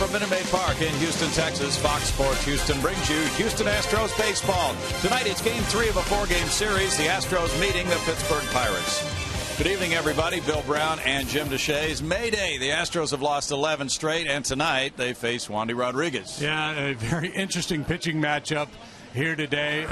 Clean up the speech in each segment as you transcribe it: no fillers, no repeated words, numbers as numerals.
from Minute Maid Park in Houston, Texas, Fox Sports Houston brings you Houston Astros baseball. Tonight it's Game 3 of a 4-game series. The Astros meeting the Pittsburgh Pirates. Good evening, everybody. Bill Brown and Jim Deshaies. May Day. The Astros have lost 11 straight, and tonight they face Wandy Rodriguez. Yeah, a very interesting pitching matchup here today.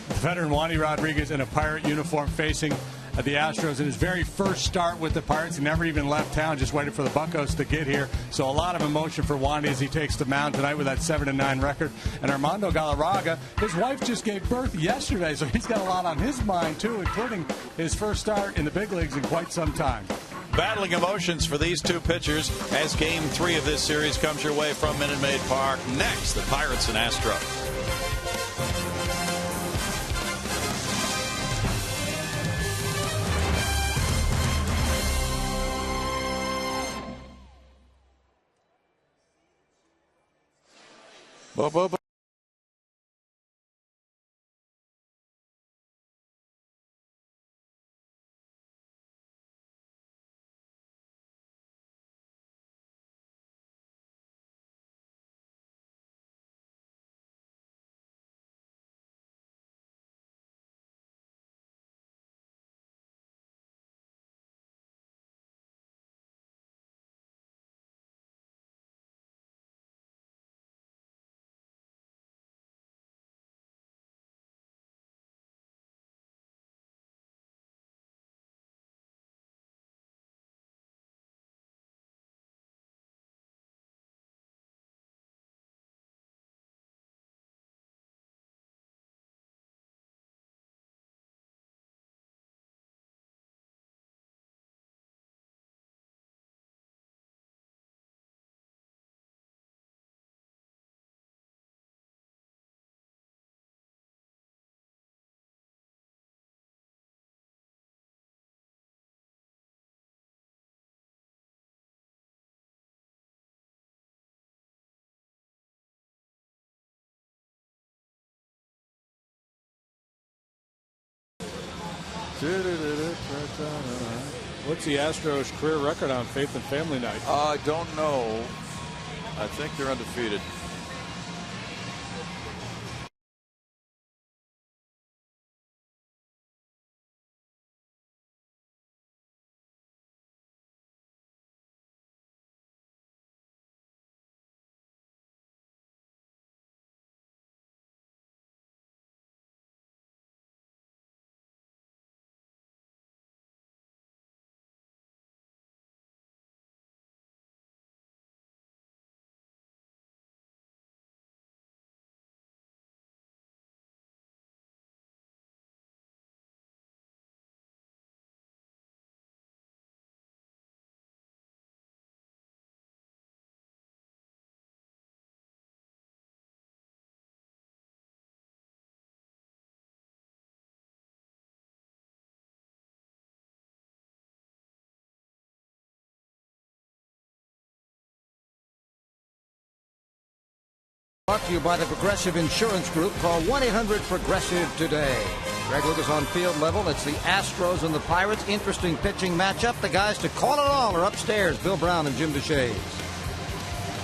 Veteran Wandy Rodriguez in a Pirate uniform facing the Astros in his very first start with the Pirates. He never even left town, just waited for the Buccos to get here. So a lot of emotion for Wandy as he takes the mound tonight with that 7-9 record. And Armando Galarraga, his wife just gave birth yesterday, so he's got a lot on his mind, too, including his first start in the big leagues in quite some time. Battling emotions for these two pitchers as Game 3 of this series comes your way from Minute Maid Park. Next, the Pirates and Astros. Bo, bo, bo. What's the Astros' career record on Faith and Family Night? I don't know. I think they're undefeated. Brought to you by the Progressive Insurance Group. Call 1-800-PROGRESSIVE today. Greg Lucas on field level. It's the Astros and the Pirates. Interesting pitching matchup. The guys to call it all are upstairs. Bill Brown and Jim Deshaies.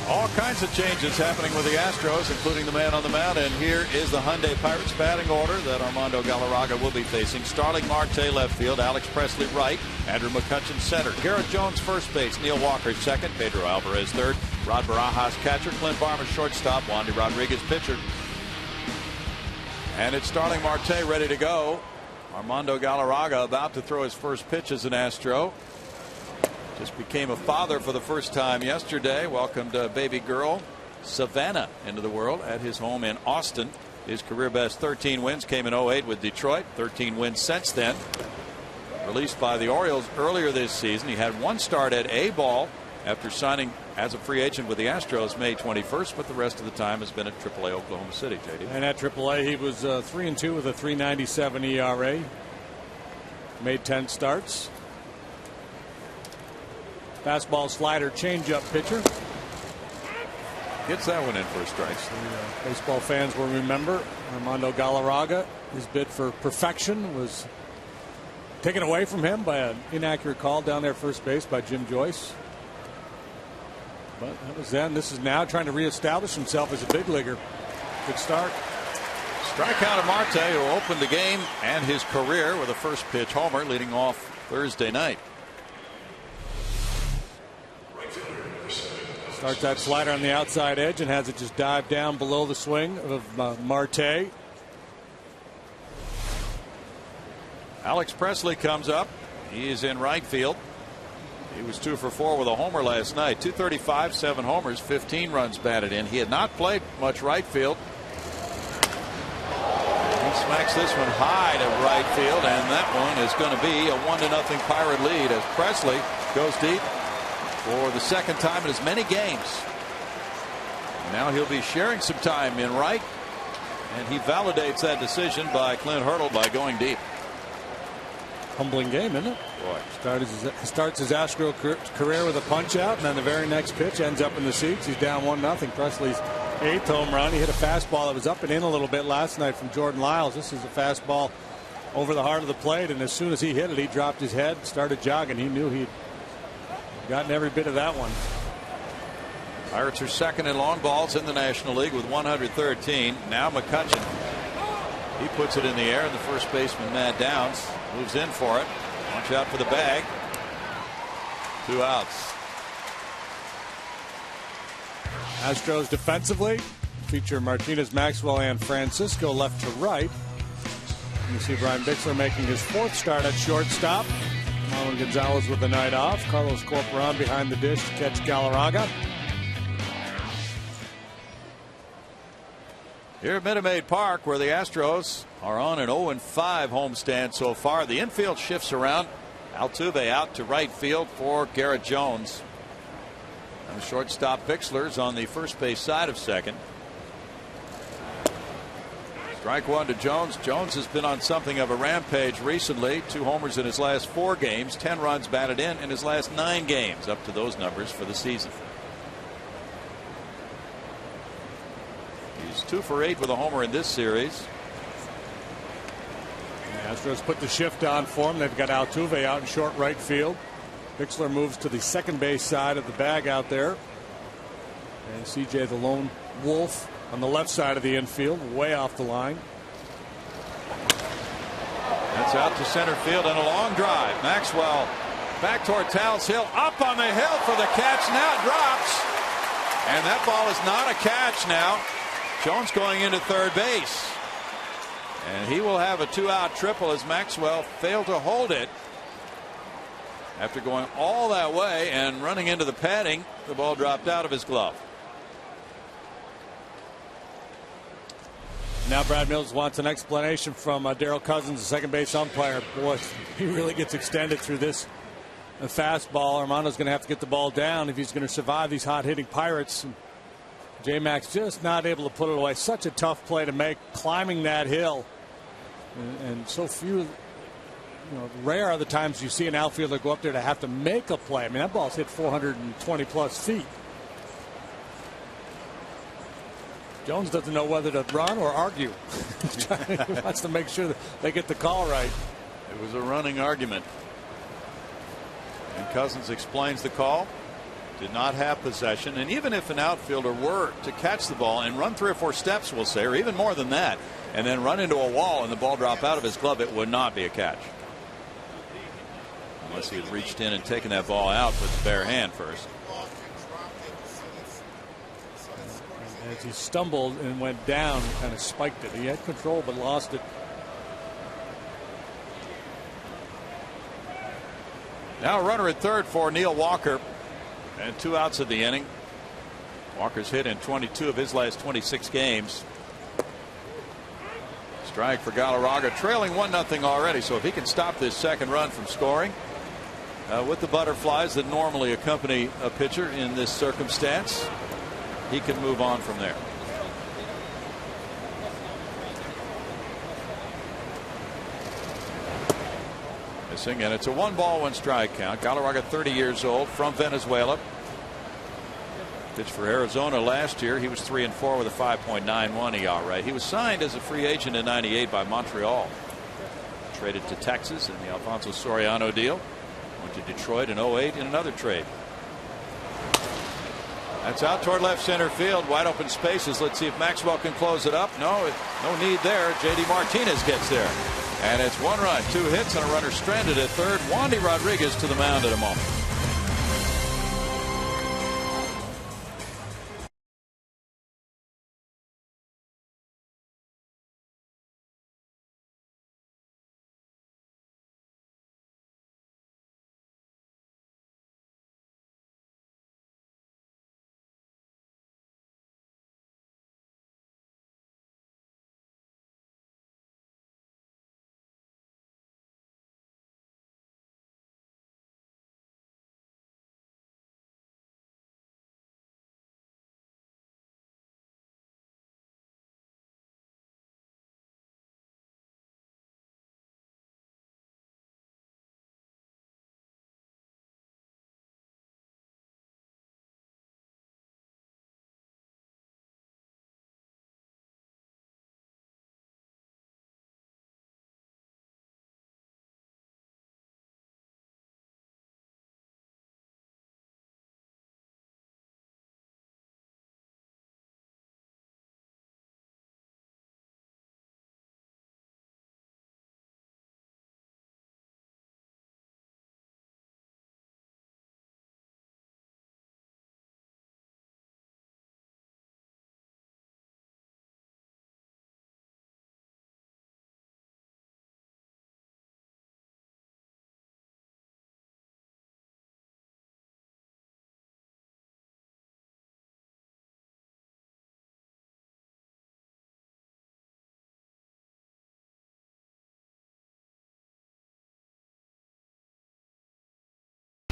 All kinds of changes happening with the Astros, including the man on the mound. And here is the Hyundai Pirates batting order that Armando Galarraga will be facing. Starling Marte left field, Alex Presley right, Andrew McCutchen center, Garrett Jones first base, Neil Walker second, Pedro Alvarez third, Rod Barajas catcher, Clint Barmer shortstop, Wandy Rodriguez pitcher. And it's Starling Marte ready to go. Armando Galarraga about to throw his first pitch as an Astro. Just became a father for the first time yesterday. Welcomed baby girl Savannah into the world at his home in Austin. His career best 13 wins came in 08 with Detroit. 13 wins since then. Released by the Orioles earlier this season. He had one start at A-ball after signing as a free agent with the Astros May 21st, but the rest of the time has been at AAA Oklahoma City, JD. And at AAA he was 3-2 with a 3.97 ERA. Made 10 starts. Fastball, slider, changeup pitcher. Gets that one in for a strike. Baseball fans will remember Armando Galarraga. His bid for perfection was taken away from him by an inaccurate call down there first base by Jim Joyce. But that was then. This is now trying to reestablish himself as a big leaguer. Good start. Strikeout of Marte, who opened the game and his career with a first pitch homer leading off Thursday night. Starts that slider on the outside edge and has it just dive down below the swing of Marte. Alex Presley comes up. He is in right field. He was 2 for 4 with a homer last night. 235, 7 homers, 15 runs batted in. He had not played much right field. He smacks this one high to right field, and that one is going to be a 1-0 Pirate lead as Presley goes deep for the second time in as many games. Now he'll be sharing some time in right, and he validates that decision by Clint Hurdle by going deep. Humbling game, isn't it? Boy. Starts his Astro career with a punch out, and then the very next pitch ends up in the seats. He's down 1-0. Presley's 8th home run. He hit a fastball that was up and in a little bit last night from Jordan Lyles. This is a fastball over the heart of the plate, and as soon as he hit it, he dropped his head, started jogging. He knew he'd gotten every bit of that one. Pirates are second in long balls in the National League with 113. Now McCutchen. He puts it in the air, and the first baseman, Matt Downs, moves in for it. Watch out for the bag. 2 outs. Astros defensively feature Martinez, Maxwell, and Francisco left to right. You see Brian Bixler making his 4th start at shortstop. Marlon Gonzalez with the night off. Carlos Corporan behind the dish to catch Galarraga. Here at Minute Maid Park, where the Astros are on an 0-5 homestand so far. The infield shifts around. Altuve out to right field for Garrett Jones. And the shortstop Bixler's on the first base side of second. Strike 1 to Jones. Jones has been on something of a rampage recently. 2 homers in his last 4 games. 10 runs batted in his last 9 games. Up to those numbers for the season. He's 2 for 8 with a homer in this series. The Astros put the shift on for him. They've got Altuve out in short right field. Bixler moves to the second base side of the bag out there. And CJ the lone wolf on the left side of the infield, way off the line. That's out to center field and a long drive. Maxwell back toward Tal's Hill, up on the hill for the catch. Now it drops, and that ball is not a catch now. Jones going into third base, and he will have a 2-out triple as Maxwell failed to hold it after going all that way and running into the padding. The ball dropped out of his glove. Now Brad Mills wants an explanation from Darryl Cousins, the second base umpire. Boy, he really gets extended through this fastball. Armando's going to have to get the ball down if he's going to survive these hot-hitting Pirates. J-Max just not able to put it away. Such a tough play to make, climbing that hill. And so few, rare are the times you see an outfielder go up there to have to make a play. I mean, that ball's hit 420 plus feet. Jones doesn't know whether to run or argue. He wants to make sure that they get the call right. It was a running argument. And Cousins explains the call. Did not have possession, and even if an outfielder were to catch the ball and run 3 or 4 steps, we'll say, or even more than that, and then run into a wall and the ball drop out of his glove, it would not be a catch. Unless he had reached in and taken that ball out with the bare hand first. As he stumbled and went down, kind of spiked it. He had control but lost it. Now a runner at third for Neil Walker. And 2 outs of the inning. Walker's hit in 22 of his last 26 games. Strike for Galarraga, trailing 1-0 already. So if he can stop this second run from scoring with the butterflies that normally accompany a pitcher in this circumstance, he can move on from there. Missing, and it's a 1-ball 1-strike count. Galarraga, 30 years old, from Venezuela. Pitched for Arizona last year. He was 3-4 with a 5.91 ERA. He was signed as a free agent in '98 by Montreal. Traded to Texas in the Alfonso Soriano deal. Went to Detroit in '08 in another trade. That's out toward left center field. Wide open spaces. Let's see if Maxwell can close it up. No need there. J.D. Martinez gets there. And it's 1 run, 2 hits, and a runner stranded at third. Wandy Rodriguez to the mound at a moment.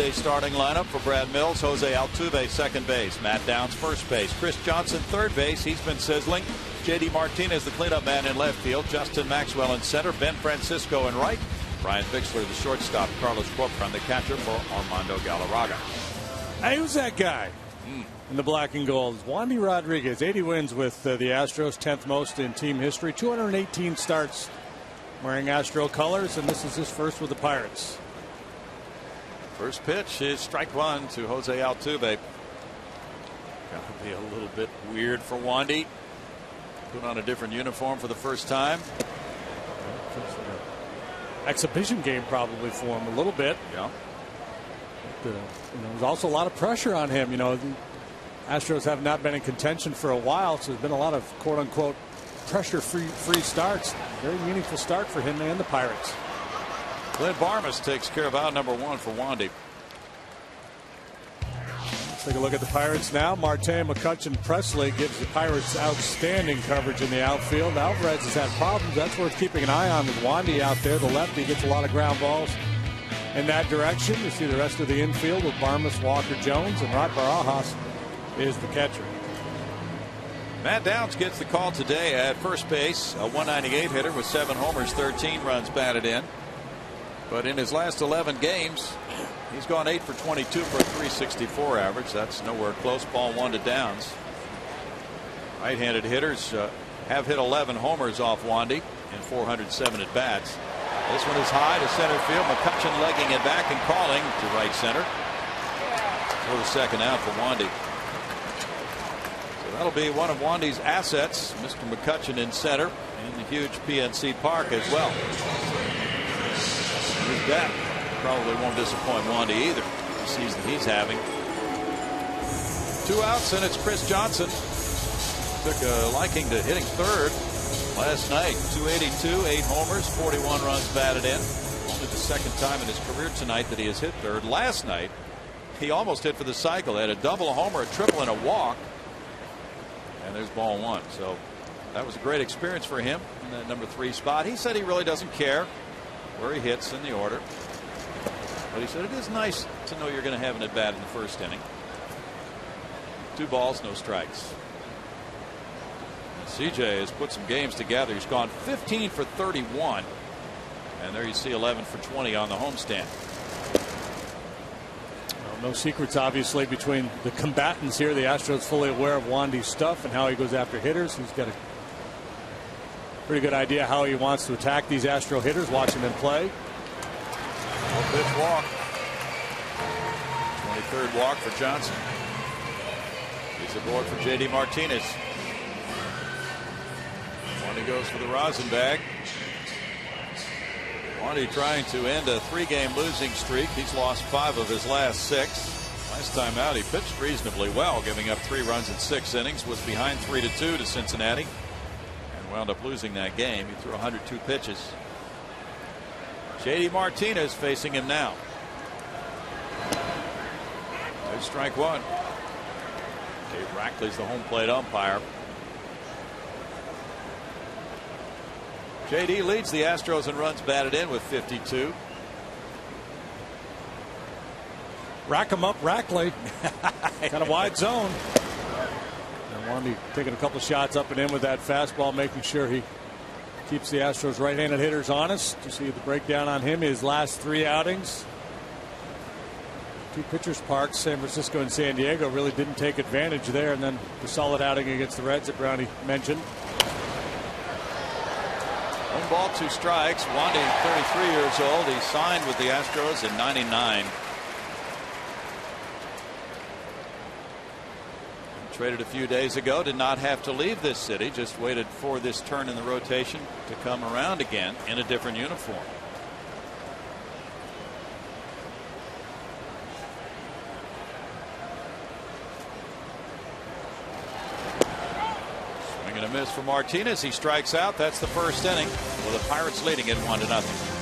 Starting lineup for Brad Mills. Jose Altuve second base, Matt Downs first base, Chris Johnson third base, he's been sizzling. J.D. Martinez the cleanup man in left field, Justin Maxwell in center, Ben Francisco in right, Brian Bixler the shortstop, Carlos Corpron the catcher for Armando Galarraga. Hey, who's that guy in the black and gold? Wandy Rodriguez. 80 wins with the Astros, 10th most in team history, 218 starts wearing Astro colors, and this is his first with the Pirates. First pitch is strike one to Jose Altuve. Got to be a little bit weird for Wandy. Put on a different uniform for the first time. Exhibition game probably for him a little bit. Yeah. But, there's also a lot of pressure on him. The Astros have not been in contention for a while, so there's been a lot of quote unquote pressure free starts. Very meaningful start for him and the Pirates. Glenn Barmas takes care of out number one for Wandy. Let's take a look at the Pirates now. Marte, McCutchen, Presley gives the Pirates outstanding coverage in the outfield. Alvarez has had problems. That's worth keeping an eye on with Wandy out there. The lefty gets a lot of ground balls in that direction. You see the rest of the infield with Barmas, Walker, Jones, and Rod Barajas is the catcher. Matt Downs gets the call today at first base. A 198 hitter with 7 homers, 13 runs batted in. But in his last 11 games, he's gone 8 for 22 for a 364 average. That's nowhere close. Ball 1 to Downs. Right-handed hitters have hit 11 homers off Wandy in 407 at bats. This one is high to center field. McCutchen legging it back and calling to right center for the second out for Wandy. So that'll be one of Wandy's assets. Mr. McCutchen in center in the huge PNC Park as well. His bat probably won't disappoint Wandy either. The season he's having. 2 outs and it's Chris Johnson. Took a liking to hitting third last night. 282, 8 homers, 41 runs batted in. Only the second time in his career tonight that he has hit third. Last night he almost hit for the cycle. He had a double, a homer, a triple, and a walk. And there's ball 1. So that was a great experience for him in that number 3 spot. He said he really doesn't care where he hits in the order. But he said it is nice to know you're going to have an at bat in the first inning. 2 balls, no strikes. CJ has put some games together. He's gone 15 for 31. And there you see 11 for 20 on the homestand. Well, no secrets, obviously, between the combatants here. The Astros fully aware of Wandy's stuff and how he goes after hitters. He's got a pretty good idea how he wants to attack these Astro hitters, watching them play. 1-pitch walk. 23rd walk for Johnson. He's aboard for J.D. Martinez. Wandy goes for the rosin bag. Wandy trying to end a 3-game losing streak. He's lost 5 of his last 6. Last time out, he pitched reasonably well, giving up 3 runs in 6 innings. Was behind 3-2 to Cincinnati and wound up losing that game. He threw 102 pitches. J.D. Martinez facing him now. There's strike 1. Dave Rackley's the home plate umpire. J.D. leads the Astros in runs batted in with 52. Rack him up, Rackley. Kind of wide zone. And Wandy taking a couple shots up and in with that fastball, making sure he keeps the Astros right-handed hitters honest. You see the breakdown on him, his last 3 outings. 2 pitchers parks, San Francisco and San Diego, really didn't take advantage there. And then the solid outing against the Reds that Brownie mentioned. 1 ball, 2 strikes. Wandy, 33 years old. He signed with the Astros in '99. Traded a few days ago. Did not have to leave this city. Just waited for this turn in the rotation to come around again in a different uniform. Swing and a miss for Martinez. He strikes out. That's the first inning, with the Pirates leading it 1-0.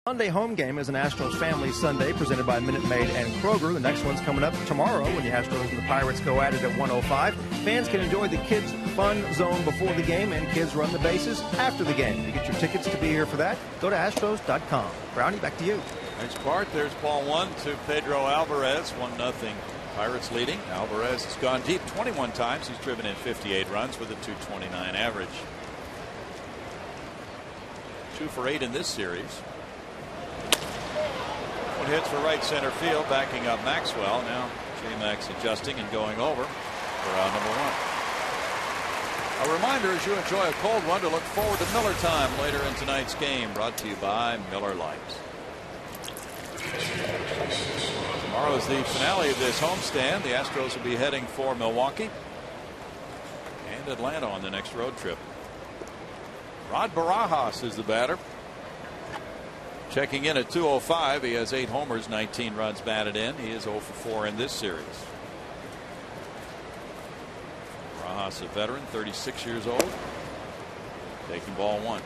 Sunday home game is an Astros Family Sunday presented by Minute Maid and Kroger. The next one's coming up tomorrow when the Astros and the Pirates go at it at 1:05. Fans can enjoy the Kids Fun Zone before the game and Kids Run the Bases after the game. To get your tickets to be here for that, go to Astros.com. Brownie, back to you. Next part, there's ball 1 to Pedro Alvarez. 1-0. Pirates leading. Alvarez has gone deep 21 times. He's driven in 58 runs with a .229 average. 2 for 8 in this series. Hits for right center field, backing up Maxwell. Now J-Max adjusting and going over for out number 1. A reminder, as you enjoy a cold one, to look forward to Miller time later in tonight's game, brought to you by Miller Lite. Tomorrow is the finale of this homestand. The Astros will be heading for Milwaukee and Atlanta on the next road trip. Rod Barajas is the batter. Checking in at 205. He has 8 homers, 19 runs batted in. He is 0 for 4 in this series. Barajas, a veteran, 36 years old. Taking ball 1.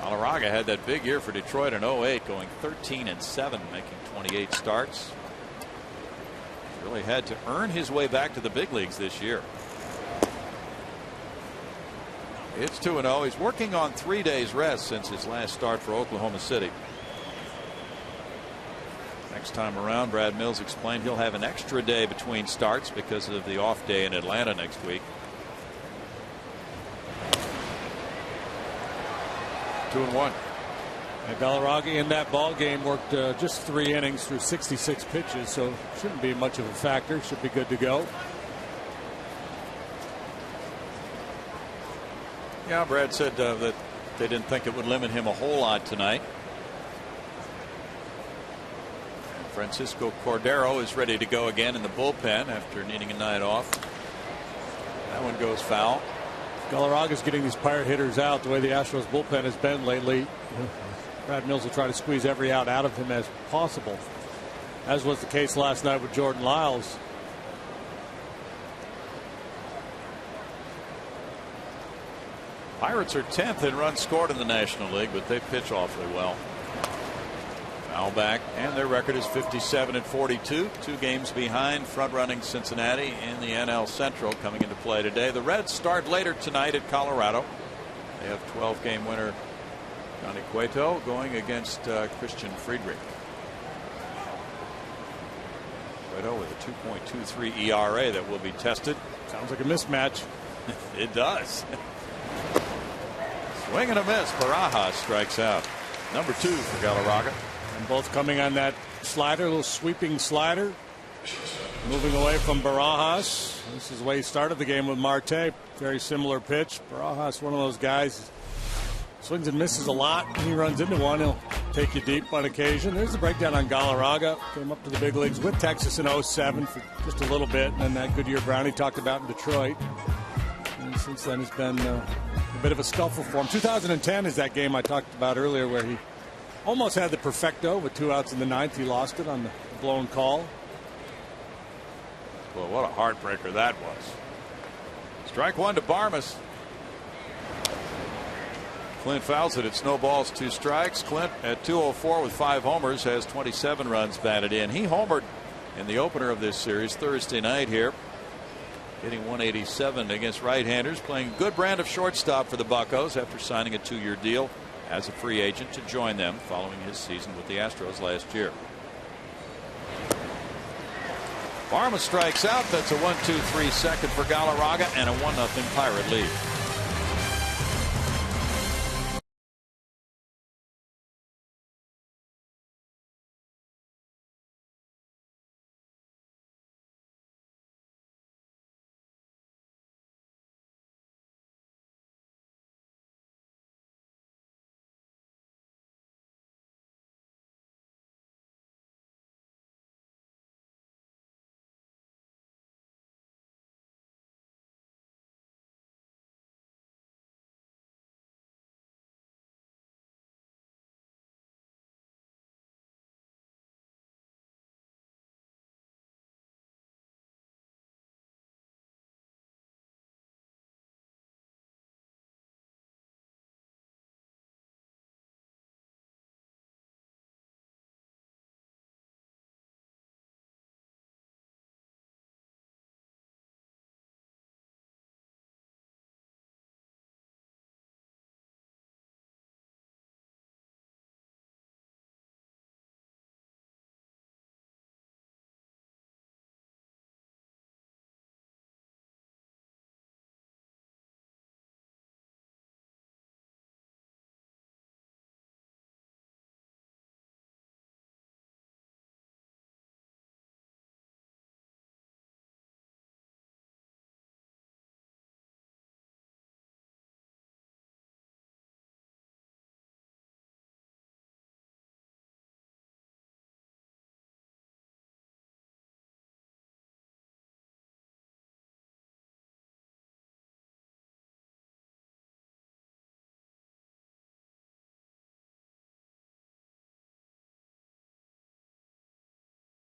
Galarraga had that big year for Detroit in 08, going 13-7, making 28 starts. He's really had to earn his way back to the big leagues this year. It's 2-0. He's working on 3 days rest since his last start for Oklahoma City. Next time around, Brad Mills explained he'll have an extra day between starts because of the off day in Atlanta next week. 2-1. Galarraga in that ball game worked just 3 innings through 66 pitches, so shouldn't be much of a factor. Should be good to go. Yeah, Brad said that they didn't think it would limit him a whole lot tonight. And Francisco Cordero is ready to go again in the bullpen after needing a night off. That one goes foul. Galarraga's getting these Pirate hitters out the way the Astros bullpen has been lately. Brad Mills will try to squeeze every out of him as possible, as was the case last night with Jordan Lyles. Pirates are 10th in runs scored in the National League, but they pitch awfully well. Foul back, and their record is 57-42. 2 games behind front-running Cincinnati in the NL Central coming into play today. The Reds start later tonight at Colorado. They have 12-game winner Johnny Cueto going against Christian Friedrich. Cueto with a 2.23 ERA that will be tested. Sounds like a mismatch. It does. Swing and a miss. Barajas strikes out. Number 2 for Galarraga. And both coming on that slider, a little sweeping slider. Moving away from Barajas. This is the way he started the game with Marte. Very similar pitch. Barajas, one of those guys, swings and misses a lot. When he runs into one, he'll take you deep on occasion. There's the breakdown on Galarraga. Came up to the big leagues with Texas in 07 for just a little bit. And then that Goodyear Brownie talked about in Detroit. And since then, it's been a bit of a scuffle for him. 2010 is that game I talked about earlier where he almost had the perfecto with 2 outs in the 9th. He lost it on the blown call. Well, what a heartbreaker that was. Strike 1 to Barmas. Clint fouls it. It snowballs 2 strikes. Clint at 204 with 5 homers has 27 runs batted in. He homered in the opener of this series Thursday night here, hitting 187 against right-handers, playing a good brand of shortstop for the Buccos after signing a 2-year deal as a free agent to join them following his season with the Astros last year. Barma strikes out. That's a 1-2-3 second for Galarraga and a 1-0 Pirate lead.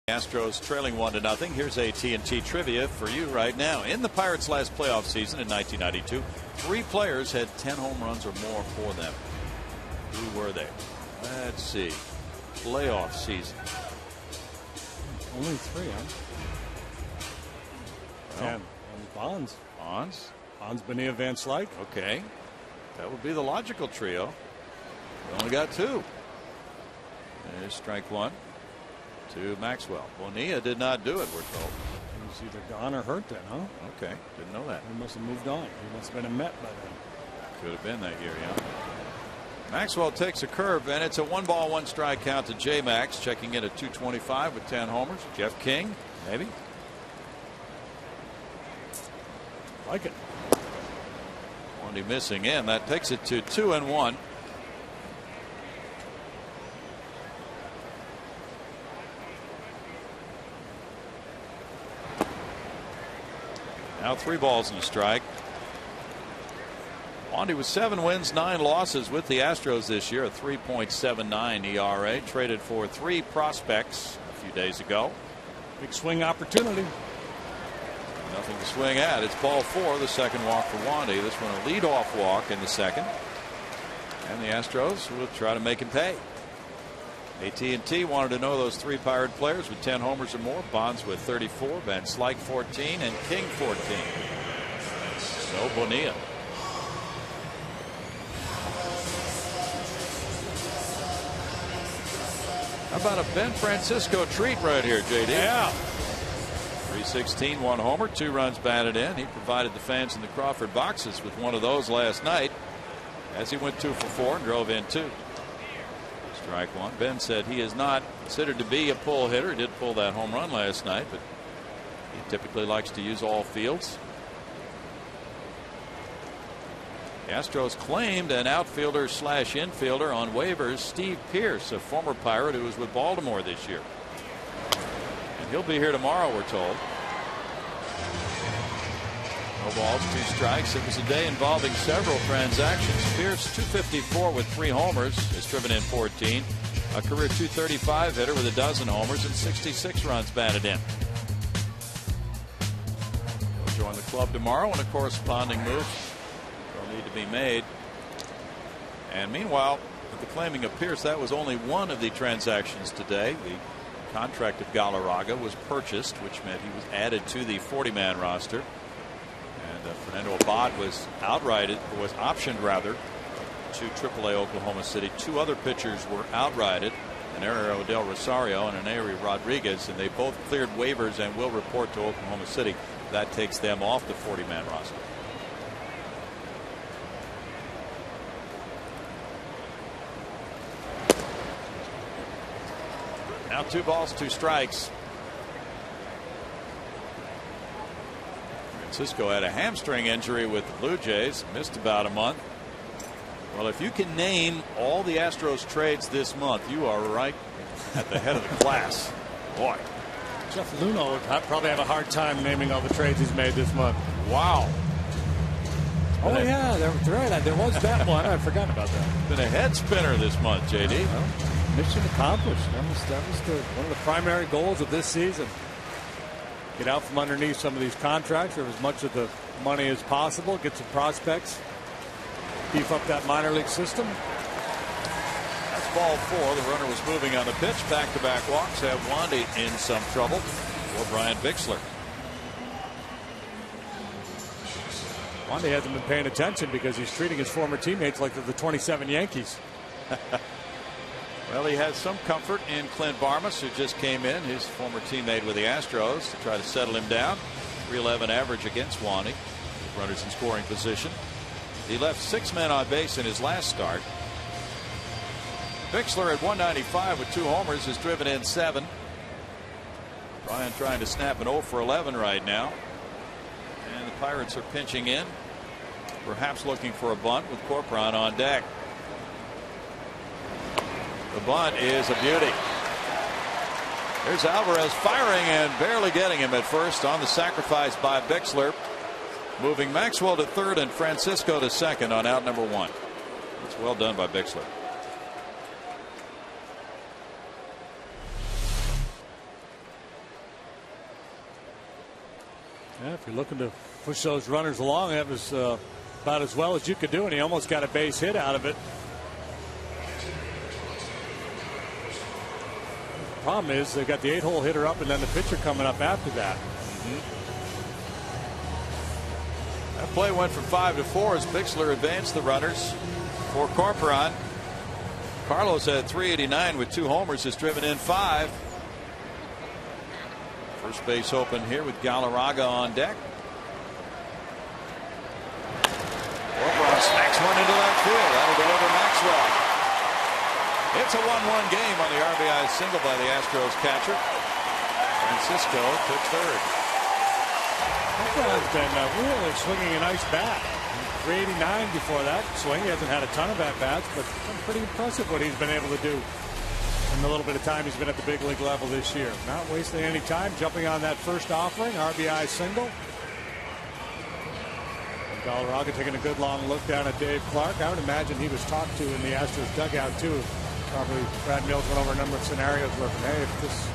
Astros trailing 1-0. Here's AT&T trivia for you right now. In the Pirates' last playoff season in 1992, 3 players had 10 home runs or more for them. Who were they? Let's see. Playoff season. Only 3, huh? Well, 10. Bonds. Bonds. Bonds, Bonilla, Van Slyke. Okay. That would be the logical trio. Only got 2. There's strike 1 to Maxwell. Bonilla did not do it, we're told. He was either gone or hurt then, huh? Okay, didn't know that. He must have moved on. He must have been a Met by then. Could have been that year, yeah. Maxwell takes a curve, and it's a 1-ball, 1-strike count to J Max, checking in at 225 with 10 homers. Jeff King, maybe. Like it. Wandy missing in. That takes it to 2-1. Now 3 balls and a strike. Wandy with 7 wins, 9 losses with the Astros this year, a 3.79 ERA. Traded for 3 prospects a few days ago. Big swing opportunity. Nothing to swing at. It's ball 4, the second walk for Wandy. This one a leadoff walk in the second. And the Astros will try to make him pay. AT&T wanted to know those 3 Pirate players with 10 homers or more. Bonds with 34, Van Slyke 14, and King 14. No Bonilla. How about a Ben Francisco treat right here, JD? Yeah. 316, 1 homer, 2 runs batted in. He provided the fans in the Crawford boxes with one of those last night as he went 2 for 4 and drove in 2. Strike 1. Ben said he is not considered to be a pull hitter. He did pull that home run last night, but he typically likes to use all fields. The Astros claimed an outfielder / infielder on waivers, Steve Pearce, a former Pirate who was with Baltimore this year. And he'll be here tomorrow, we're told. No balls, 2 strikes. It was a day involving several transactions. Pearce, 254 with 3 homers, has driven in 14. A career 235 hitter with 12 homers and 66 runs batted in. He'll join the club tomorrow in a corresponding move will need to be made. And meanwhile, with the claiming of Pearce, that was only one of the transactions today. The contract of Galarraga was purchased, which meant he was added to the 40-man roster. And Fernando Abad was optioned rather to AAA Oklahoma City. 2 other pitchers were outrighted, an Ariel Del Rosario and an Ari Rodriguez, and they both cleared waivers and will report to Oklahoma City. That takes them off the 40-man roster. Now 2 balls, 2 strikes. Francisco had a hamstring injury with the Blue Jays, missed about a month. Well, if you can name all the Astros trades this month, you are right at the head of the class. Boy. Jeff Luhnow would probably have a hard time naming all the trades he's made this month. Wow. Oh, yeah, that's right. There was that one. I forgot about that. Been a head spinner this month, JD. Well, mission accomplished. That was one of the primary goals of this season. Get out from underneath some of these contracts, or as much of the money as possible, get some prospects, beef up that minor league system. That's ball 4. The runner was moving on the pitch. Back-to-back walks have Wandy in some trouble for Brian Bixler. Wandy hasn't been paying attention because he's treating his former teammates like they're the 27 Yankees. Well, he has some comfort in Clint Barmas, who just came in, his former teammate with the Astros, to try to settle him down. 311 average against Wandy. Runners in scoring position. He left 6 men on base in his last start. Bixler at 195 with 2 homers has driven in 7. Brian trying to snap an 0 for 11 right now. And the Pirates are pinching in, perhaps looking for a bunt with Corcoran on deck. The bunt is a beauty. There's Alvarez firing and barely getting him at first on the sacrifice by Bixler. Moving Maxwell to third and Francisco to second on out number 1. It's well done by Bixler. Yeah, if you're looking to push those runners along, that was about as well as you could do, and he almost got a base hit out of it. Problem is they've got the 8-hole hitter up and then the pitcher coming up after that. That play went from 5 to 4 as Bixler advanced the runners for Corporon. Carlos had 389 with 2 homers, has driven in 5. First base open here with Galarraga on deck. Corporon smacks one into left field. That'll deliver Maxwell. It's a 1-1 game on the RBI single by the Astros catcher. Francisco took third. Corporon's been really swinging a nice bat. 389 before that swing. He hasn't had a ton of at-bats, but pretty impressive what he's been able to do in the little bit of time he's been at the big league level this year. Not wasting any time, jumping on that first offering, RBI single. Galarraga taking a good long look down at Dave Clark. I would imagine he was talked to in the Astros dugout too. Probably Brad Mills went over a number of scenarios with him. Hey, if this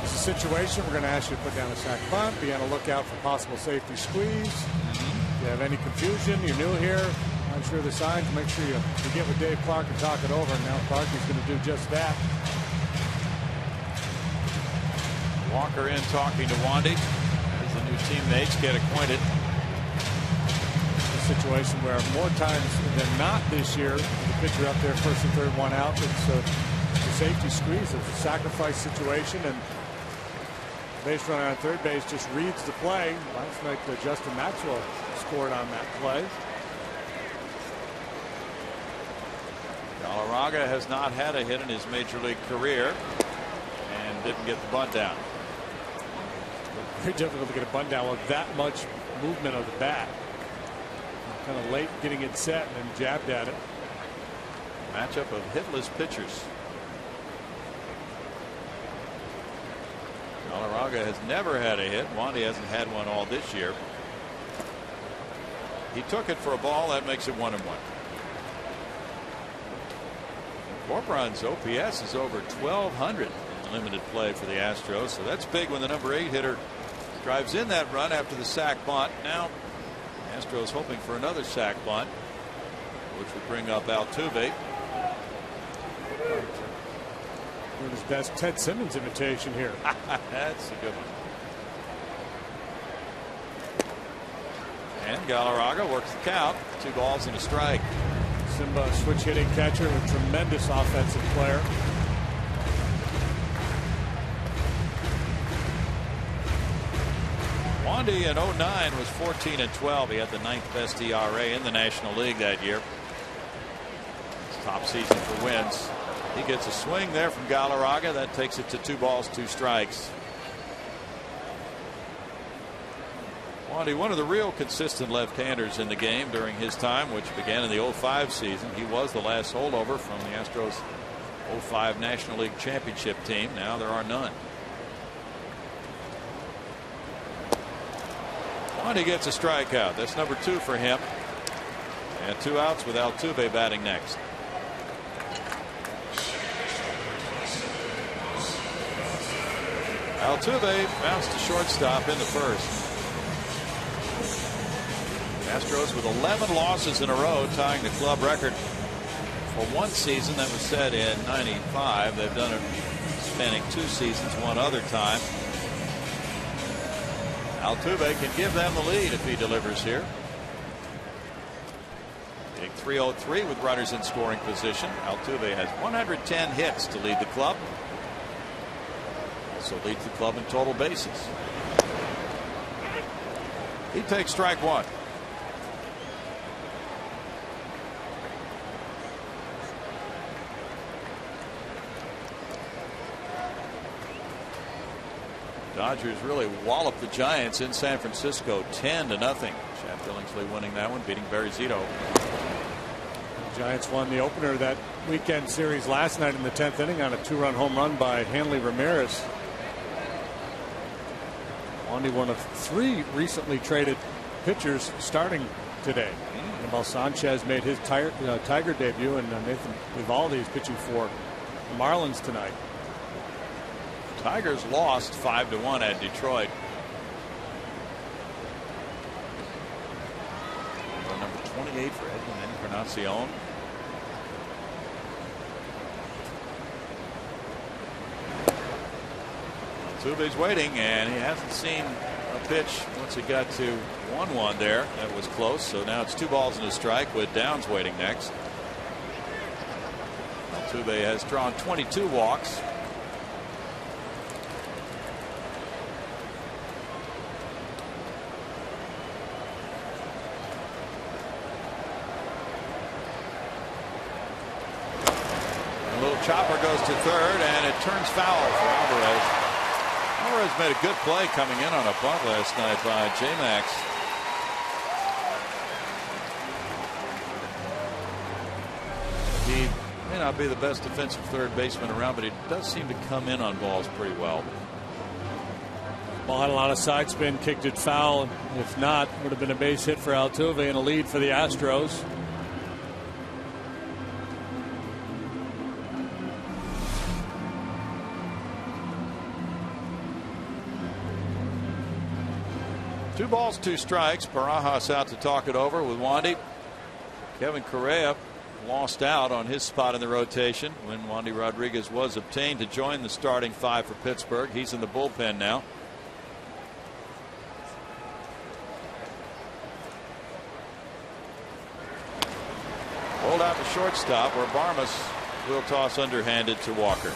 is a situation, we're going to ask you to put down a sac bunt, be on a lookout for possible safety squeeze. If you have any confusion, you're new here, not sure of the signs, make sure you get with Dave Clark and talk it over. And now Clark is going to do just that. Walker in talking to Wandy as the new teammates get acquainted. A situation where more times than not this year, the pitcher up there first and third, one out, it's a safety squeeze. It's a sacrifice situation, and base runner on third base just reads the play. Last night Justin Maxwell scored on that play. Galarraga has not had a hit in his major league career and didn't get the bunt down. Very difficult to get a bunt down with that much movement of the bat. Kind of late getting it set and then jabbed at it. Matchup of hitless pitchers. Galarraga has never had a hit. Wandy hasn't had one all this year. He took it for a ball. That makes it 1-1. Corporon's OPS is over 1,200 in limited play for the Astros, so that's big when the number 8 hitter drives in that run after the sac bunt. Now Astros hoping for another sac bunt, which would bring up Altuve. Doing his best Ted Simmons imitation here. That's a good one. And Galarraga works the count. 2 balls and a strike. Simba, switch hitting catcher, a tremendous offensive player. Wandy in 09 was 14-12. He had the 9th best ERA in the National League that year. It's top season for wins. He gets a swing there from Galarraga. That takes it to 2 balls, 2 strikes. Wandy, one of the real consistent left-handers in the game during his time, which began in the 05 season. He was the last holdover from the Astros 05 National League Championship team. Now there are none. Wandy gets a strikeout. That's number 2 for him. And 2 outs with Altuve batting next. Altuve bounced to shortstop in the first. Astros with 11 losses in a row, tying the club record for one season that was set in '95. They've done it spanning 2 seasons one other time. Altuve can give them the lead if he delivers here. Hitting .303 with runners in scoring position. Altuve has 110 hits to lead the club. Also leads the club in total bases. He takes strike 1. Dodgers really walloped the Giants in San Francisco 10-0. Chad Billingsley winning that one, beating Barry Zito. The Giants won the opener of that weekend series last night in the 10th inning on a 2-run home run by Hanley Ramirez. Only one of 3 recently traded pitchers starting today. Anibal Sanchez made his Tiger debut, and Nathan Eovaldi is pitching for the Marlins tonight. Tigers lost 5-1 at Detroit. Number 28 for Edwin Encarnacion. Altuve's waiting, and he hasn't seen a pitch once he got to 1-1 there. That was close. So now it's 2 balls and a strike with Downs waiting next. Altuve has drawn 22 walks. A little chopper goes to third, and it turns foul for Alvarez. Alvarez made a good play coming in on a bunt last night by J-Max. He may not be the best defensive third baseman around, but he does seem to come in on balls pretty well. Ball had a lot of side spin, kicked it foul. If not, would have been a base hit for Altuve and a lead for the Astros. Two balls, 2 strikes. Barajas out to talk it over with Wandy. Kevin Correa lost out on his spot in the rotation when Wandy Rodriguez was obtained to join the starting 5 for Pittsburgh. He's in the bullpen now. Pulled out to shortstop, where Barmas will toss underhanded to Walker.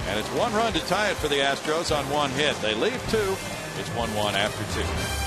And it's 1 run to tie it for the Astros on 1 hit. They leave 2. It's 1-1 after 2.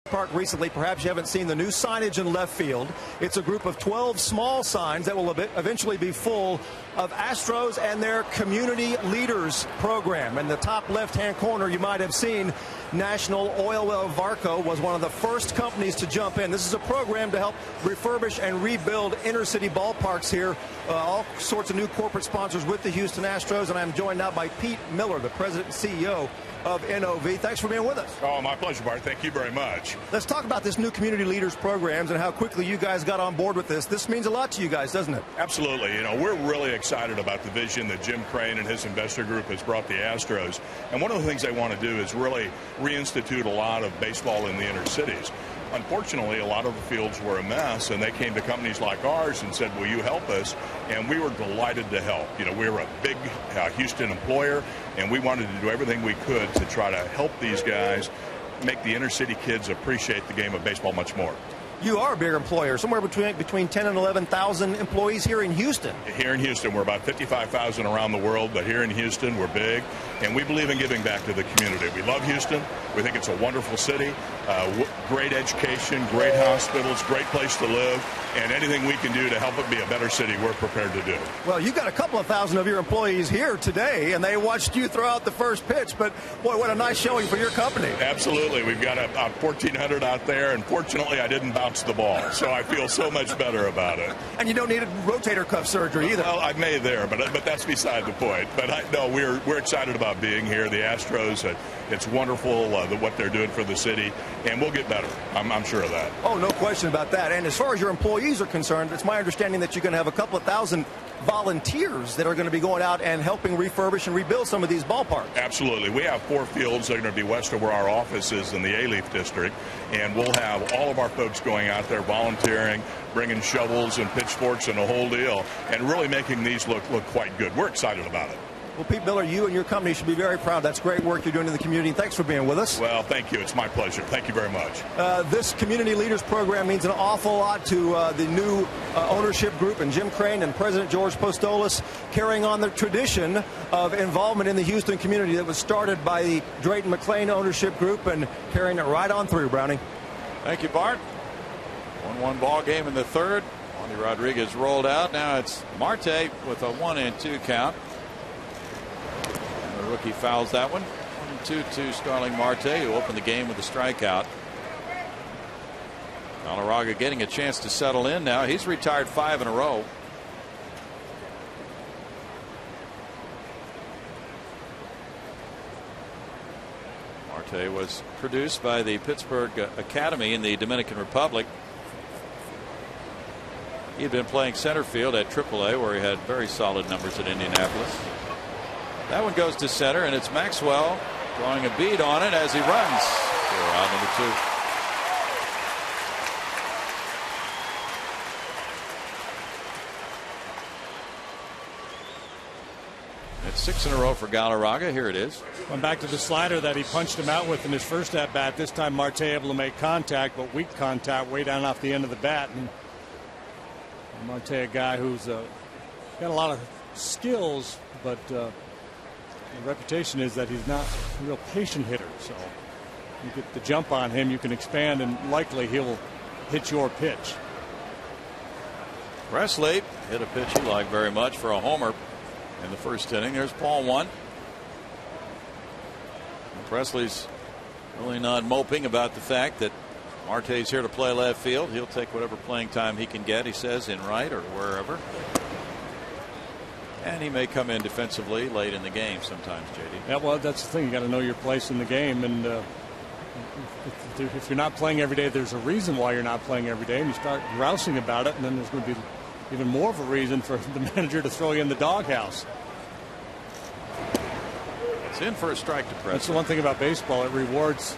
Park recently. Perhaps you haven't seen the new signage in left field. It's a group of 12 small signs that will eventually be full of Astros and their Community Leaders program. In the top left-hand corner, you might have seen National Oil Well Varco was one of the first companies to jump in. This is a program to help refurbish and rebuild inner-city ballparks here. All sorts of new corporate sponsors with the Houston Astros, and I'm joined now by Pete Miller, the president and CEO of NOV. Thanks for being with us. Oh, my pleasure, Bart. Thank you very much. Let's talk about this new Community Leaders programs and how quickly you guys got on board with this. This means a lot to you guys, doesn't it? Absolutely. You know, we're really excited about the vision that Jim Crane and his investor group has brought the Astros. And one of the things they want to do is really reinstitute a lot of baseball in the inner cities. Unfortunately, a lot of the fields were a mess, and they came to companies like ours and said, will you help us? And we were delighted to help. You know, we were a big Houston employer, and we wanted to do everything we could to try to help these guys make the inner city kids appreciate the game of baseball much more. You are a big employer, somewhere between 10 and 11,000 employees here in Houston. Here in Houston, we're about 55,000 around the world, but here in Houston, we're big, and we believe in giving back to the community. We love Houston. We think it's a wonderful city. great education, great hospitals, great place to live, and anything we can do to help it be a better city, we're prepared to do. Well, you got a couple of thousand of your employees here today, and they watched you throw out the first pitch. But, boy, what a nice showing for your company. Absolutely. We've got about 1,400 out there, and fortunately I didn't bounce the ball, so I feel so much better about it. And you don't need a rotator cuff surgery either. Well, I may there, but that's beside the point. But no, we're excited about being here. The Astros, it's wonderful what they're doing for the city, and we'll get better. I'm sure of that. Oh, no question about that. And as far as your employees are concerned, it's my understanding that you're going to have a couple of thousand volunteers that are going to be going out and helping refurbish and rebuild some of these ballparks. Absolutely. We have 4 fields that are going to be west of where our office is in the A-Leaf district, and we'll have all of our folks going out there volunteering, bringing shovels and pitchforks and the whole deal, and really making these look quite good. We're excited about it. Well, Pete Miller, you and your company should be very proud. That's great work you're doing in the community. Thanks for being with us. Well, thank you. It's my pleasure. Thank you very much. This Community Leaders Program means an awful lot to the new ownership group and Jim Crane and President George Postolis, carrying on the tradition of involvement in the Houston community that was started by the Drayton McLean ownership group and carrying it right on through, Brownie. Thank you, Bart. 1-1 ball game in the third. Juan Rodriguez rolled out. Now it's Marte with a 1-2 count. The rookie fouls that one. 1-2 to Starling Marte, who opened the game with a strikeout. Galarraga getting a chance to settle in now. He's retired 5 in a row. Marte was produced by the Pittsburgh Academy in the Dominican Republic. He had been playing center field at AAA, where he had very solid numbers at Indianapolis. That one goes to center, and it's Maxwell drawing a bead on it as he runs. For out number 2. It's 6 in a row for Galarraga. Here it is. Went back to the slider that he punched him out with in his first at bat. This time Marte able to make contact, but weak contact way down off the end of the bat. And Marte, a guy who's got a lot of skills, but the reputation is that he's not a real patient hitter. So you get the jump on him, you can expand, and likely he'll hit your pitch. Presley hit a pitch he liked very much for a homer in the first inning. There's ball 1. And Presley's really not moping about the fact that Marte's here to play left field. He'll take whatever playing time he can get, he says, in right or wherever. And he may come in defensively late in the game sometimes, JD. Yeah, well, that's the thing. You got to know your place in the game. And if you're not playing every day, there's a reason why you're not playing every day. And you start grousing about it, and then there's going to be even more of a reason for the manager to throw you in the doghouse. It's in for a strike to Presley. That's the one thing about baseball. It rewards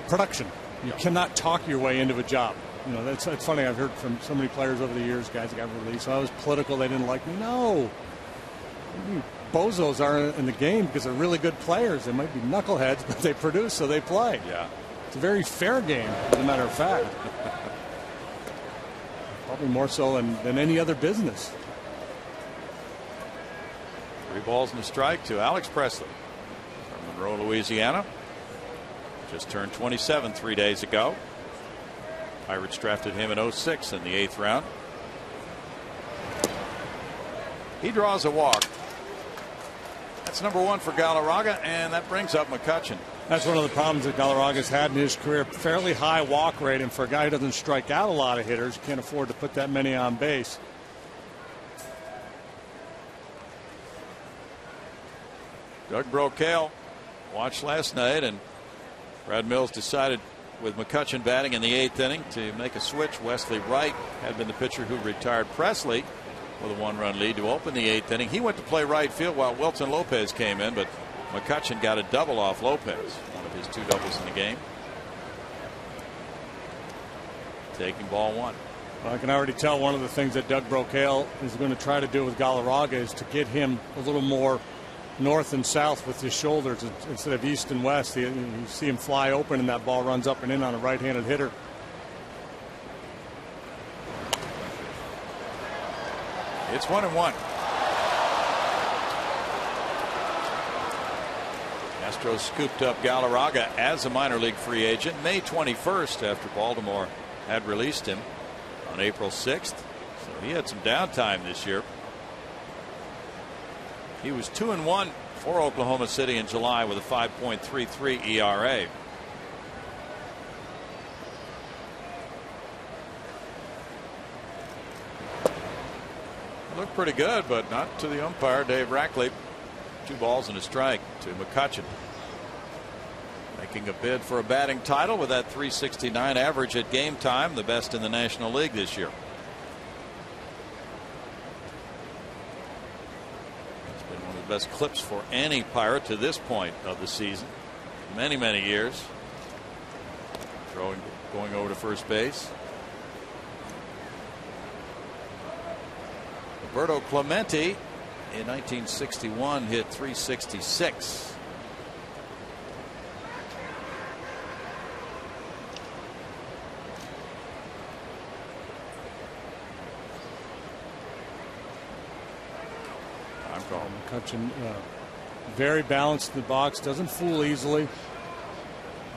production. You cannot talk your way into a job. You know, that's funny. I've heard from so many players over the years, guys that got released. So I was political. They didn't like me. No. Bozos are in the game because they're really good players. They might be knuckleheads, but they produce, so they play. Yeah. It's a very fair game, as a matter of fact. Probably more so than any other business. 3 balls and a strike to Alex Presley from Monroe, Louisiana. Just turned 27 3 days ago. Pirates drafted him in 06 in the 8th round. He draws a walk. That's number 1 for Galarraga, and that brings up McCutchen. That's one of the problems that Galarraga's had in his career. Fairly high walk rate, and for a guy who doesn't strike out a lot of hitters, can't afford to put that many on base. Doug Brocail watched last night, and Brad Mills decided with McCutchen batting in the 8th inning to make a switch. Wesley Wright had been the pitcher who retired Presley with a 1-run lead to open the 8th inning. He went to play right field while Wilton Lopez came in, but McCutchen got a double off Lopez, one of his 2 doubles in the game. Taking ball 1. Well, I can already tell one of the things that Doug Brocail is going to try to do with Galarraga is to get him a little more north and south with his shoulders instead of east and west. You see him fly open, and that ball runs up and in on a right-handed hitter. It's 1-1. Astros scooped up Galarraga as a minor league free agent May 21st after Baltimore had released him on April 6th. So he had some downtime this year. He was 2-1 for Oklahoma City in July with a 5.33 ERA. Looked pretty good, but not to the umpire, Dave Rackley. 2 balls and a strike to McCutchen. Making a bid for a batting title with that .369 average at game time, the best in the National League this year. It's been one of the best clips for any Pirate to this point of the season. Many years. Going over to first base. Roberto Clemente in 1961 hit .366. I'm calling McCutchen very balanced in the box, doesn't fool easily. You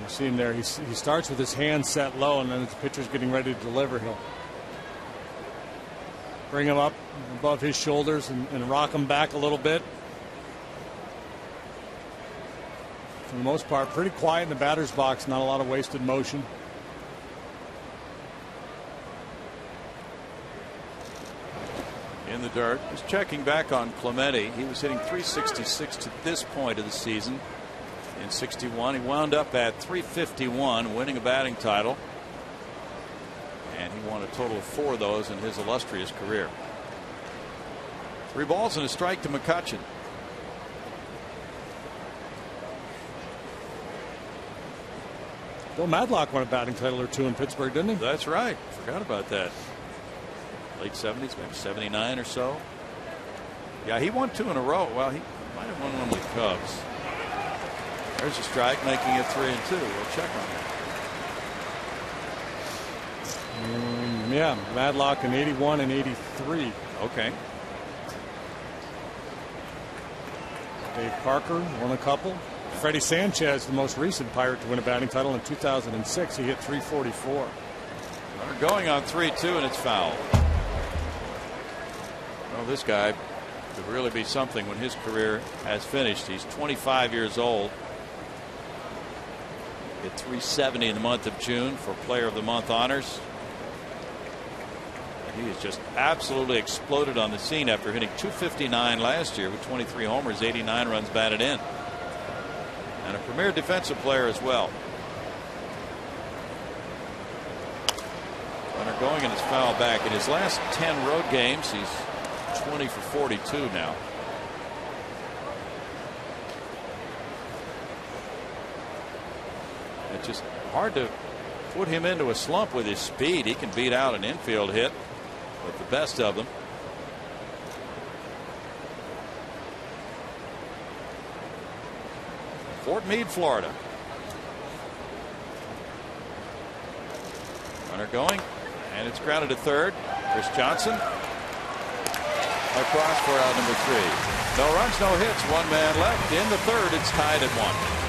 see him there. He starts with his hand set low, and then as the pitcher's getting ready to deliver, he'll bring him up above his shoulders and rock him back a little bit. For the most part, pretty quiet in the batter's box, not a lot of wasted motion. In the dirt. Just checking back on Clemente. He was hitting .366 to this point of the season. In 61, he wound up at .351, winning a batting title. And he won a total of 4 of those in his illustrious career. 3 balls and a strike to McCutchen. Bill Madlock won a batting title or 2 in Pittsburgh, didn't he? That's right. Forgot about that. Late 70s, maybe 79 or so. Yeah, he won 2 in a row. Well, he might have won one with the Cubs. There's a strike, making it 3-2. We'll check on that. Yeah, Madlock in 81 and 83. Okay. Dave Parker won a couple. Freddie Sanchez, the most recent Pirate to win a batting title in 2006. He hit .344. Runner going on 3-2, and it's foul. Well, this guy could really be something when his career has finished. He's 25 years old. Hit .370 in the month of June for Player of the Month honors. He has just absolutely exploded on the scene after hitting .259 last year with 23 homers, 89 runs batted in. And a premier defensive player as well. Runner going, and it's foul back. In his last 10 road games, he's 20 for 42 now. It's just hard to put him into a slump with his speed. He can beat out an infield hit with the best of them. Fort Meade, Florida. Runner going, and it's grounded to third. Chris Johnson across for out number 3. No runs, no hits, 1 man left. In the third, it's tied at 1.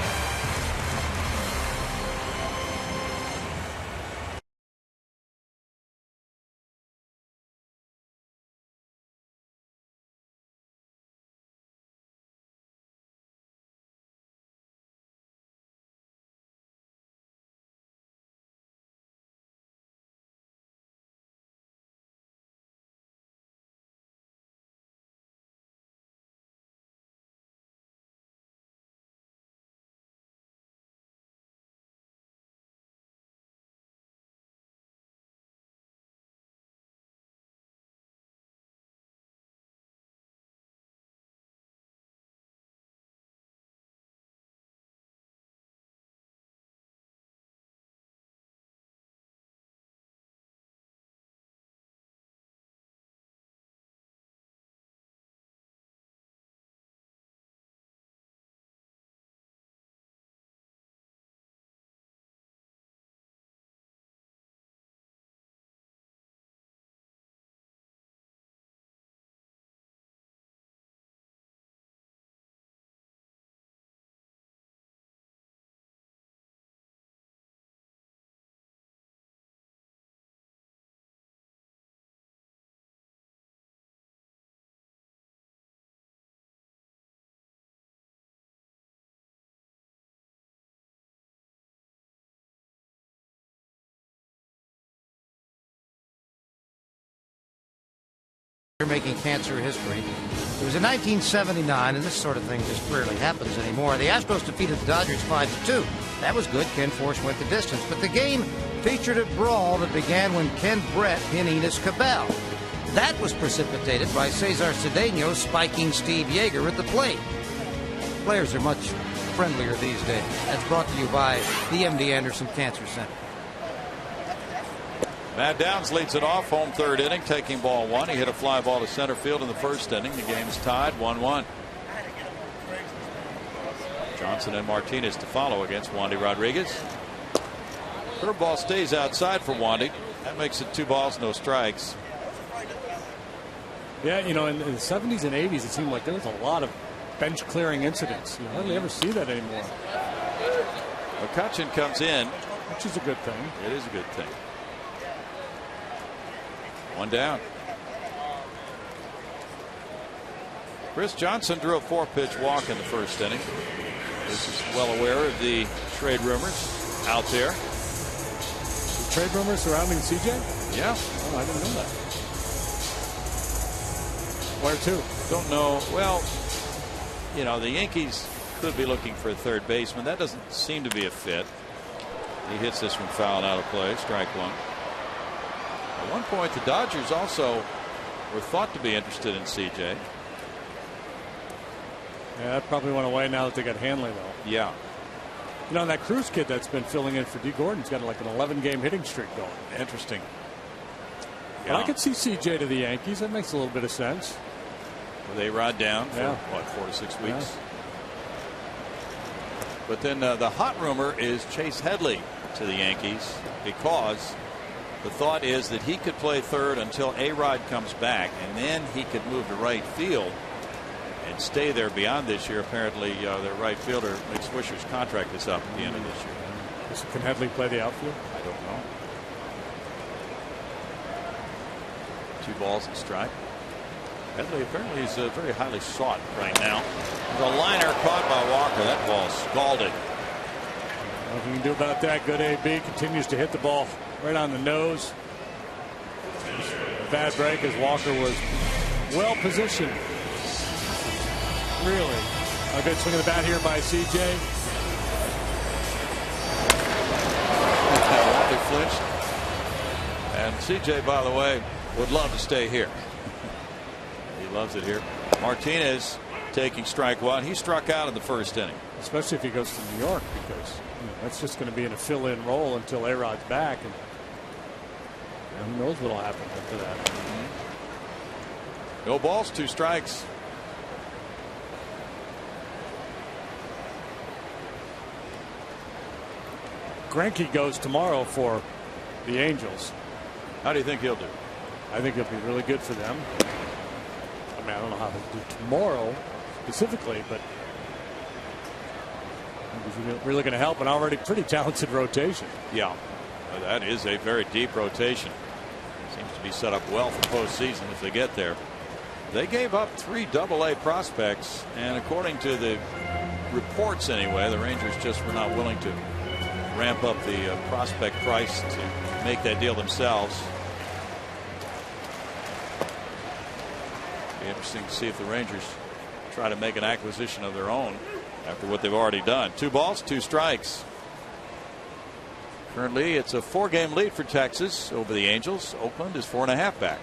You're making cancer history. It was in 1979, and this sort of thing just rarely happens anymore. The Astros defeated the Dodgers 5-2. That was good. Ken Force went the distance. But the game featured a brawl that began when Ken Brett hit Enos Cabell. That was precipitated by Cesar Cedeno spiking Steve Yeager at the plate. Players are much friendlier these days. That's brought to you by the MD Anderson Cancer Center. Matt Downs leads it off, home third inning, taking ball one. He hit a fly ball to center field in the first inning. The game's tied 1-1. Johnson and Martinez to follow against Wandy Rodriguez. Curveball stays outside for Wandy. That makes it 2 balls, no strikes. Yeah, in the 70s and 80s, it seemed like there was a lot of bench clearing incidents. You hardly ever see that anymore. McCutchen comes in, which is a good thing. It is a good thing. 1 down. Chris Johnson drew a 4-pitch walk in the first inning. This is well aware of the trade rumors out there. The trade rumors surrounding CJ? Yeah. Oh, I didn't know that. Where to? Don't know. Well, the Yankees could be looking for a third baseman. That doesn't seem to be a fit. He hits this one foul and out of play. Strike one. At one point, the Dodgers also were thought to be interested in CJ. Yeah, that probably went away now that they got Hanley, though. Yeah. And that Cruz kid that's been filling in for D. Gordon's got like an 11-game hitting streak going. Interesting. Yeah. But I could see CJ to the Yankees. That makes a little bit of sense. With A-Rod down for, 4 to 6 weeks. Yeah. But then the hot rumor is Chase Headley to the Yankees, because the thought is that he could play third until A-Rod comes back, and then he could move to right field and stay there beyond this year. Apparently, their right fielder, Mick Swisher's contract is up at the end of this year. So can Headley play the outfield? I don't know. 2 balls and strike. Headley apparently is very highly sought right now. There's a liner caught by Walker. That ball scalded. Nothing you can do about that. Good AB continues to hit the ball right on the nose. Bad break as Walker was well positioned. Really. A good swing of the bat here by CJ. Walker flinched. And CJ, by the way, would love to stay here. He loves it here. Martinez taking strike one. He struck out in the first inning. Especially if he goes to New York, because that's just going to be in a fill-in role until A-Rod's back. And who knows what will happen after that. No balls, 2 strikes. Greinke goes tomorrow for the Angels. How do you think he'll do? I think it'll be really good for them. I mean, I don't know how they'll do tomorrow specifically, but it's really going to help an already pretty talented rotation. Yeah, that is a very deep rotation. Seems to be set up well for postseason if they get there. They gave up 3 AA prospects, and according to the reports anyway, the Rangers just were not willing to ramp up the prospect price to make that deal themselves. Be interesting to see if the Rangers try to make an acquisition of their own after what they've already done. 2 balls, 2 strikes. Currently, it's a 4-game lead for Texas over the Angels. Oakland is 4.5 back.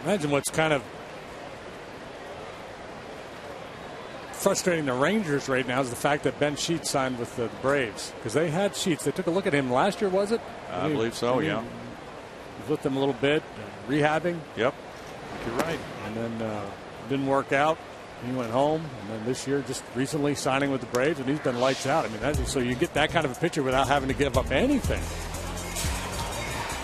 Imagine what's kind of frustrating the Rangers right now is the fact that Ben Sheets signed with the Braves, because they had Sheets. They took a look at him last year, was it? I believe so, yeah. He was with them a little bit, rehabbing. Yep, you're right. And then didn't work out. He went home, and then this year, just recently signing with the Braves, and he's been lights out. I mean, so you get that kind of a pitcher without having to give up anything.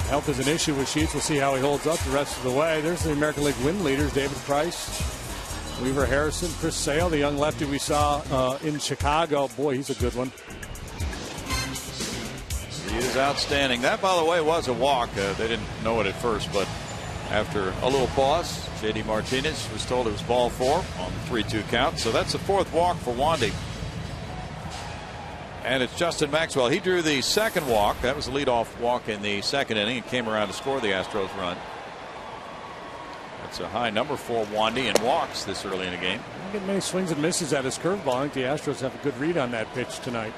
Health is an issue with Sheets. We'll see how he holds up the rest of the way. There's the American League win leaders: David Price, Weaver Harrison, Chris Sale, the young lefty we saw in Chicago. Boy, he's a good one. He is outstanding. That, by the way, was a walk. They didn't know it at first, but after a little pause, J.D. Martinez was told it was ball 4 on the 3-2 count. So that's the 4th walk for Wandy. And it's Justin Maxwell. He drew the second walk. That was the leadoff walk in the second inning and came around to score the Astros run. That's a high number for Wandy in walks this early in the game. Don't get many swings and misses at his curveball. I think the Astros have a good read on that pitch tonight.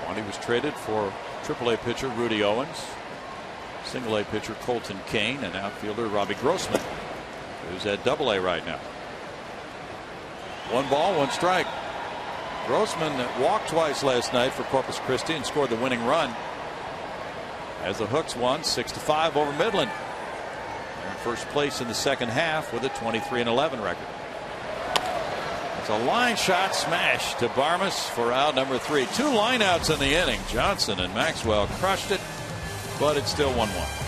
Wandy was traded for AAA pitcher Rudy Owens, single A pitcher Colton Kane, and outfielder Robbie Grossman, who's at AA right now. 1 ball, 1 strike. Grossman walked twice last night for Corpus Christi and scored the winning run as the Hooks won 6-5 over Midland. They're in first place in the second half with a 23-11 record. It's a line shot smash to Barmas for out number 3. 2 lineouts in the inning. Johnson and Maxwell crushed it, but it's still 1-1.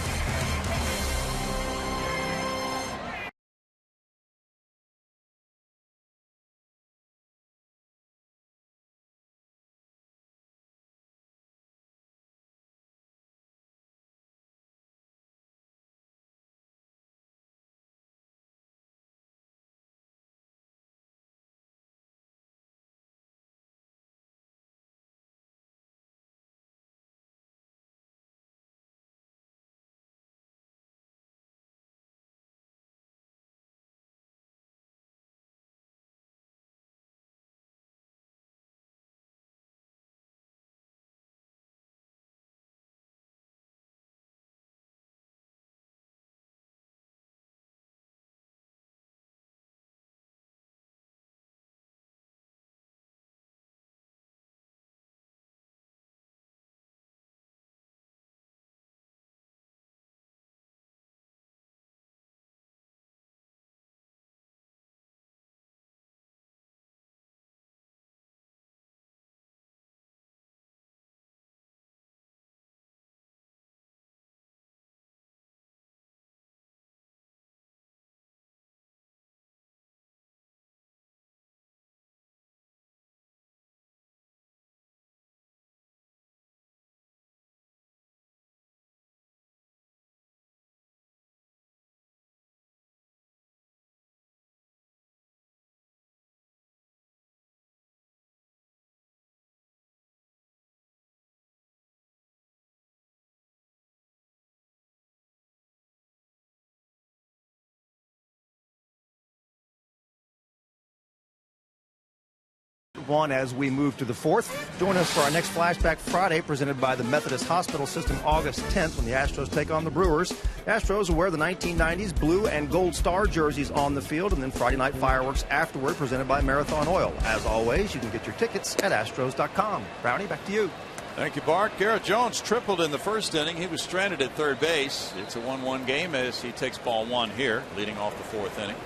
One as we move to the 4th. Join us for our next Flashback Friday presented by the Methodist Hospital System August 10th when the Astros take on the Brewers. The Astros will wear the 1990s blue and gold star jerseys on the field, and then Friday night fireworks afterward presented by Marathon Oil. As always, you can get your tickets at Astros.com. Brownie, back to you. Thank you, Bart. Garrett Jones tripled in the first inning. He was stranded at third base. It's a 1-1 game as he takes ball 1 here, leading off the 4th inning.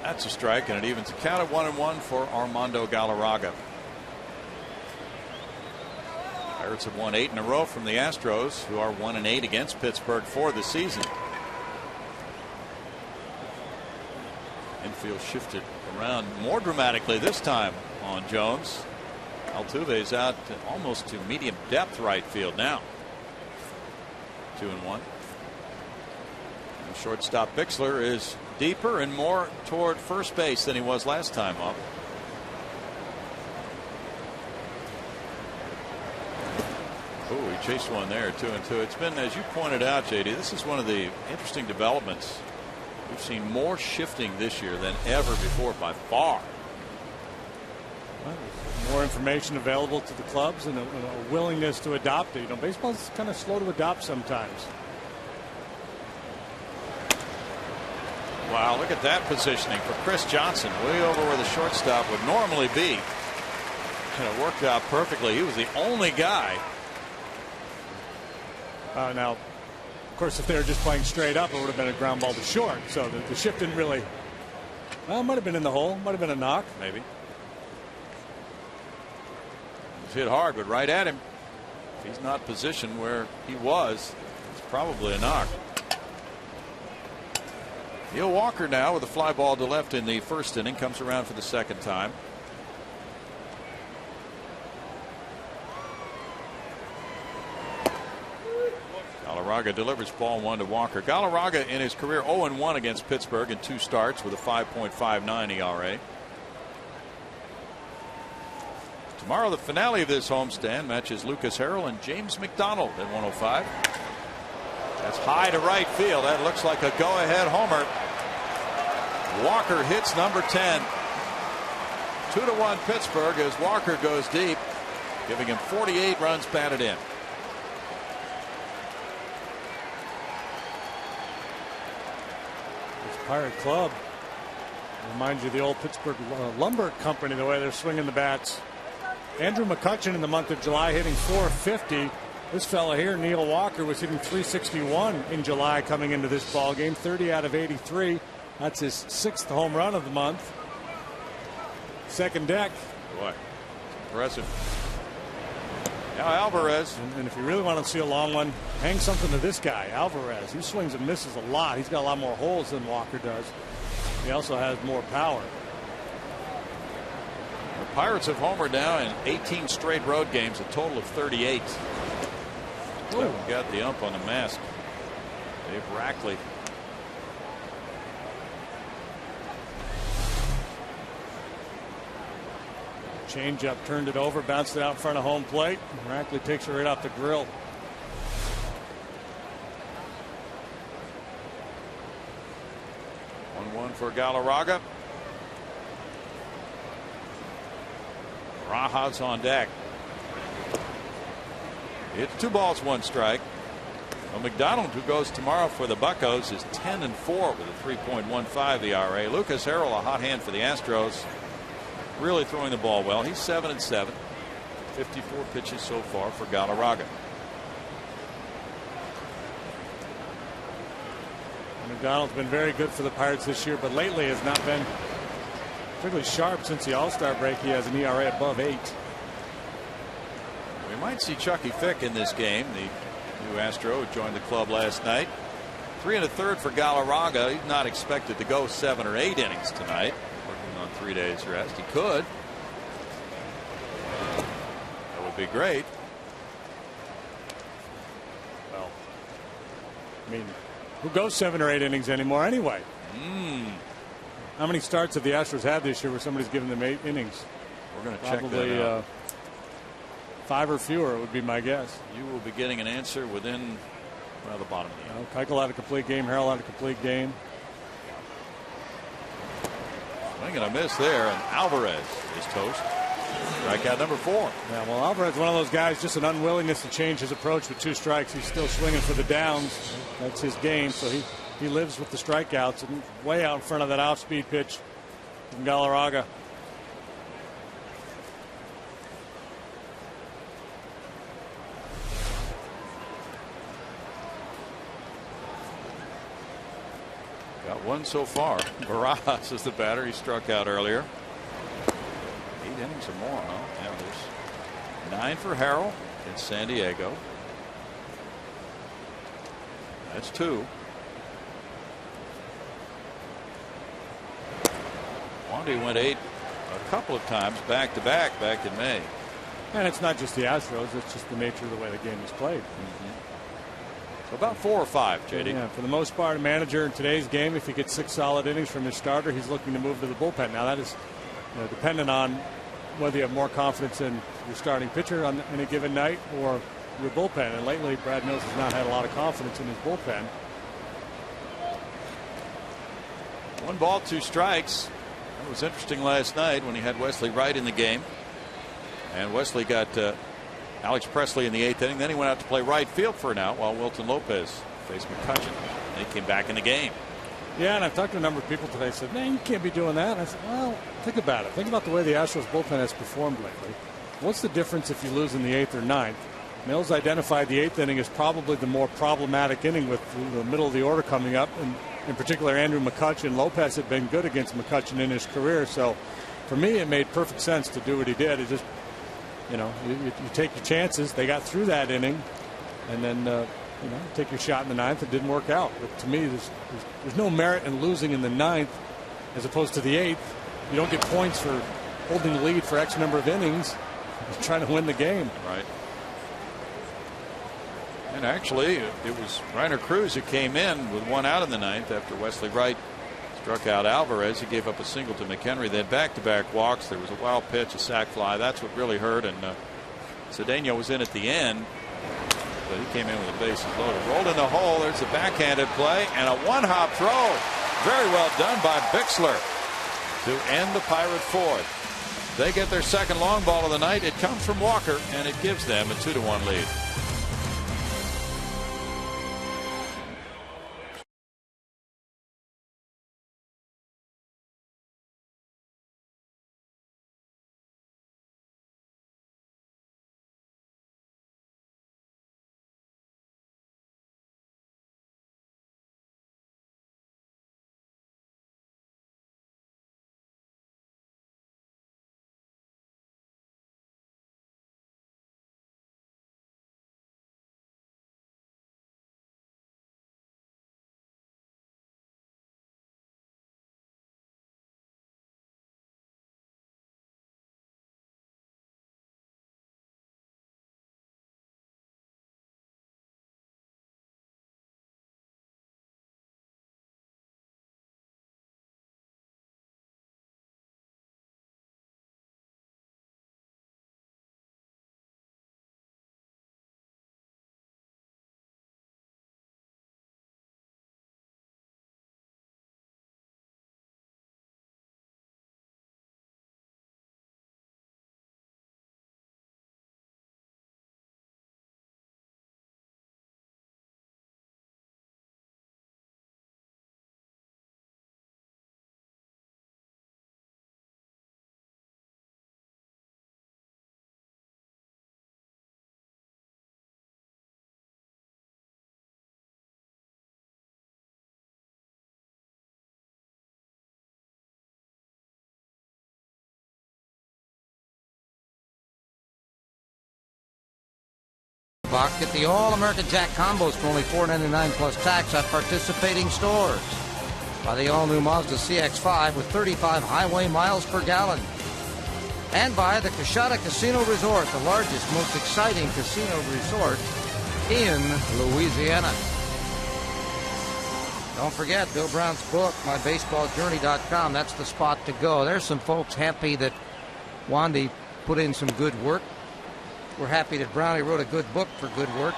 That's a strike, and it evens a count at 1-1 for Armando Galarraga. Pirates have won 8 in a row from the Astros, who are 1-8 against Pittsburgh for the season. Infield shifted around more dramatically this time on Jones. Altuve's out almost to medium depth right field now. 2-1. Shortstop Bixler is deeper and more toward first base than he was last time up. Oh, he chased one there, 2-2. It's been, as you pointed out, JD, this is one of the interesting developments. We've seen more shifting this year than ever before by far. Well, more information available to the clubs and a willingness to adopt it. You know, baseball's kind of slow to adopt sometimes. Wow, look at that positioning for Chris Johnson, way over where the shortstop would normally be. And it worked out perfectly. He was the only guy. Now, of course, if they were just playing straight up, it would have been a ground ball to short. So the shift didn't really. Well, it might have been in the hole. Might have been a knock. Maybe. It was hit hard, but right at him. If he's not positioned where he was, it's probably a knock. Neil Walker now with a fly ball to left in the first inning, comes around for the second time. Galarraga delivers ball 1 to Walker. Galarraga in his career 0-1 against Pittsburgh in 2 starts with a 5.59 ERA. Tomorrow, the finale of this homestand matches Lucas Harrell and James McDonald at 105. That's high to right field. That looks like a go-ahead homer. Walker hits number 10. 2-1 Pittsburgh as Walker goes deep, giving him 48 runs batted in. This Pirate Club reminds you of the old Pittsburgh Lumber Company, the way they're swinging the bats. Andrew McCutchen in the month of July hitting .450. This fella here, Neil Walker, was hitting .361 in July coming into this ball game. 30 out of 83. That's his 6th home run of the month. Second deck. Boy, impressive. Now Alvarez. And if you really want to see a long one, hang something to this guy, Alvarez. He swings and misses a lot. He's got a lot more holes than Walker does. He also has more power. The Pirates have homered now in 18 straight road games, a total of 38. We've got the ump on the mask. Dave Rackley. Change up, turned it over, bounced it out in front of home plate. Rackley takes it right off the grill. One for Galarraga. Raha's on deck. It's 2 balls, 1 strike. Well, McDonald, who goes tomorrow for the Buccos, is 10-4 with a 3.15 ERA. Lucas Harrell, a hot hand for the Astros, really throwing the ball well. He's 7-7. 54 pitches so far for Galarraga. McDonald's been very good for the Pirates this year, but lately has not been particularly sharp since the All-Star break. He has an ERA above 8. We might see Chucky Fick in this game, the new Astro who joined the club last night. 3 1/3 for Galarraga. He's not expected to go 7 or 8 innings tonight. Working on 3 days rest. He could. That would be great. Well, I mean, who goes 7 or 8 innings anymore anyway? How many starts have the Astros had this year where somebody's given them 8 innings? We're going to check that Probably out. 5 or fewer would be my guess. You will be getting an answer within, well, the bottom of the hour. Keuchel had a complete game. Harrell had a complete game. Swing and a miss there, and Alvarez is toast. Strikeout number 4. Yeah, well, Alvarez, one of those guys, just an unwillingness to change his approach with 2 strikes. He's still swinging for the downs. That's his game. So he lives with the strikeouts and way out in front of that off-speed pitch from Galarraga. Got 1 so far. Barajas is the batter. He struck out earlier. 8 innings or more, huh? Yeah, there's 9 for Harrell in San Diego. That's 2. Wandy went 8 a couple of times back to back in May. And it's not just the Astros, it's just the nature of the way the game is played. So about 4 or 5, JD. Yeah, for the most part, a manager in today's game, if he gets 6 solid innings from his starter, he's looking to move to the bullpen. Now that is dependent on whether you have more confidence in your starting pitcher on any given night or your bullpen. And lately, Brad Mills has not had a lot of confidence in his bullpen. 1 ball, 2 strikes. That was interesting last night when he had Wesley Wright in the game. And Wesley got Alex Presley in the 8th inning. Then he went out to play right field for an out while Wilton Lopez faced McCutchen. And he came back in the game. Yeah, and I've talked to a number of people today. Said, man, you can't be doing that. And I said, well, think about it. Think about the way the Astros bullpen has performed lately. What's the difference if you lose in the 8th or 9th? Mills identified the 8th inning as probably the more problematic inning with the middle of the order coming up. And in particular, Andrew McCutchen. Lopez had been good against McCutchen in his career. So for me, it made perfect sense to do what he did. It just, you take your chances. They got through that inning. And then, take your shot in the 9th. It didn't work out. But to me, there's no merit in losing in the 9th as opposed to the 8th. You don't get points for holding the lead for X number of innings. You're trying to win the game. Right. And actually, it was Reiner Cruz who came in with 1 out in the 9th after Wesley Wright struck out Alvarez. He gave up a single to McHenry. Then back-to-back walks. There was a wild pitch, a sac fly. That's what really hurt. And Cedeno was in at the end, but he came in with the bases loaded. Rolled in the hole. There's a backhanded play and a one-hop throw. Very well done by Bixler to end the Pirate 4th. They get their second long ball of the night. It comes from Walker, and it gives them a 2-1 lead. Get the All-American Jack combos for only $4.99 plus tax at participating stores. Buy the all-new Mazda CX-5 with 35 highway miles per gallon. And buy the Coshada Casino Resort, the largest, most exciting casino resort in Louisiana. Don't forget Bill Brown's book, MyBaseballJourney.com. That's the spot to go. There's some folks happy that Wandy put in some good work. We're happy that Brownie wrote a good book for good work,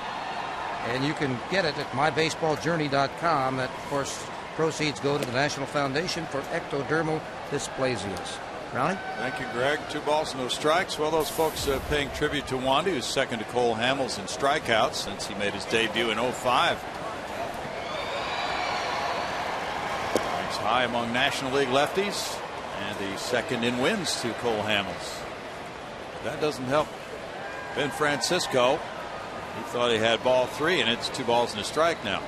and you can get it at mybaseballjourney.com. That, of course, proceeds go to the National Foundation for Ectodermal Dysplasias. Brownie? Thank you, Greg. 2 balls, no strikes. Well, those folks paying tribute to Wandy, who's second to Cole Hamels in strikeouts since he made his debut in 2005. Ranks high among National League lefties, and the second in wins to Cole Hamels. That doesn't help Ben Francisco. He thought he had ball 3, and it's 2 balls and a strike now.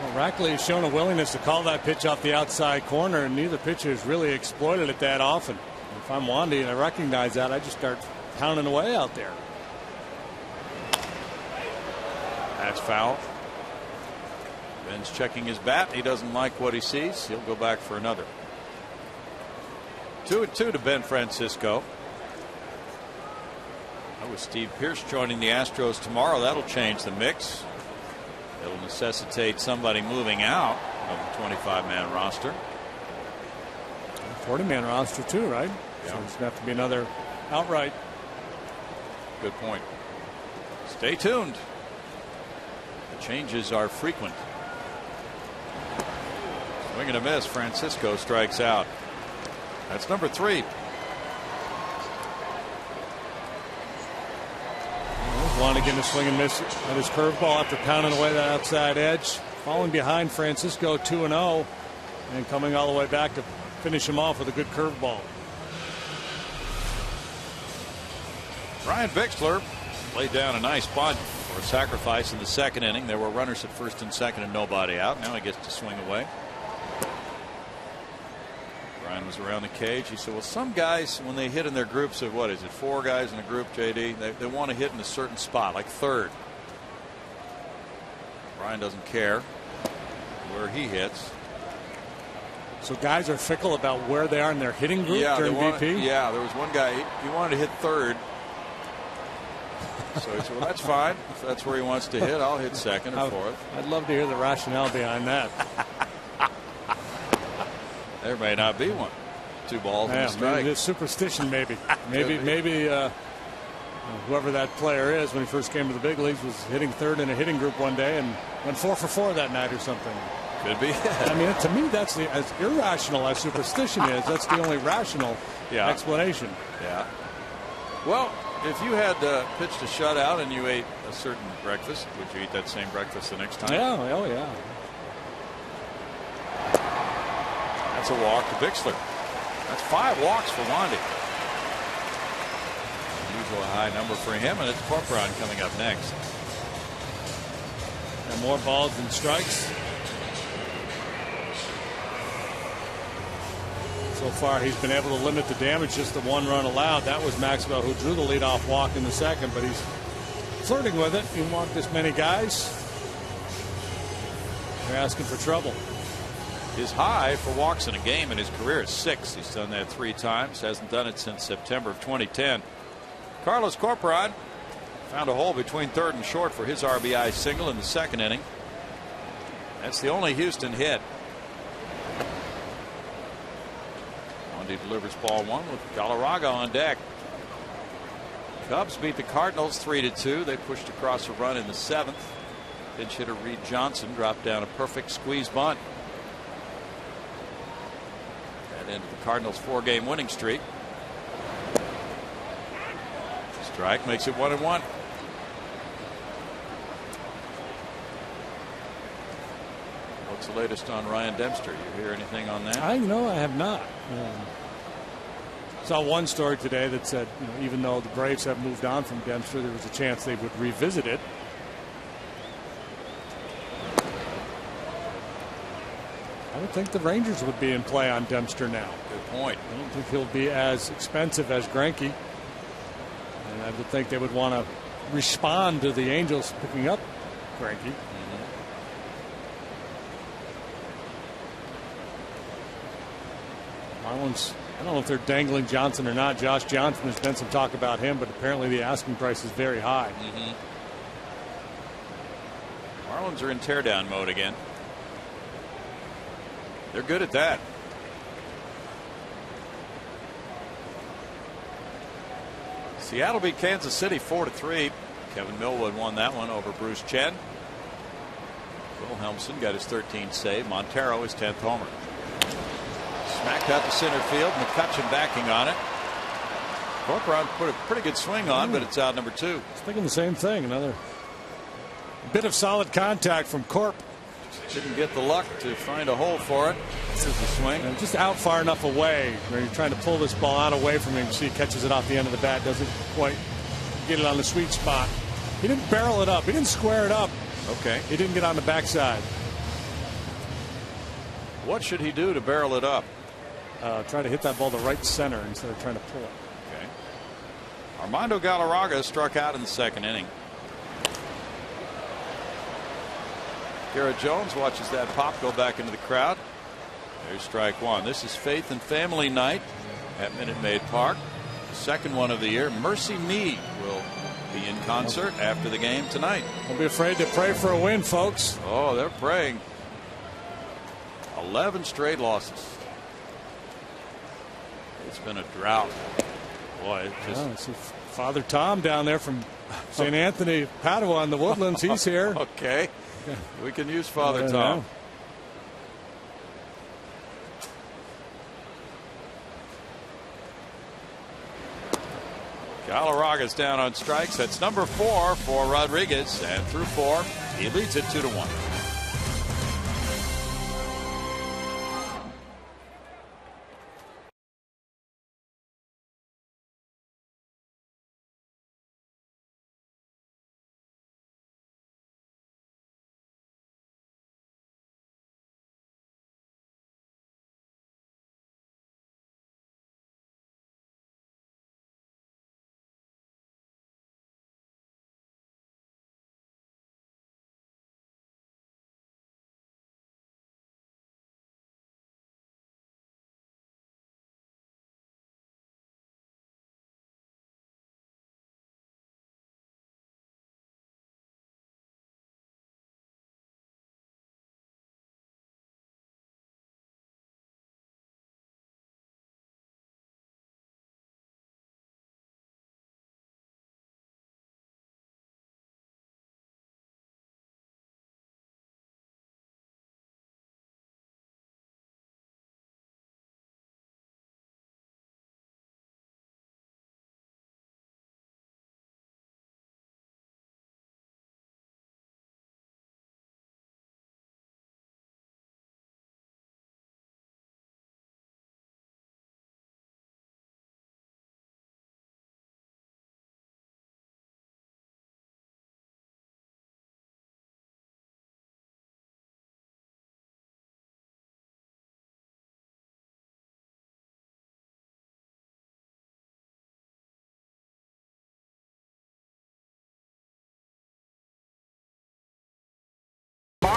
Well, Rackley has shown a willingness to call that pitch off the outside corner, and neither pitcher has really exploited it that often. If I'm Wandy and I recognize that, I just start pounding away out there. That's foul. Ben's checking his bat. He doesn't like what he sees. He'll go back for another. 2-2 to Ben Francisco. With Steve Pearce joining the Astros tomorrow, that'll change the mix. It'll necessitate somebody moving out of the 25-man roster. 40-man roster too, right? Yeah. So it's going to have to be another outright. Good point. Stay tuned. The changes are frequent. Swing and a miss. Francisco strikes out. That's number 3. Wandy getting a swing and miss at his curveball after pounding away that outside edge. Falling behind Francisco 2-0 and coming all the way back to finish him off with a good curveball. Brian Bixler laid down a nice bunt for a sacrifice in the second inning. There were runners at first and second and nobody out. Now he gets to swing away. Brian was around the cage. He said, well, some guys, when they hit in their groups of, what is it, 4 guys in a group, JD, they want to hit in a certain spot, like third. Brian doesn't care where he hits. So guys are fickle about where they are in their hitting group during BP? Yeah, there was one guy, he wanted to hit third. So he said, well, that's fine. If that's where he wants to hit, I'll hit second or fourth. I'd love to hear the rationale behind that. There may not be one. 2 balls and a strike. Maybe superstition, maybe. maybe whoever that player is, when he first came to the big leagues, was hitting third in a hitting group one day and went 4 for 4 that night or something. Could be. I mean, to me, that's as irrational as superstition is. That's the only rational explanation. Yeah. Well, if you had pitched a shutout and you ate a certain breakfast, would you eat that same breakfast the next time? Yeah. Oh, yeah. That's a walk to Bixler. That's 5 walks for Wandy. Usual high number for him, and it's Corcoran coming up next. And more balls than strikes. So far, he's been able to limit the damage just to 1 run allowed. That was Maxwell, who drew the leadoff walk in the second, but he's flirting with it. He walked this many guys. They're asking for trouble. His high for walks in a game in his career is 6. He's done that 3 times. Hasn't done it since September of 2010. Carlos Corcoran found a hole between third and short for his RBI single in the second inning. That's the only Houston hit. Wandy delivers ball 1 with Galarraga on deck. Cubs beat the Cardinals 3-2. They pushed across a run in the 7th. Pinch hitter Reed Johnson dropped down a perfect squeeze bunt. That ended the Cardinals' 4-game winning streak. Strike makes it 1-1. What's the latest on Ryan Dempster? You hear anything on that? I have not. Saw one story today that said, even though the Braves have moved on from Dempster, there was a chance they would revisit it. I would think the Rangers would be in play on Dempster now. Good point. I don't think he'll be as expensive as Greinke. And I would think they would want to respond to the Angels picking up Greinke. Marlins, I don't know if they're dangling Johnson or not. Josh Johnson, there's been some talk about him, but apparently the asking price is very high. Marlins are in teardown mode again. They're good at that. Seattle beat Kansas City 4-3. Kevin Millwood won that one over Bruce Chen. Wilhelmsen got his 13th save. Montero his 10th homer. Smacked out to center field. McCutchen backing on it. Corcoran put a pretty good swing on, but it's out number 2. I was thinking the same thing. Another bit of solid contact from Corp. Didn't get the luck to find a hole for it. Here's the swing. And just out far enough away where you're trying to pull this ball out away from him. See, he catches it off the end of the bat. Doesn't quite get it on the sweet spot. He didn't barrel it up. He didn't square it up. Okay. He didn't get on the backside. What should he do to barrel it up? Try to hit that ball to right center instead of trying to pull it. Okay. Armando Galarraga struck out in the second inning. Garrett Jones watches that pop go back into the crowd. There's strike 1. This is Faith and Family Night at Minute Maid Park. The second one of the year. Mercy Me will be in concert after the game tonight. Don't be afraid to pray for a win, folks. Oh, they're praying. 11 straight losses. It's been a drought. Boy, see Father Tom down there from St. Anthony, Padua in the Woodlands. He's here. Okay. We can use Father Tom. Galarraga's down on strikes. That's number 4 for Rodriguez, and through 4 he leads it 2-1.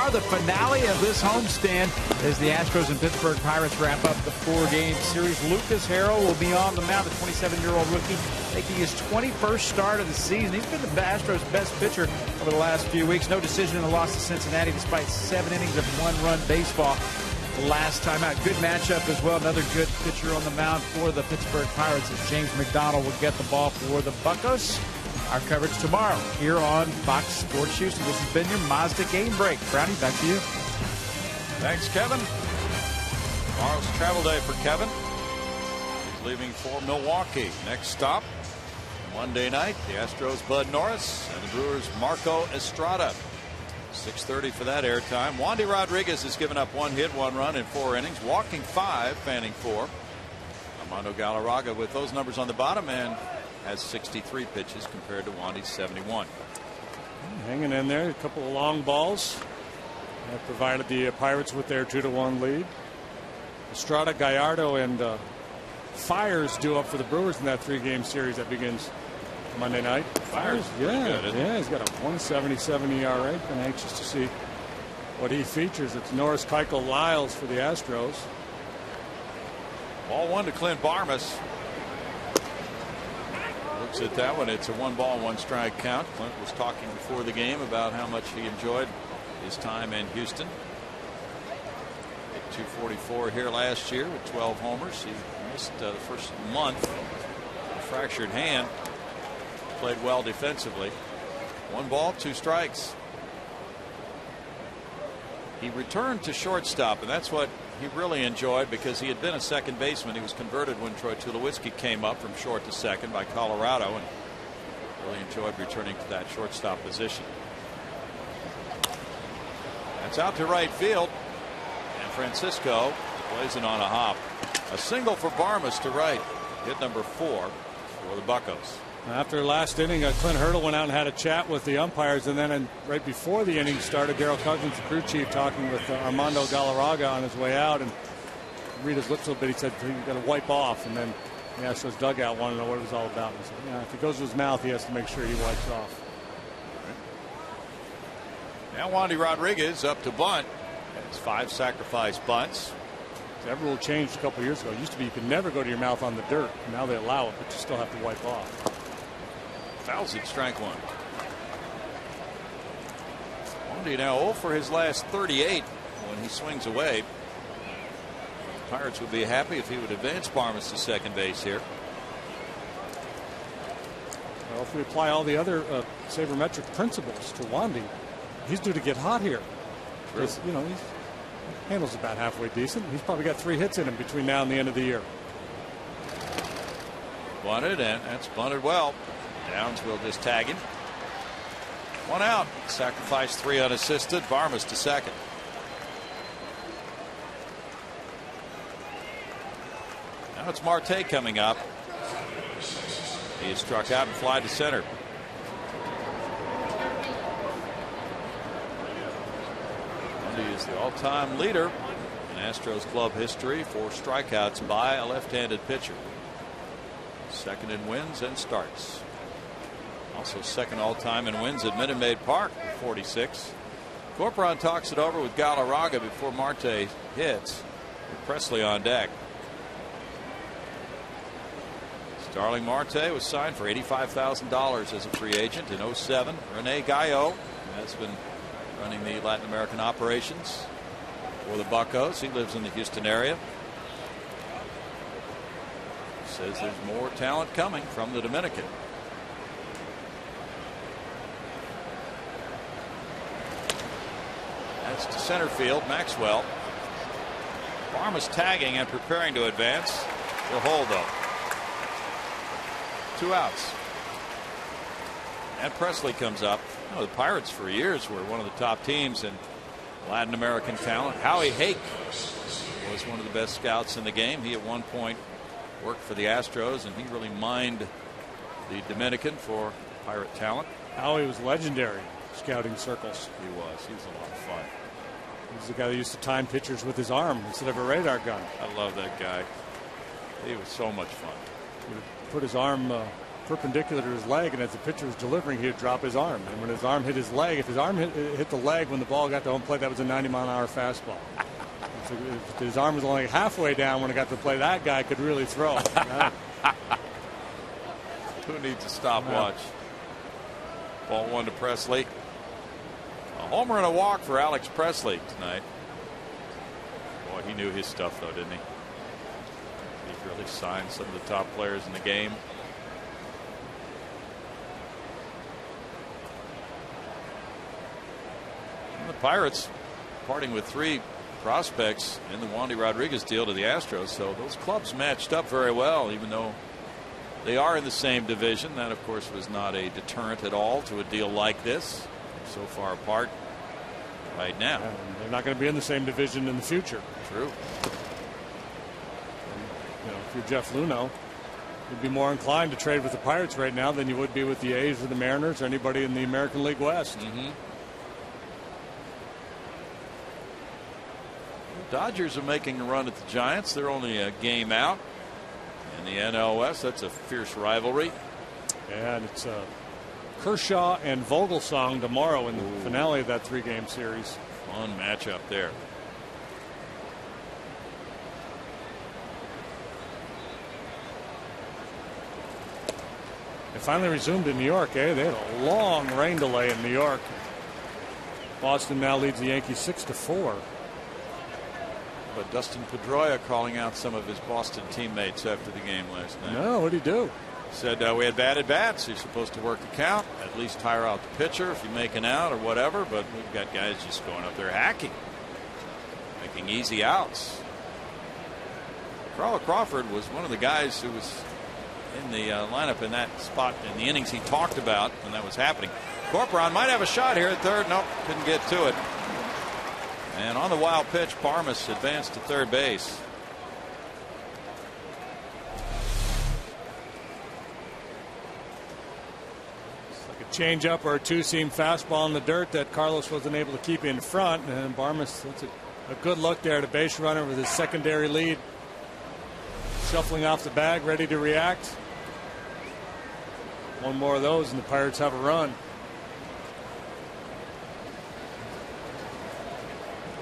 far the finale of this homestand as the Astros and Pittsburgh Pirates wrap up the 4-game series. Lucas Harrell will be on the mound, the 27-year-old rookie, making his 21st start of the season. He's been the Astros' best pitcher over the last few weeks. No decision in the loss to Cincinnati despite 7 innings of 1-run baseball last time out. Good matchup as well. Another good pitcher on the mound for the Pittsburgh Pirates as James McDonald will get the ball for the Buccos. Our coverage tomorrow here on Fox Sports Houston. This has been your Mazda Game Break. Brownie, back to you. Thanks, Kevin. Tomorrow's travel day for Kevin. He's leaving for Milwaukee. Next stop, Monday night, the Astros' Bud Norris and the Brewers' Marco Estrada. 6:30 for that airtime. Wandy Rodriguez has given up 1 hit, 1 run in 4 innings, walking 5, fanning 4. Armando Galarraga with those numbers on the bottom and has 63 pitches compared to Wandy's 71. Hanging in there. A couple of long balls that provided the Pirates with their 2-1 lead. Estrada, Gallardo, and Fires due up for the Brewers in that 3-game series that begins Monday night. Fires, yeah, good, yeah, he's got a 1.77 ERA. Been anxious to see what he features. It's Norris, Keuchel, Lyles for the Astros. Ball 1 to Clint Barmas. Looks at that one. It's a 1-ball, 1-strike count. Clint was talking before the game about how much he enjoyed his time in Houston. Hit .244 here last year with 12 homers. He missed the first month. A fractured hand. Played well defensively. 1 ball, 2 strikes. He returned to shortstop, and that's what he really enjoyed because he had been a second baseman. He was converted when Troy Tulowitzki came up from short to second by Colorado and really enjoyed returning to that shortstop position. That's out to right field, and Francisco plays it on a hop. A single for Barmas to right. Hit number 4 for the Buccos. After last inning, Clint Hurdle went out and had a chat with the umpires, and then right before the inning started, Daryl Cousins, the crew chief, talking with Armando Galarraga on his way out, and read his lips a little bit. He said he's got to wipe off, and then the Astros dugout wanted to know what it was all about. And he said, yeah, if it goes to his mouth, he has to make sure he wipes off. Now Wandy Rodriguez up to bunt. It's 5 sacrifice bunts. That rule changed a couple years ago. It used to be you could never go to your mouth on the dirt. Now they allow it, but you still have to wipe off. Fouls it, strike 1. Wandy now 0 for his last 38 when he swings away. The Pirates would be happy if he would advance Barmas to second base here. Well, if we apply all the other sabermetric principles to Wandy, he's due to get hot here. You know, he handles about halfway decent. He's probably got 3 hits in him between now and the end of the year. Bunted, and that's bunted well. Downs will just tag him. 1 out. Sacrifice 3 unassisted. Barmas to second. Now it's Marte coming up. He is struck out and fly to center. Wandy is the all-time leader in Astros club history for strikeouts by a left-handed pitcher. Second in wins and starts. Also second all-time in wins at Minute Maid Park with 46. Corporon talks it over with Galarraga before Marte hits, with Presley on deck. Starling Marte was signed for $85,000 as a free agent in 07. Rene Gallo has been running the Latin American operations for the Buccos. He lives in the Houston area. Says there's more talent coming from the Dominican. That's to center field. Maxwell. Barmas tagging and preparing to advance. He'll hold though. 2 outs. And Presley comes up. The Pirates for years were one of the top teams in Latin American talent. Howie Hake was one of the best scouts in the game. He at one point worked for the Astros, and he really mined the Dominican for Pirate talent. Howie was legendary scouting circles. He was. He was a lot of fun. He was the guy that used to time pitchers with his arm instead of a radar gun. I love that guy. He was so much fun. He would put his arm perpendicular to his leg, and as the pitcher was delivering, he'd drop his arm. And when his arm hit his leg, if his arm hit the leg when the ball got to home plate, that was a 90-mile-an-hour fastball. So if his arm was only halfway down when it got to the plate, that guy could really throw. Who needs a stopwatch? Ball 1 to Presley. A homer and a walk for Alex Presley tonight. Boy, he knew his stuff, though, didn't he? He really signed some of the top players in the game. And the Pirates parting with 3 prospects in the Wandy Rodriguez deal to the Astros, so those clubs matched up very well, even though they are in the same division. That, of course, was not a deterrent at all to a deal like this. So far apart right now. Yeah, they're not going to be in the same division in the future. True. And, if you're Jeff Luhnow, you'd be more inclined to trade with the Pirates right now than you would be with the A's or the Mariners or anybody in the American League West. The Dodgers are making a run at the Giants. They're only a game out in the NL West. That's a fierce rivalry. And it's Kershaw and Vogelsong tomorrow in the finale of that 3-game series. Fun matchup there. They finally resumed in New York. They had a long rain delay in New York. Boston now leads the Yankees 6-4. But Dustin Pedroia calling out some of his Boston teammates after the game last night. No, what did he do? Said we had bad at bats. You're supposed to work the count, at least tire out the pitcher if you make an out or whatever. But we've got guys just going up there hacking, making easy outs. Carl Crawford was one of the guys who was in the lineup in that spot in the innings he talked about when that was happening. Corporon might have a shot here at third. Nope, couldn't get to it. And on the wild pitch, Parmas advanced to third base. It's like a changeup or a 2-seam fastball in the dirt that Carlos wasn't able to keep in front. And Parmas, that's a good look there at a base runner with his secondary lead. Shuffling off the bag, ready to react. One more of those, and the Pirates have a run.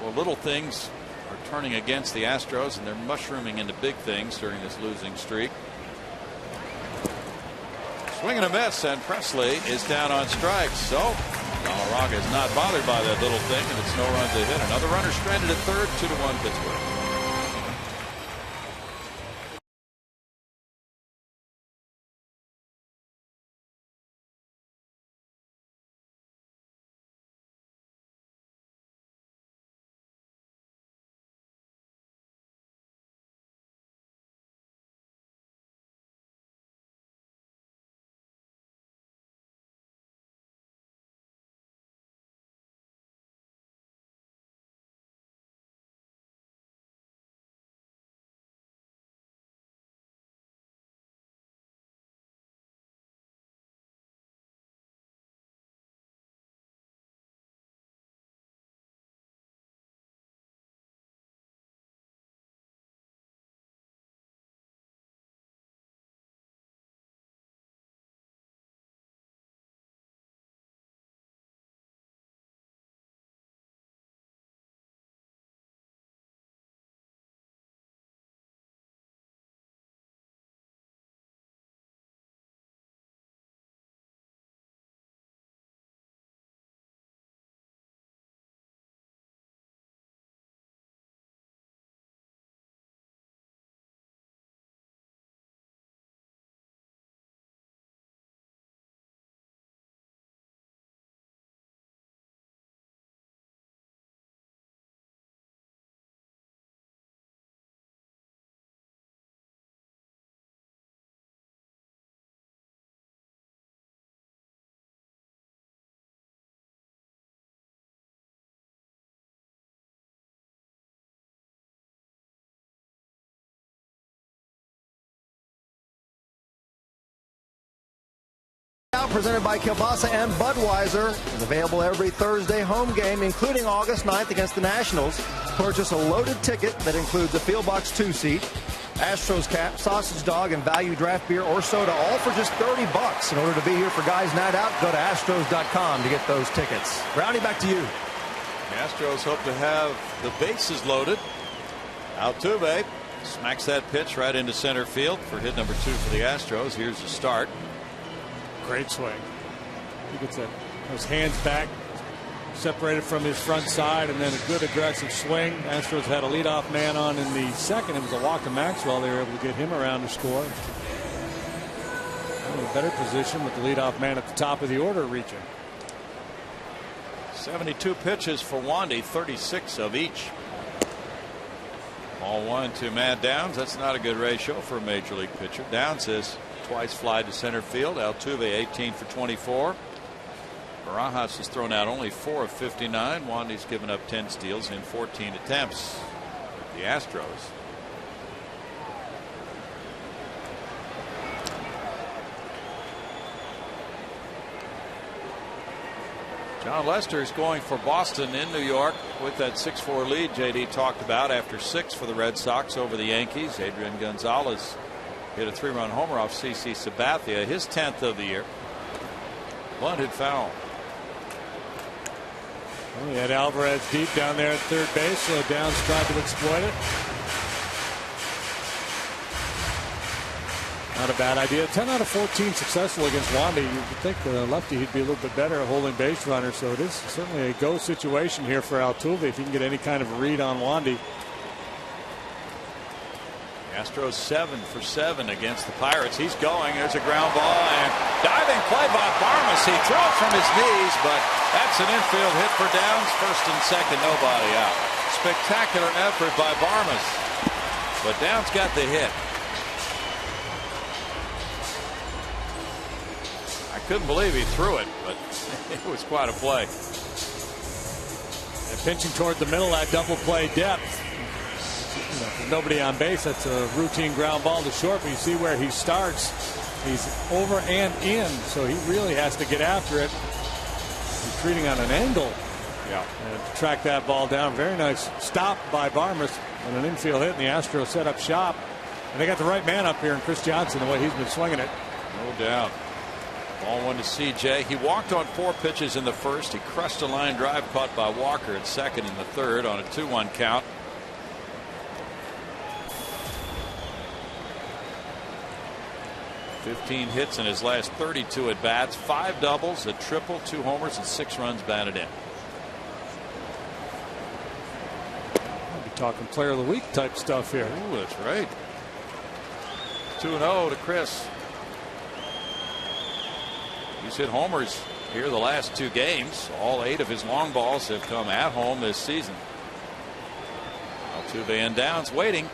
Well, little things are turning against the Astros, and they're mushrooming into big things during this losing streak. Swing and a miss, and Presley is down on strikes. So Galarraga is not bothered by that little thing, and it's no runs a hit. Another runner stranded at third, 2-1 Pittsburgh. Presented by Kielbasa and Budweiser, is available every Thursday home game, including August 9th against the Nationals. Purchase a loaded ticket that includes a Fieldbox 2-seat, Astros cap, sausage dog, and value draft beer or soda, all for just $30. In order to be here for Guys Night Out, go to Astros.com to get those tickets. Brownie, back to you. The Astros hope to have the bases loaded. Altuve smacks that pitch right into center field for hit number 2 for the Astros. Here's the start. Great swing. He gets those hands back, separated from his front side, and then a good aggressive swing. Astros had a leadoff man on in the second. It was a walk to Maxwell. They were able to get him around to score. In a better position with the leadoff man at the top of the order reaching. 72 pitches for Wandy, 36 of each. Ball 1 to Matt Downs. That's not a good ratio for a major league pitcher. Downs has twice fly to center field. Altuve 18 for 24. Barajas has thrown out only 4 of 59. Wandy's given up 10 steals in 14 attempts. The Astros. John Lester is going for Boston in New York with that 6-4 lead JD talked about after 6 for the Red Sox over the Yankees. Adrian Gonzalez hit a 3-run homer off CC Sabathia, his 10th of the year. Bunted foul. Well, he had Alvarez deep down there at third base, so Downs tried to exploit it. Not a bad idea. 10 out of 14 successful against Wandy. You would think the lefty he'd be a little bit better at holding base runners, so it is certainly a go situation here for Altuve if he can get any kind of read on Wandy. Astros 7 for 7 against the Pirates. He's going. There's a ground ball and diving play by Barmas. He threw it from his knees, but that's an infield hit for Downs. First and second, nobody out. Spectacular effort by Barmas, but Downs got the hit. I couldn't believe he threw it, but it was quite a play. And pitching toward the middle, that double play depth. Nobody on base. That's a routine ground ball to short, but you see where he starts. He's over and in, so he really has to get after it. He's treating on an angle. Yeah. And to track that ball down. Very nice stop by Barmas on an infield hit, and the Astros set up shop. And they got the right man up here in Chris Johnson, the way he's been swinging it. No doubt. Ball 1 to CJ. He walked on 4 pitches in the first. He crushed a line drive caught by Walker at second in the third on a 2-1 count. $15 hits in his last 32 at bats, 5 doubles, a triple, 2 homers, and 6 runs batted in. We'll be talking player of the week type stuff here. Ooh, that's right. 2-0 to Chris. He's hit homers here the last 2 games. All 8 of his long balls have come at home this season. Altuve and Downs waiting.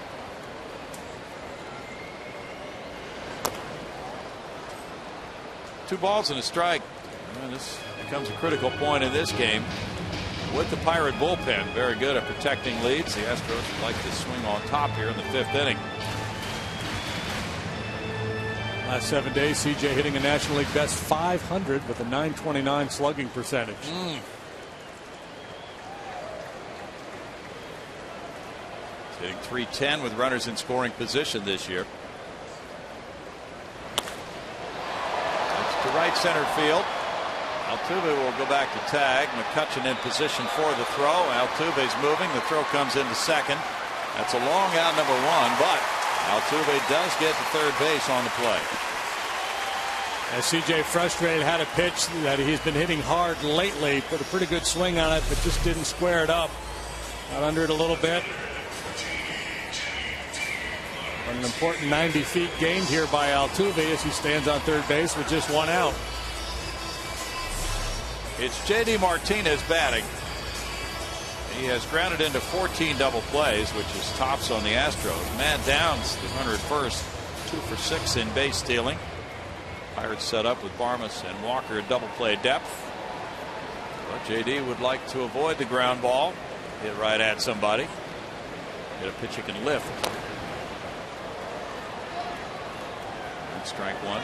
Two balls and a strike. And this becomes a critical point in this game with the Pirate bullpen. Very good at protecting leads. The Astros would like to swing on top here in the 5th inning. Last 7 days, CJ hitting a National League best 500 with a .929 slugging percentage. He's hitting .310 with runners in scoring position this year. To right center field. Altuve will go back to tag. McCutchen in position for the throw. Altuve's moving. The throw comes into second. That's a long out number 1, but Altuve does get to third base on the play. As CJ frustrated, had a pitch that he's been hitting hard lately. Put a pretty good swing on it, but just didn't square it up. Got under it a little bit. An important 90 feet gained here by Altuve as he stands on third base with just 1 out. It's JD Martinez batting. He has grounded into 14 double plays, which is tops on the Astros. Matt Downs, the runner at first, 2 for 6 in base stealing. Pirates set up with Barmas and Walker at double play depth. But JD would like to avoid the ground ball. Hit right at somebody. Hit a pitch he can lift. Strike 1.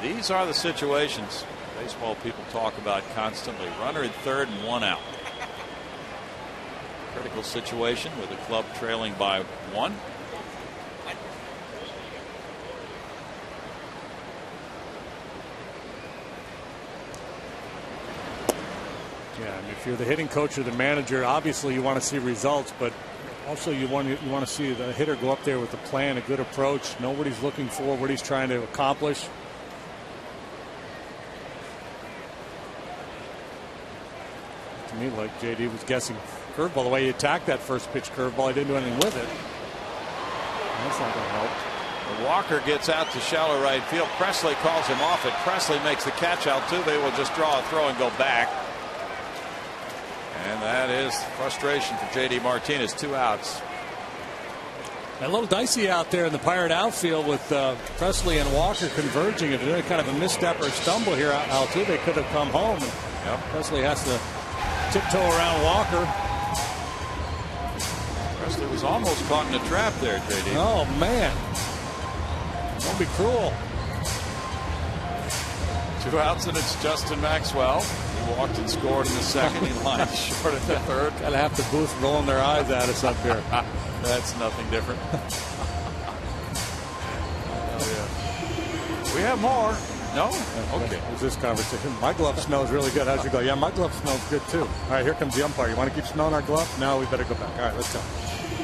These are the situations baseball people talk about constantly. Runner at third and 1 out. Critical situation with the club trailing by 1. Yeah, and if you're the hitting coach or the manager, obviously you want to see results, but also you want to see the hitter go up there with a plan, a good approach, know what he's looking for, what he's trying to accomplish. To me, like JD was guessing curveball, the way he attacked that first pitch curveball, he didn't do anything with it. That's not going to help. Walker gets out to shallow right field. Presley calls him off it. Presley makes the catch. Altuve will just draw a throw and go back. And that is frustration for J.D. Martinez. 2 outs. A little dicey out there in the Pirate outfield with Presley and Walker converging. If there's any kind of a misstep or stumble here, Altuve could have come home. Yep. Presley has to tiptoe around Walker. Presley was almost caught in a trap there, J.D. Oh, man. Don't be cruel. 2 outs, and it's Justin Maxwell. He walked and scored in the second. He lined short in the third. Gotta have the booth rolling their eyes at us up here. That's nothing different. We have more. No? Okay. What's this conversation? My glove smells really good. How's your glove? Yeah, my glove smells good too. All right, here comes the umpire. You want to keep smelling our glove? No, we better go back. All right, let's go.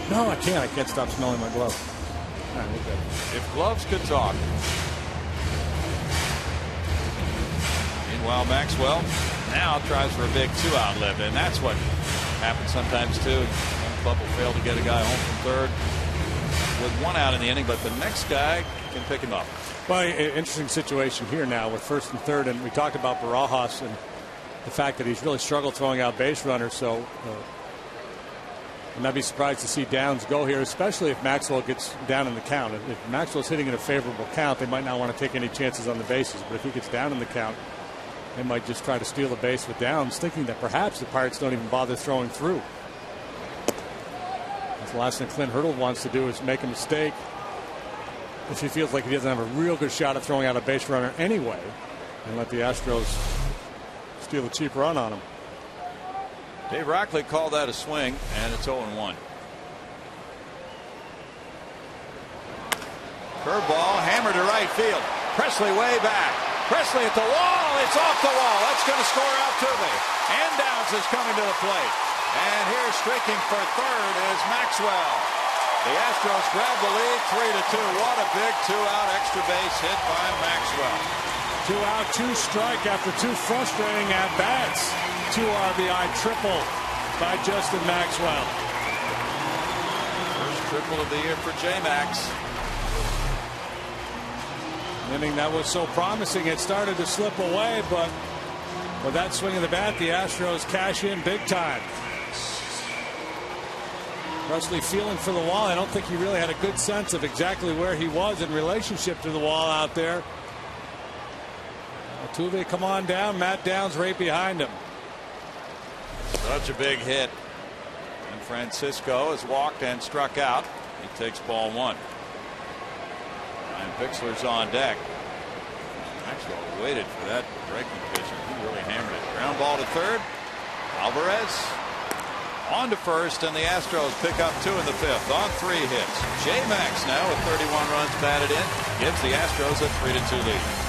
No, I can't. I can't stop smelling my glove. All right, we're good. If gloves could talk. Meanwhile, Maxwell now tries for a big 2-out lift, and that's what happens sometimes too. One club will fail to get a guy home from third with 1 out in the inning, but the next guy can pick him up. Well, interesting situation here now with first and third, and we talked about Barajas and the fact that he's really struggled throwing out base runners, so I'm not be surprised to see Downs go here, especially if Maxwell gets down in the count. If Maxwell's hitting in a favorable count, they might not want to take any chances on the bases, but if he gets down in the count, they might just try to steal the base with Downs, thinking that perhaps the Pirates don't even bother throwing through. That's the last thing Clint Hurdle wants to do is make a mistake if he feels like he doesn't have a real good shot at throwing out a base runner anyway, and let the Astros steal a cheap run on him. Dave Rockley called that a swing, and it's 0-1. Curveball hammered to right field. Presley way back. Presley at the wall. It's off the wall. That's going to score Altuve. And Downs is coming to the plate. And here streaking for third is Maxwell. The Astros grab the lead 3-2. What a big 2-out extra base hit by Maxwell. 2 out, 2 strike after 2 frustrating at-bats. 2 RBI triple by Justin Maxwell. First triple of the year for J-Max. An inning that was so promising, it started to slip away, but with that swing of the bat, the Astros cash in big time. Presley feeling for the wall. I don't think he really had a good sense of exactly where he was in relationship to the wall out there. Altuve, come on down. Matt Downs right behind him. Such a big hit. And Francisco has walked and struck out. He takes ball 1. And Pixler's on deck. Maxwell waited for that breaking pitch, and he really hammered it. Ground ball to third. Alvarez on to first, and the Astros pick up 2 in the 5th on 3 hits. J-Max now with 31 runs batted in gives the Astros a 3-2 lead.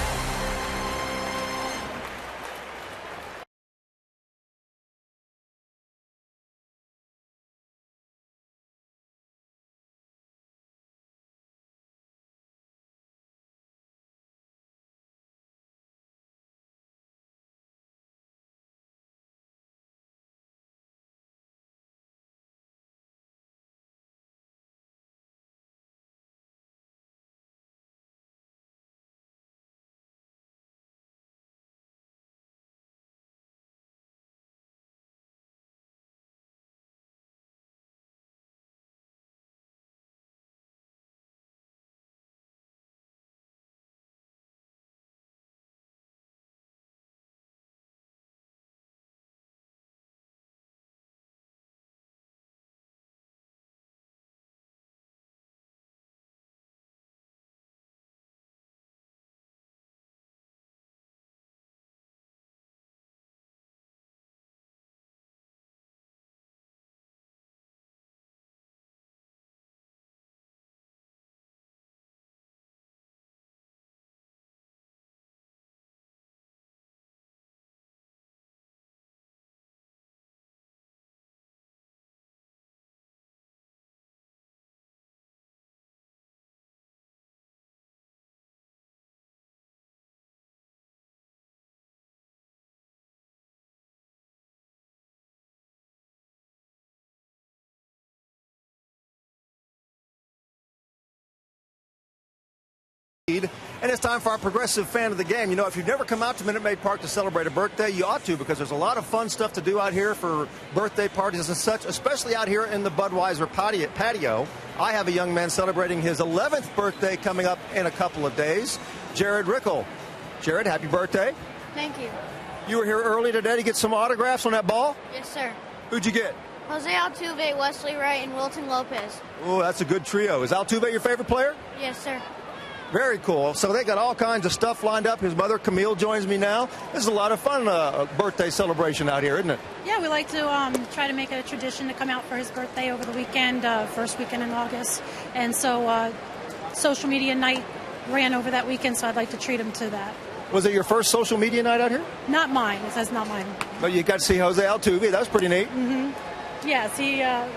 And it's time for our progressive fan of the game. You know, if you've never come out to Minute Maid Park to celebrate a birthday, you ought to, because there's a lot of fun stuff to do out here for birthday parties and such, especially out here in the Budweiser patio. I have a young man celebrating his 11th birthday coming up in a couple of days, Jared Rickle. Jared, happy birthday. Thank you. You were here early today to get some autographs on that ball? Yes, sir. Who'd you get? Jose Altuve, Wesley Wright, and Wilton Lopez. Oh, that's a good trio. Is Altuve your favorite player? Yes, sir. Very cool. So they got all kinds of stuff lined up. His mother, Camille, joins me now. This is a lot of fun, birthday celebration out here, isn't it? Yeah, we like to try to make it a tradition to come out for his birthday over the weekend, first weekend in August. And so social media night ran over that weekend, so I'd like to treat him to that. Was it your first social media night out here? Not mine. It says not mine. But you got to see Jose Altuve. That was pretty neat. Mm-hmm. Yes, he a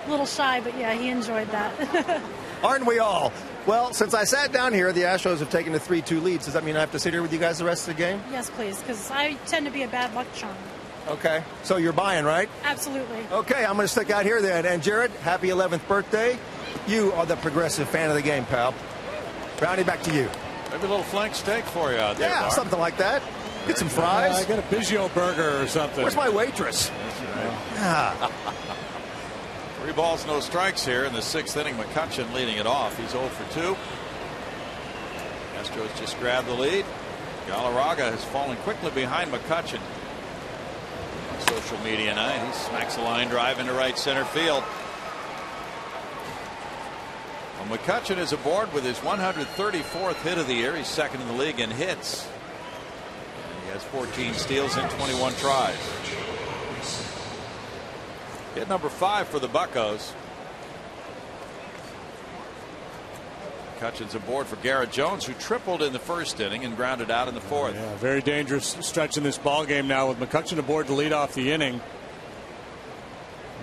little shy, but yeah, he enjoyed that. Aren't we all? Well, since I sat down here, the Astros have taken a 3-2 lead. Does that mean I have to sit here with you guys the rest of the game? Yes, please, because I tend to be a bad luck charm. Okay. So you're buying, right? Absolutely. Okay, I'm going to stick out here then. And Jared, happy 11th birthday. You are the progressive fan of the game, pal. Brownie, back to you. Maybe a little flank steak for you out there. Yeah, Bart. something like that. Get some fries. I got a Biggio burger or something. Where's my waitress? Ah. 3 balls, no strikes here in the 6th inning. McCutchen leading it off. He's 0 for 2. Astros just grabbed the lead. Galarraga has fallen quickly behind McCutchen. On social media night, he smacks a line drive into right center field. Well, McCutchen is aboard with his 134th hit of the year. He's second in the league in hits. And he has 14 steals in 21 tries. Hit number 5 for the Buccos. McCutchen's aboard for Garrett Jones, who tripled in the 1st inning and grounded out in the 4th. Yeah, very dangerous stretch in this ball game now with McCutchen aboard to lead off the inning.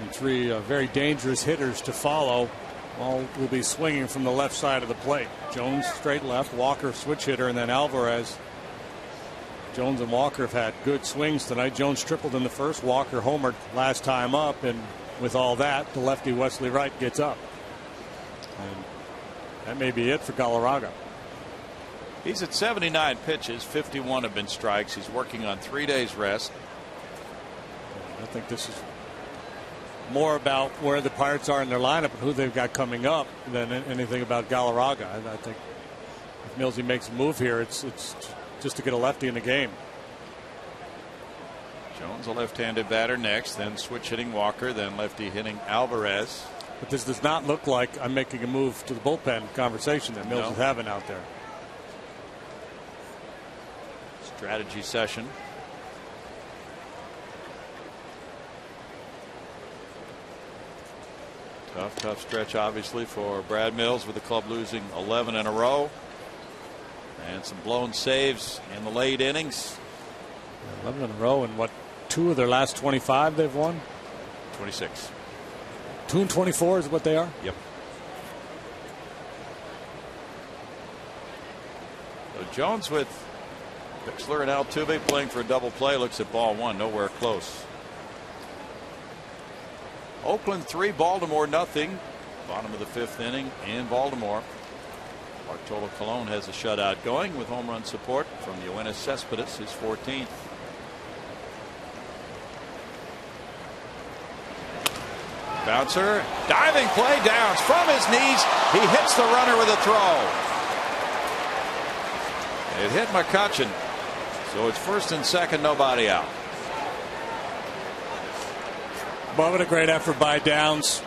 And 3 very dangerous hitters to follow. All will be swinging from the left side of the plate. Jones straight left, Walker switch hitter, and then Alvarez. Jones and Walker have had good swings tonight. Jones tripled in the 1st. Walker homered last time up, and with all that, the lefty Wesley Wright gets up. And that may be it for Galarraga. He's at 79 pitches. 51 have been strikes. He's working on 3 days rest. I think this is more about where the Pirates are in their lineup and who they've got coming up than anything about Galarraga. I think if Millsy makes a move here, it's just to get a lefty in the game. Jones, a left-handed batter next, then switch hitting Walker, then lefty hitting Alvarez. But this does not look like I'm making a move to the bullpen conversation that Mills is having out there. Strategy session. Tough stretch, obviously, for Brad Mills, with the club losing 11 in a row. And some blown saves in the late innings. 11 in a row, and what, 2 of their last 25 they've won? 26. 2 and 24 is what they are? Yep. So Jones with Bixler and Altuve playing for a double play. Looks at ball 1, nowhere close. Oakland 3, Baltimore nothing. Bottom of the 5th inning in Baltimore. Bartolo Colon has a shutout going with home run support from Yoenis Cespedes, his 14th. Bouncer, diving play, downs from his knees. He hits the runner with a throw. It hit McCutchen. So it's 1st and 2nd, nobody out. What a great effort by Downs.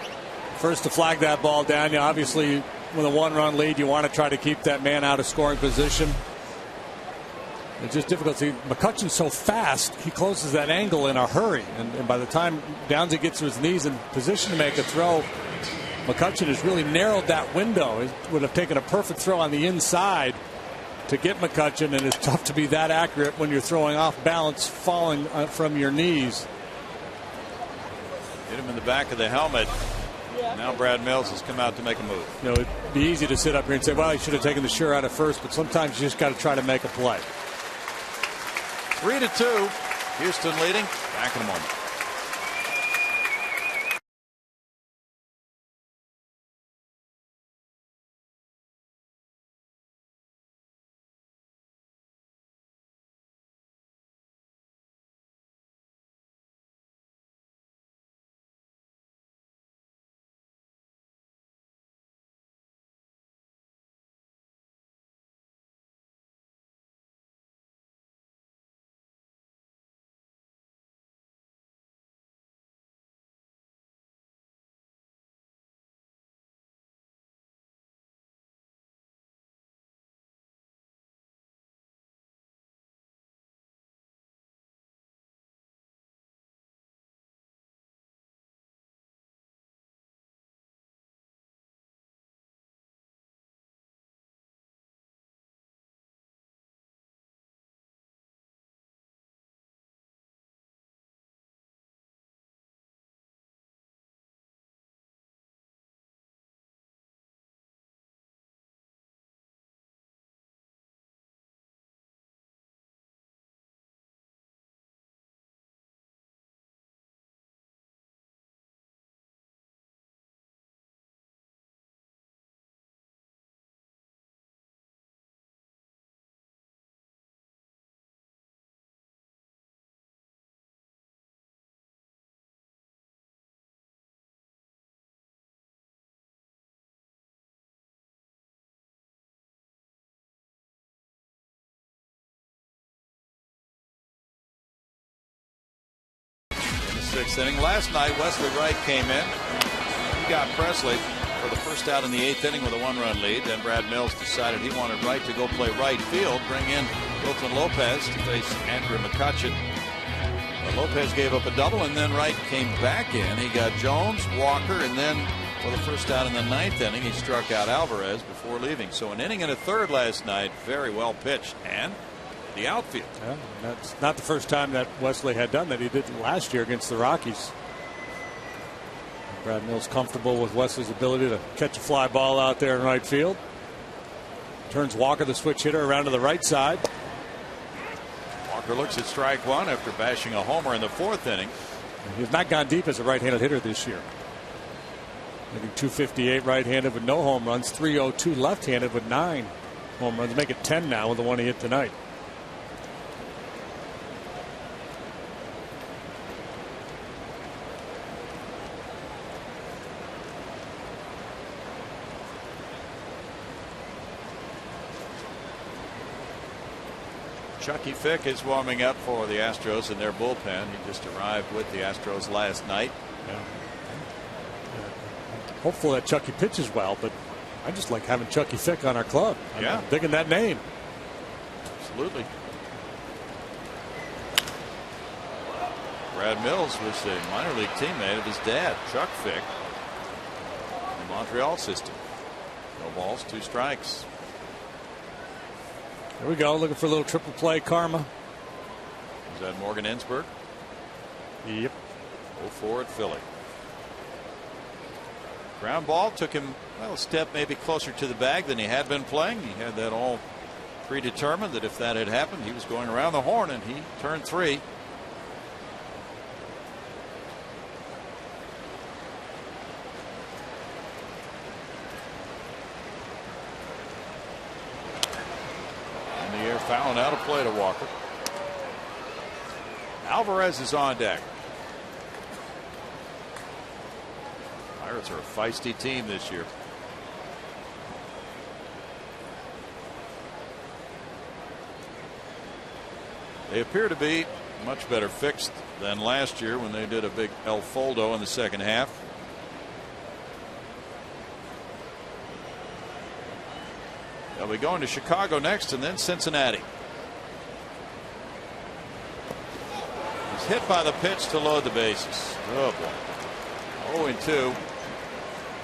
First to flag that ball down. You obviously, with a 1-run lead, you want to try to keep that man out of scoring position. It's just difficult. See, McCutchen's so fast, he closes that angle in a hurry. And by the time Downsy gets to his knees in position to make a throw, McCutchen has really narrowed that window. It would have taken a perfect throw on the inside to get McCutchen, and it's tough to be that accurate when you're throwing off balance, falling from your knees. Hit him in the back of the helmet. Now Brad Mills has come out to make a move. You know, it'd be easy to sit up here and say, well, he should have taken the sure out at first, but sometimes you just got to try to make a play. 3-2. Houston leading. Back in a moment. 6th inning. Last night, Wesley Wright came in. He got Presley for the first out in the 8th inning with a 1-run lead. Then Brad Mills decided he wanted Wright to go play right field, bring in Wilton Lopez to face Andrew McCutcheon. But Lopez gave up a double, and then Wright came back in. He got Jones, Walker, and then for the first out in the 9th inning, he struck out Alvarez before leaving. So an inning and a third last night, very well pitched. And the outfield. Yeah, that's not the first time that Wesley had done that. He did last year against the Rockies. Brad Mills comfortable with Wesley's ability to catch a fly ball out there in right field. Turns Walker, the switch hitter, around to the right side. Walker looks at strike one after bashing a homer in the 4th inning. He's not gone deep as a right-handed hitter this year. Hitting .258 right-handed with no home runs, .302 left-handed with 9 home runs. Make it 10 now with the one he hit tonight. Chucky Fick is warming up for the Astros in their bullpen. He just arrived with the Astros last night. Yeah. Hopefully that Chucky pitches well, but I just like having Chucky Fick on our club. I'm digging that name. Absolutely. Brad Mills was a minor league teammate of his dad, Chuck Fick, in the Montreal system. No balls, 2 strikes. Here we go, looking for a little triple play karma. Is that Morgan Ensberg? Yep. 0-4 at Philly. Ground ball took him, well, a step maybe closer to the bag than he had been playing. He had that all predetermined that if that had happened, he was going around the horn, and he turned 3. Fouling out a play to Walker. Alvarez is on deck. Pirates are a feisty team this year. They appear to be much better fixed than last year when they did a big El Foldo in the second half. They'll be going to Chicago next and then Cincinnati. He's hit by the pitch to load the bases. Oh boy. 0-2.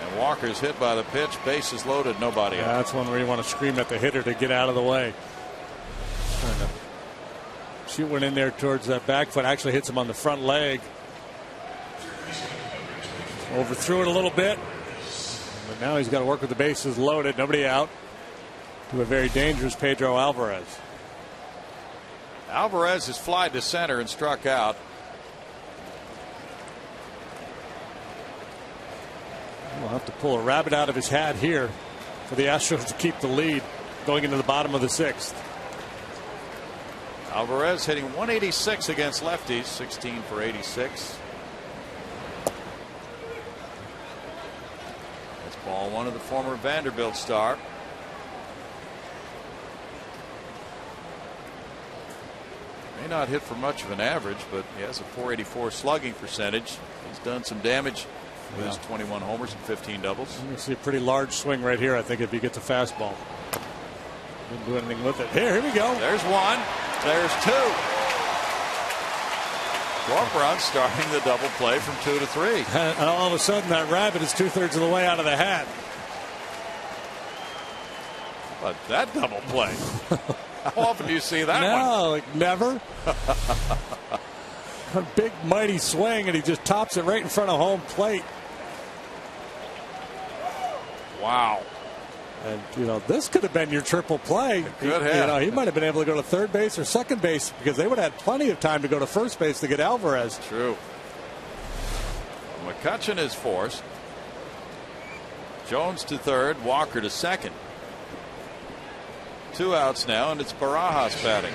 And Walker's hit by the pitch, bases loaded, nobody out. That's one where you want to scream at the hitter to get out of the way. Trying to shoot one in there towards that back foot. Actually hits him on the front leg. Overthrew it a little bit. But now he's got to work with the bases loaded. Nobody out. To a very dangerous Pedro Alvarez. Alvarez has flied to center and struck out. We'll have to pull a rabbit out of his hat here for the Astros to keep the lead going into the bottom of the 6th. Alvarez hitting .186 against lefties, 16 for 86. That's ball one of the former Vanderbilt star. May not hit for much of an average, but he has a .484 slugging percentage. He's done some damage with his 21 homers and 15 doubles. You see a pretty large swing right here, I think, if he gets a fastball. Didn't do anything with it. Here we go. There's one. There's 2. 12 runs starting the double play from 2 to 3. And all of a sudden, that rabbit is 2/3 of the way out of the hat. But that double play. How often do you see that one? No, like never. A big, mighty swing, and he just tops it right in front of home plate. Wow. And, you know, this could have been your triple play. Good hit. You know, he might have been able to go to third base or second base because they would have had plenty of time to go to first base to get Alvarez. True. McCutcheon is forced. Jones to third, Walker to second. 2 outs now, and it's Barajas batting.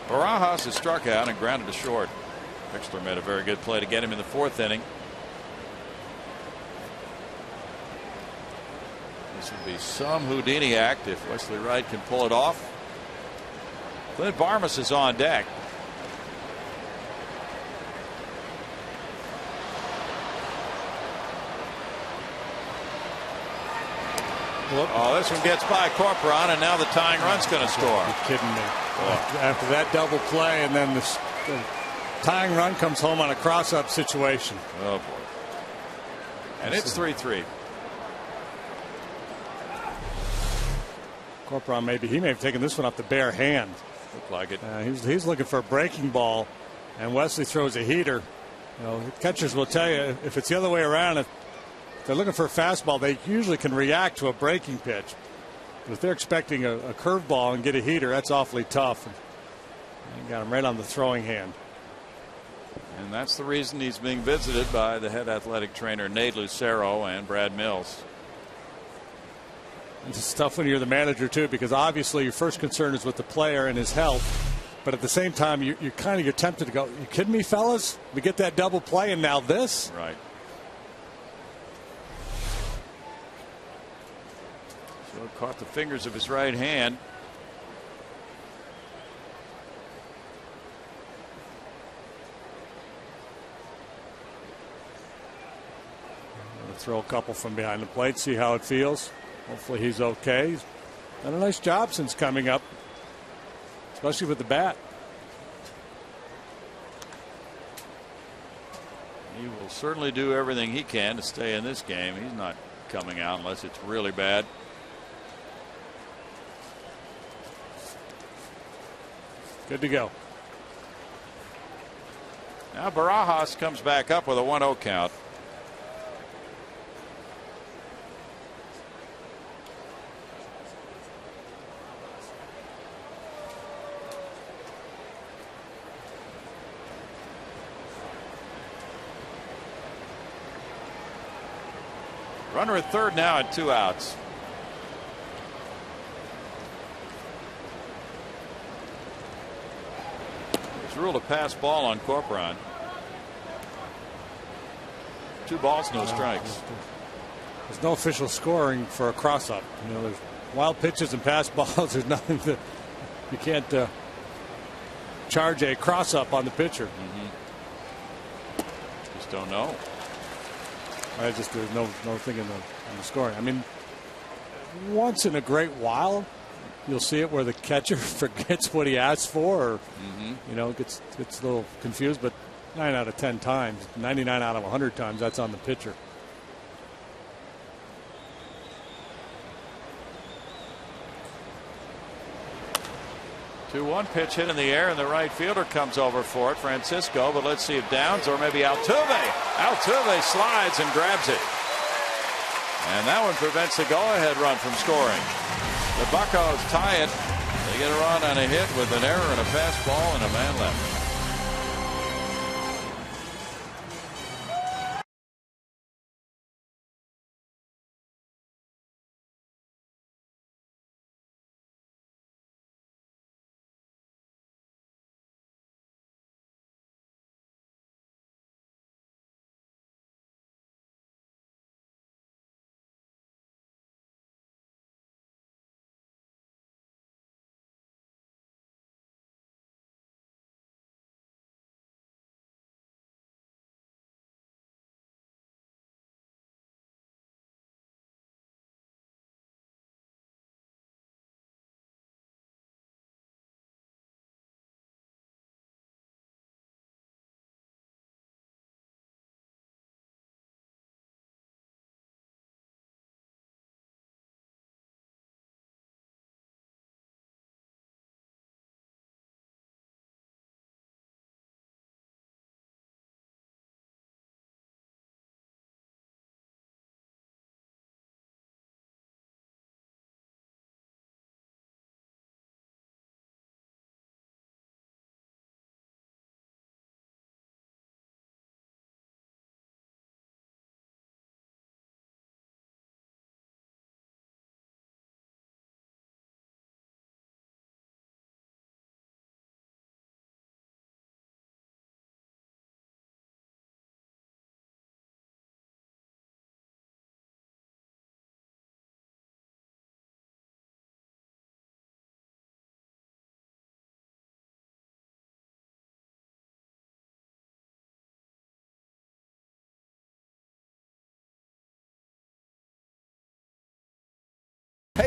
Barajas is struck out and grounded to short. Mixler made a very good play to get him in the 4th inning. This would be some Houdini act if Wesley Wright can pull it off. Clint Barmas is on deck. Oh, this one gets by Corcoran, and now the tying run's going to score. You're kidding me. After that double play, and then the tying run comes home on a cross-up situation. Oh, boy. And it's 3-3. Corcoran he may have taken this one off the bare hand. Looked like it. He's looking for a breaking ball, and Wesley throws a heater. Catchers will tell you if it's the other way around, if they're looking for a fastball, they usually can react to a breaking pitch. But if they're expecting a curveball and get a heater, that's awfully tough. And got him right on the throwing hand. And that's the reason he's being visited by the head athletic trainer Nate Lucero and Brad Mills. It's tough when you're the manager too, because obviously your first concern is with the player and his health. But at the same time, you're tempted to go, you kidding me, fellas? We get that double play and now this? Right. So caught the fingers of his right hand. Throw a couple from behind the plate, see how it feels. Hopefully he's okay. He's done a nice job since coming up, especially with the bat. He will certainly do everything he can to stay in this game. He's not coming out unless it's really bad. Good to go. Now Barajas comes back up with a 1-0 count. Runner at third now at 2 outs. It's ruled a pass ball on Corcoran. 2 balls, no strikes. There's no official scoring for a cross-up. There's wild pitches and pass balls. There's nothing that you can't charge a cross-up on the pitcher. Just don't know. There's no thing in the scoring. I mean, once in a great while, you'll see it where the catcher forgets what he asked for, or gets a little confused. But 9 out of 10 times, 99 out of 100 times, that's on the pitcher. 2-1 pitch hit in the air, and the right fielder comes over for it, Francisco. But let's see if Downs or maybe Altuve slides and grabs it. And that one prevents the go-ahead run from scoring. The Buccos tie it. They get a run on a hit with an error and a fastball and a man left.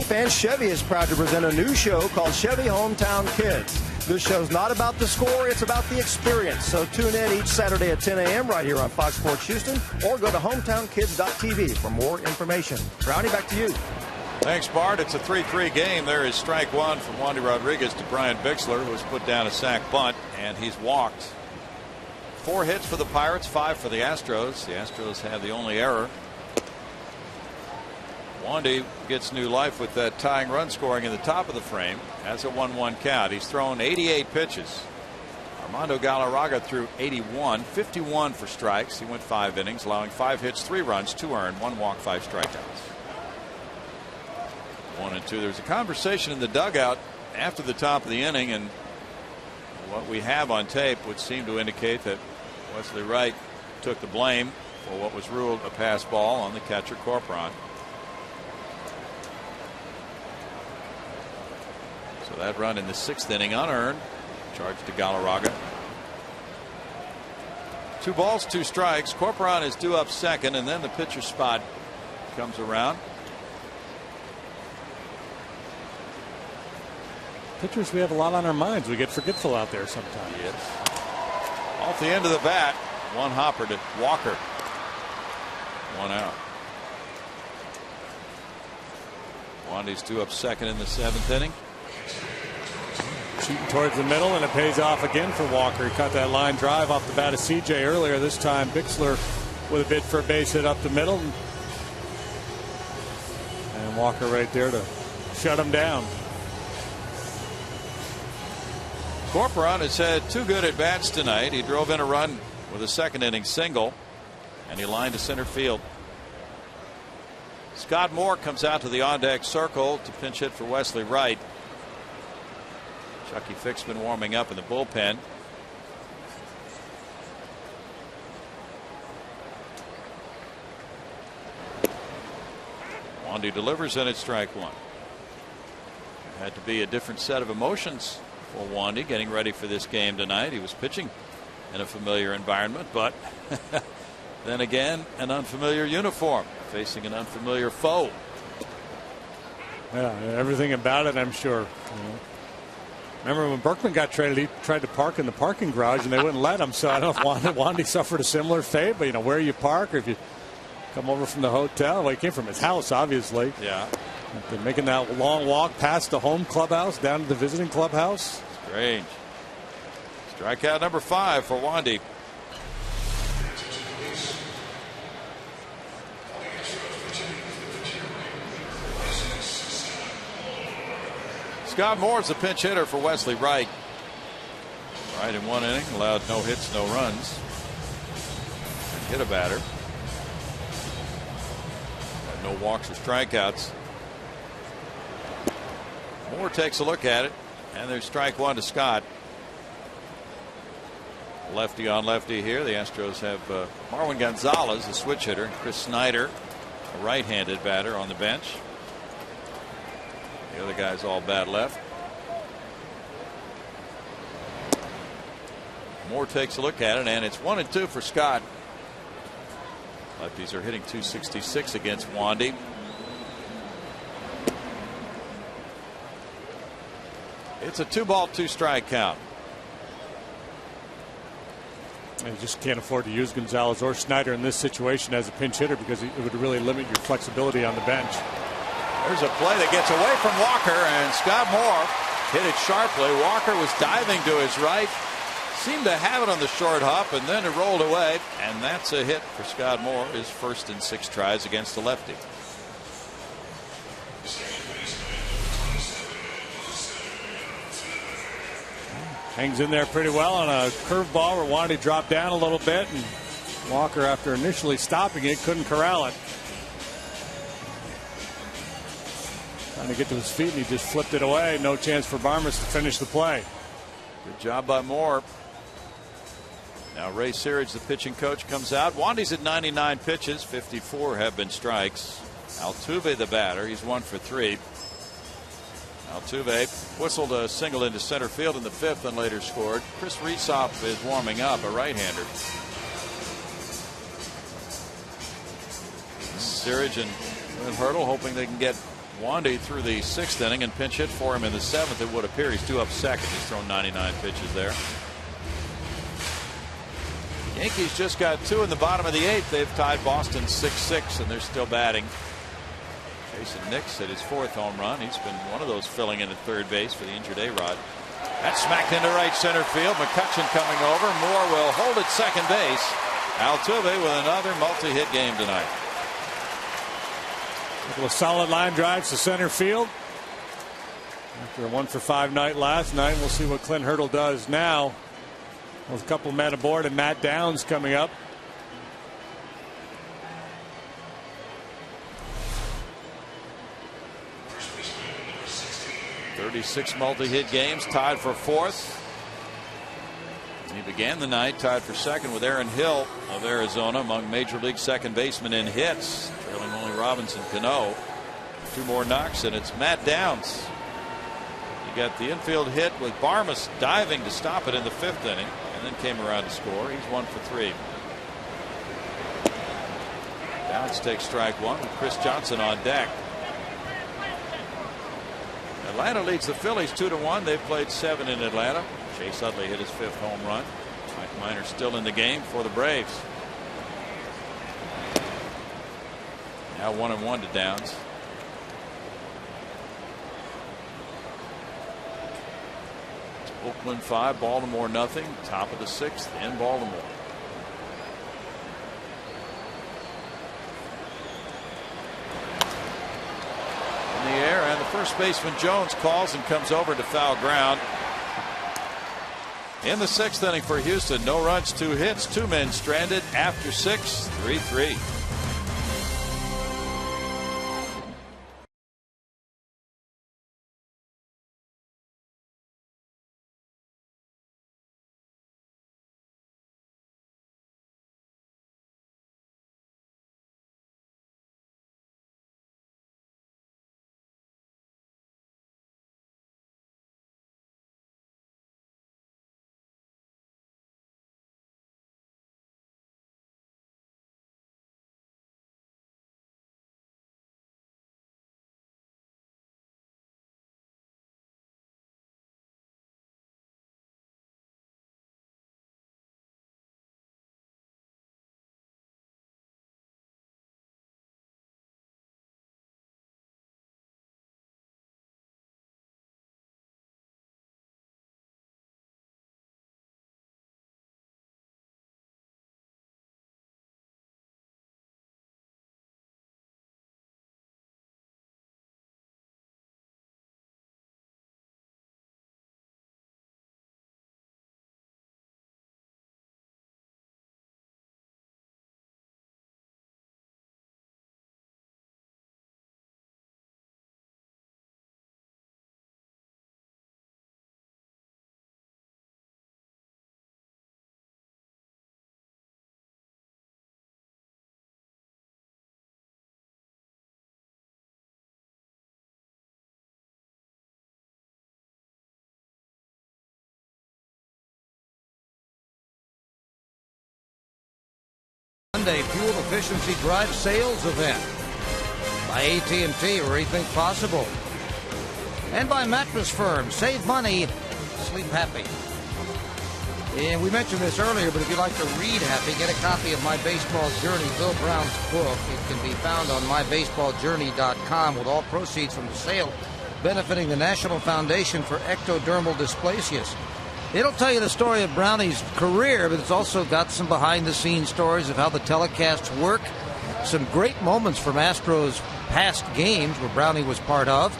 morning, fans. Chevy is proud to present a new show called Chevy Hometown Kids. This show's not about the score, it's about the experience. So tune in each Saturday at 10 a.m. right here on Fox Sports Houston, or go to hometownkids.tv for more information. Brownie, back to you. Thanks, Bart. It's a 3-3 game. There is strike one from Wandy Rodriguez to Brian Bixler, who has put down a sac bunt, and he's walked. 4 hits for the Pirates, 5 for the Astros. The Astros have the only error. Wandy gets new life with that tying run scoring in the top of the frame. Has a 1-1 count. He's thrown 88 pitches. Armando Galarraga threw 81, 51 for strikes. He went 5 innings, allowing 5 hits, 3 runs, 2 earned, 1 walk, 5 strikeouts. 1-2. There's a conversation in the dugout after the top of the inning, and what we have on tape would seem to indicate that Wesley Wright took the blame for what was ruled a pass ball on the catcher Corcoran. So that run in the 6th inning unearned, charged to Galarraga. 2 balls, 2 strikes. Corcoran is due up second, and then the pitcher spot comes around. Pitchers, we have a lot on our minds. We get forgetful out there sometimes. Yes. Off the end of the bat, one hopper to Walker. 1 out. Wandy's due up second in the 7th inning. Shooting towards the middle, and it pays off again for Walker. He caught that line drive off the bat of CJ earlier. This time Bixler with a bid for a base hit up the middle, and Walker right there to shut him down. Corcoran has had 2 good at bats tonight. He drove in a run with a 2nd inning single, and he lined to center field. Scott Moore comes out to the on deck circle to pinch hit for Wesley Wright. Chucky Fixman warming up in the bullpen. Wandy delivers, and it's strike 1. Had to be a different set of emotions for Wandy getting ready for this game tonight. He was pitching in a familiar environment, but then again, an unfamiliar uniform, facing an unfamiliar foe. Yeah, everything about it, I'm sure. Remember when Berkman got traded, he tried to park in the parking garage and they wouldn't let him. So I don't know if Wandy suffered a similar fate, but where you park, or if you come over from the hotel. Well, he came from his house, obviously. Yeah. After making that long walk past the home clubhouse down to the visiting clubhouse. Strange. Strikeout number 5 for Wandy. Scott Moore's the pinch hitter for Wesley Wright. Wright in 1 inning allowed no hits, no runs. Hit a batter. Had no walks or strikeouts. Moore takes a look at it, and there's strike 1 to Scott. Lefty on lefty here. The Astros have Marwin Gonzalez, the switch hitter, Chris Snyder, a right-handed batter, on the bench. The other guy's all bat left. Moore takes a look at it, and it's 1-2 for Scott. Lefties are hitting .266 against Wandy. It's a 2-ball, 2-strike count. And you just can't afford to use Gonzalez or Snyder in this situation as a pinch hitter, because it would really limit your flexibility on the bench. There's a play that gets away from Walker, and Scott Moore hit it sharply. Walker was diving to his right, seemed to have it on the short hop, and then it rolled away, and that's a hit for Scott Moore, his first in 6 tries against the lefty. Hangs in there pretty well on a curveball where Wandy dropped down a little bit, and Walker, after initially stopping it, couldn't corral it. Trying to get to his feet, and he just flipped it away. No chance for Barmes to finish the play. Good job by Moore. Now Ray Searage, the pitching coach, comes out. Wandy's at 99 pitches, 54 have been strikes. Altuve, the batter, he's 1 for 3. Altuve whistled a single into center field in the 5th and later scored. Chris Reesop is warming up, a right-hander. Searage and Hurdle hoping they can get Wandy through the 6th inning and pinch hit for him in the 7th. It would appear he's due up second. He's thrown 99 pitches there. Yankees just got 2 in the bottom of the 8th. They've tied Boston 6-6, and they're still batting. Jason Nix hit his 4th home run. He's been one of those filling in at third base for the injured A-Rod. That's smacked into right center field. McCutchen coming over. Moore will hold at second base. Altuve with another multi-hit game tonight. A couple of solid line drives to center field. After a 1-for-5 night last night, we'll see what Clint Hurdle does now. With a couple of men aboard and Matt Downs coming up. 36 multi-hit games, tied for 4th. He began the night tied for 2nd with Aaron Hill of Arizona among Major League second basemen in hits, trailing only Robinson Cano. 2 more knocks, and it's Matt Downs. He got the infield hit with Barmas diving to stop it in the 5th inning, and then came around to score. He's 1 for 3. Downs takes strike 1 with Chris Johnson on deck. Atlanta leads the Phillies 2-1. They've played 7 in Atlanta. Chase Utley hit his 5th home run. Mike Minor still in the game for the Braves. Now 1-1 to Downs. Oakland 5, Baltimore nothing. Top of the 6th in Baltimore. In the air, and the first baseman Jones calls and comes over to foul ground. In the 6th inning for Houston, no runs, 2 hits, 2 men stranded after 6, 3-3. Monday fuel efficiency drive sales event by AT&T, Rethink Possible, and by Mattress Firm. Save money, sleep happy. And we mentioned this earlier, but if you'd like to read happy, get a copy of My Baseball Journey, Bill Brown's book. It can be found on mybaseballjourney.com with all proceeds from the sale benefiting the National Foundation for Ectodermal Dysplasias. It'll tell you the story of Brownie's career, but it's also got some behind-the-scenes stories of how the telecasts work. Some great moments from Astros' past games where Brownie was part of.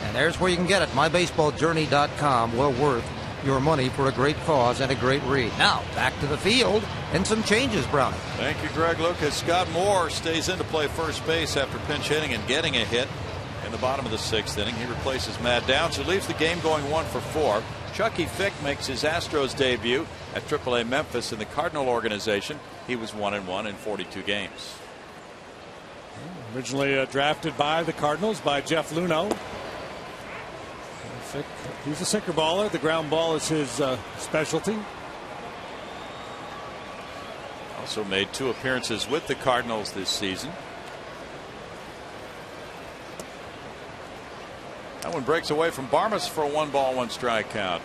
And there's where you can get it, mybaseballjourney.com. Well worth your money for a great cause and a great read. Now, back to the field and some changes, Brownie. Thank you, Greg Lucas. Scott Moore stays in to play first base after pinch hitting and getting a hit in the bottom of the 6th inning. He replaces Matt Downs, who leaves the game going 1 for 4. Chucky Fick makes his Astros debut at AAA Memphis in the Cardinal organization. He was 1-1 in 42 games. Originally drafted by the Cardinals by Jeff Luhnow. Fick, he's a sinker baller. The ground ball is his specialty. Also made 2 appearances with the Cardinals this season. That one breaks away from Barmas for a 1-ball, 1-strike count.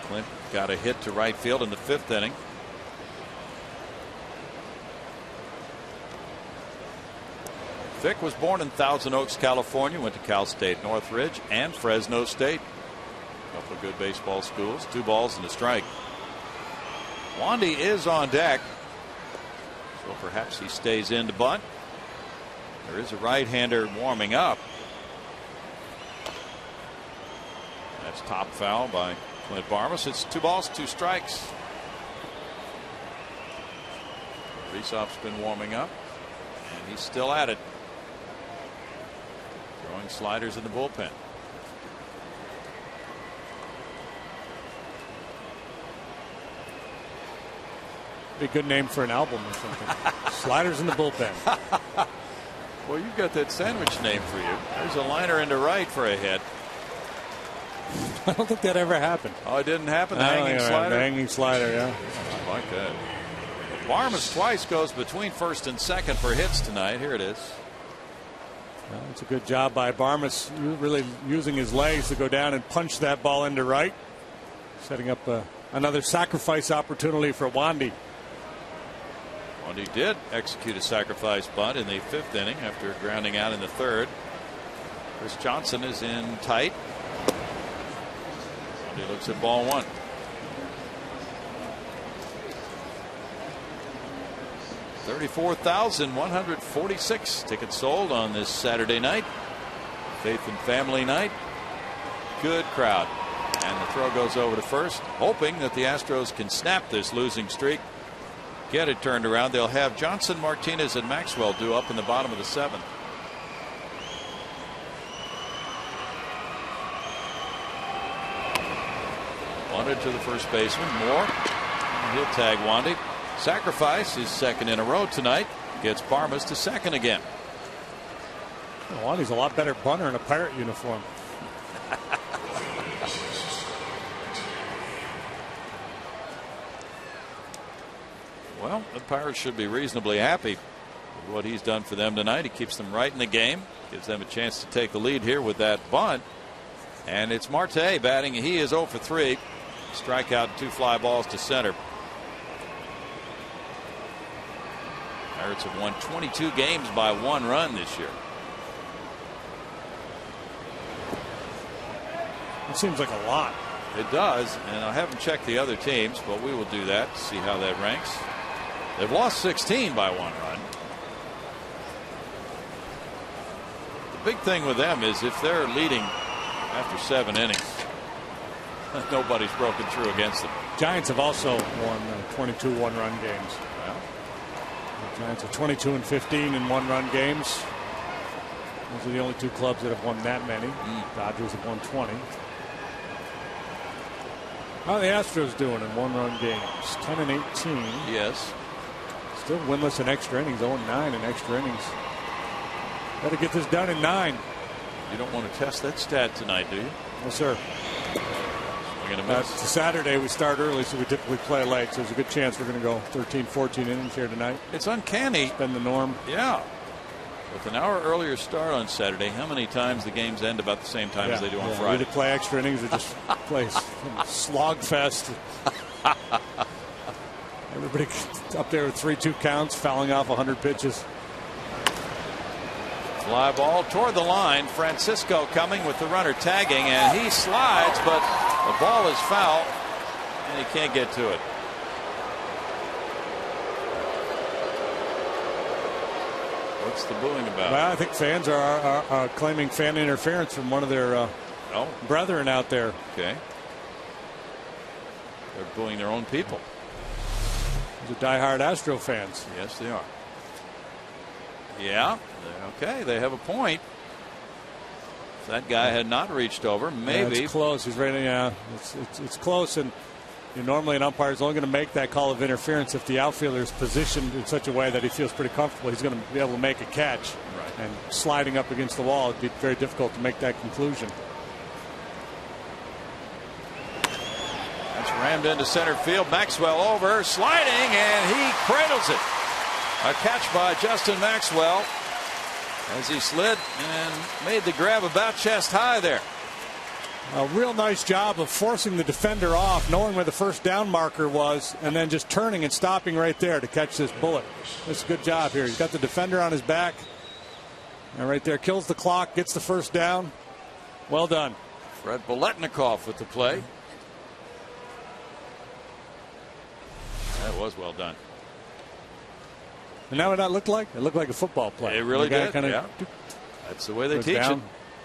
Clint got a hit to right field in the 5th inning. Vick was born in Thousand Oaks, California. Went to Cal State Northridge and Fresno State. A couple of good baseball schools. 2 balls and a strike. Wandy is on deck, so perhaps he stays in to bunt. There is a right-hander warming up. That's top foul by Clint Barmas. It's 2 balls, 2 strikes. Reesop's been warming up, and he's still at it. Throwing sliders in the bullpen. Be a good name for an album or something. Sliders in the bullpen. Well, you've got that sandwich name for you. There's a liner into right for a hit. I don't think that ever happened. Oh, it didn't happen? The hanging slider? The hanging slider, yeah. I like that. Barmas twice goes between first and second for hits tonight. Here it is. Well, it's a good job by Barmas, really using his legs to go down and punch that ball into right. Setting up another sacrifice opportunity for Wandy. Wandy did execute a sacrifice bunt in the 5th inning after grounding out in the 3rd. Chris Johnson is in tight. Wandy looks at ball 1. $34,146 tickets sold on this Saturday night. Faith and Family night. Good crowd. And the throw goes over to first, hoping that the Astros can snap this losing streak, get it turned around. They'll have Johnson, Martinez, and Maxwell due up in the bottom of the 7th. Wanted to the first baseman. Moore. He'll tag Wandy. Sacrifice is second in a row tonight. Gets Barmas to second again. Wandy's a lot better bunter in a Pirate uniform. Well, the Pirates should be reasonably happy with what he's done for them tonight. He keeps them right in the game. Gives them a chance to take the lead here with that bunt. And it's Marte batting. He is 0 for 3. Strikeout and 2 fly balls to center. Pirates have won 22 games by 1 run this year. It seems like a lot. It does, and I haven't checked the other teams, but we will do that to see how that ranks. They've lost 16 by 1 run. The big thing with them is if they're leading after 7 innings, nobody's broken through against them. Giants have also won 22 1-run games. Well, the Giants are 22 and 15 in 1-run games. Those are the only 2 clubs that have won that many. Dodgers have won 20. How are the Astros doing in 1-run games? 10 and 18. Yes. Still winless in extra innings. 0-9 in extra innings. Got to get this done in 9. You don't want to test that stat tonight, do you? No, sir. We're going to miss. Saturday we start early, so we typically play late. So there's a good chance we're going to go 13, 14 innings here tonight. It's uncanny. It's been the norm. Yeah. With an hour earlier start on Saturday, how many times the games end about the same time as they do on Friday? Either play extra innings or just play slog fest. Everybody up there with 3-2 counts, fouling off 100 pitches. Fly ball toward the line. Francisco coming with the runner tagging, and he slides, but the ball is foul, and he can't get to it. What's the booing about? Well, I think fans are claiming fan interference from one of their brethren out there. Okay. They're booing their own people. These are diehard Astro fans. Yes, they are. Yeah. Okay, they have a point. If that guy had not reached over, maybe. Yeah, it's close. He's ready. Yeah, it's close, and normally an umpire is only going to make that call of interference if the outfielder is positioned in such a way that he feels pretty comfortable. He's going to be able to make a catch. Right. And sliding up against the wall, it'd be very difficult to make that conclusion. That's rammed into center field. Maxwell over, sliding, and he cradles it. A catch by Justin Maxwell. as he slid and made the grab about chest high there. A real nice job of forcing the defender off, knowing where the first down marker was, and then just turning and stopping right there to catch this bullet. It's a good job here. He's got the defender on his back. And right there, kills the clock, gets the first down. Well done. Fred Biletnikoff with the play. That was well done. And now what that looked like? It looked like a football play. It really did. Yeah. That's the way they teach it.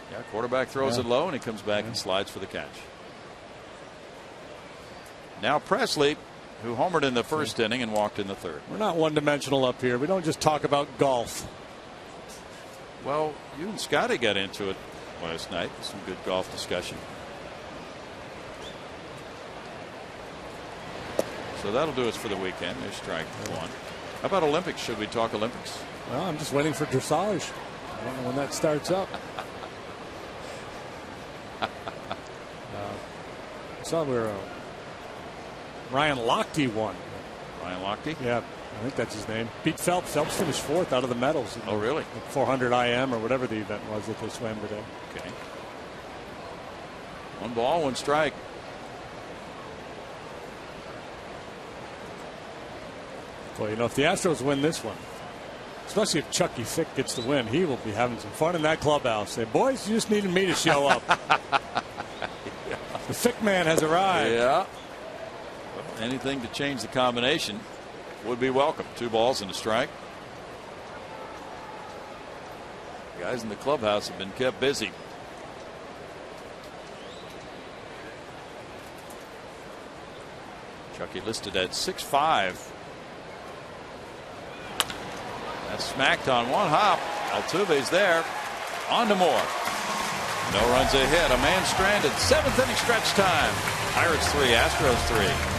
Yeah, quarterback throws it low, and he comes back and slides for the catch. Now Presley, who homered in the first inning and walked in the third. We're not one-dimensional up here. We don't just talk about golf. Well, you and Scotty got into it last night. Some good golf discussion. So that'll do us for the weekend. There's strike one. How about Olympics? Should we talk Olympics? Well, I'm just waiting for dressage. I don't know when that starts up. Saw where Ryan Lochte won. Ryan Lochte? Yeah, I think that's his name. Beat Phelps. Phelps finished fourth out of the medals. Oh, really? 400 IM or whatever the event was that they swam today. Okay. 1 ball, 1 strike. Well, you know, if the Astros win this one, especially if Chucky Fick gets the win, he will be having some fun in that clubhouse. Say, boys, you just needed me to show up. The Fick man has arrived. Yeah. Well, anything to change the combination would be welcome. 2 balls and a strike. The guys in the clubhouse have been kept busy. Chucky listed at 6'5". That's smacked on one hop. Altuve's there. On to more. No runs ahead. A man stranded. 7th inning stretch time. Pirates 3, Astros 3.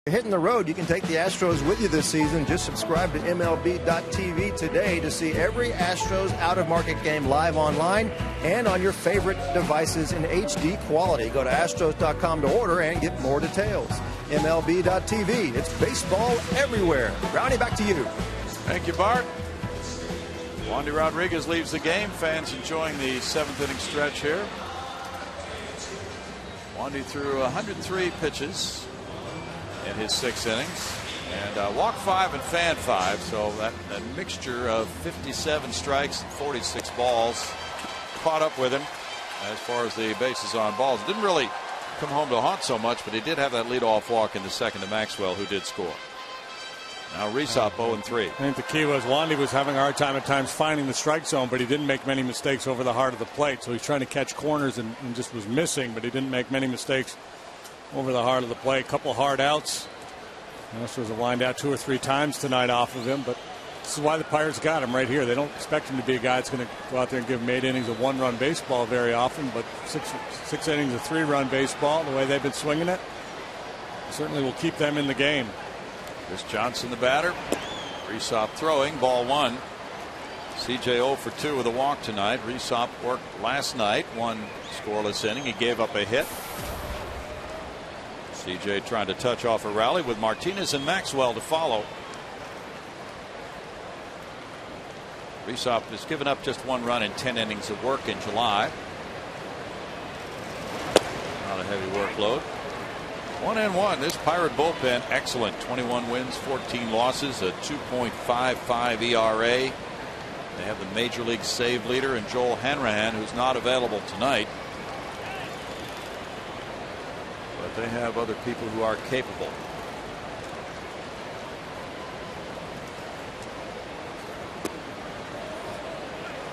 Hitting the road, you can take the Astros with you this season. Just subscribe to MLB.tv today to see every Astros out-of-market game live online and on your favorite devices in HD quality. Go to Astros.com to order and get more details. MLB.tv, it's baseball everywhere. Brownie, back to you. Thank you, Bart. Wandy Rodriguez leaves the game. Fans enjoying the 7th inning stretch here. Wandy threw 103 pitches in his 6 innings and walked 5 and fan 5, so that mixture of 57 strikes and 46 balls caught up with him as far as the bases on balls. Didn't really come home to haunt so much, but he did have that leadoff walk in the second to Maxwell, who did score. Now Rysop 0-3. I think the key was Wandy was having a hard time at times finding the strike zone, but he didn't make many mistakes over the heart of the plate, so he's trying to catch corners and just was missing, but he didn't make many mistakes over the heart of the plate. A couple hard outs. The Astros have lined out 2 or 3 times tonight off of him, but this is why the Pirates got him right here. They don't expect him to be a guy that's going to go out there and give him 8 innings of 1-run baseball very often, but six innings of 3-run baseball, the way they've been swinging it, certainly will keep them in the game. Chris Johnson, the batter. Resop throwing, ball 1. CJ 0 for 2 with a walk tonight. Resop worked last night, 1 scoreless inning. He gave up a hit. CJ trying to touch off a rally with Martinez and Maxwell to follow. Resop has given up just 1 run in 10 innings of work in July. Not a heavy workload. 1-1. This Pirate bullpen excellent. 21 wins, 14 losses, a 2.55 ERA. They have the major league save leader in Joel Hanrahan, who's not available tonight. But they have other people who are capable.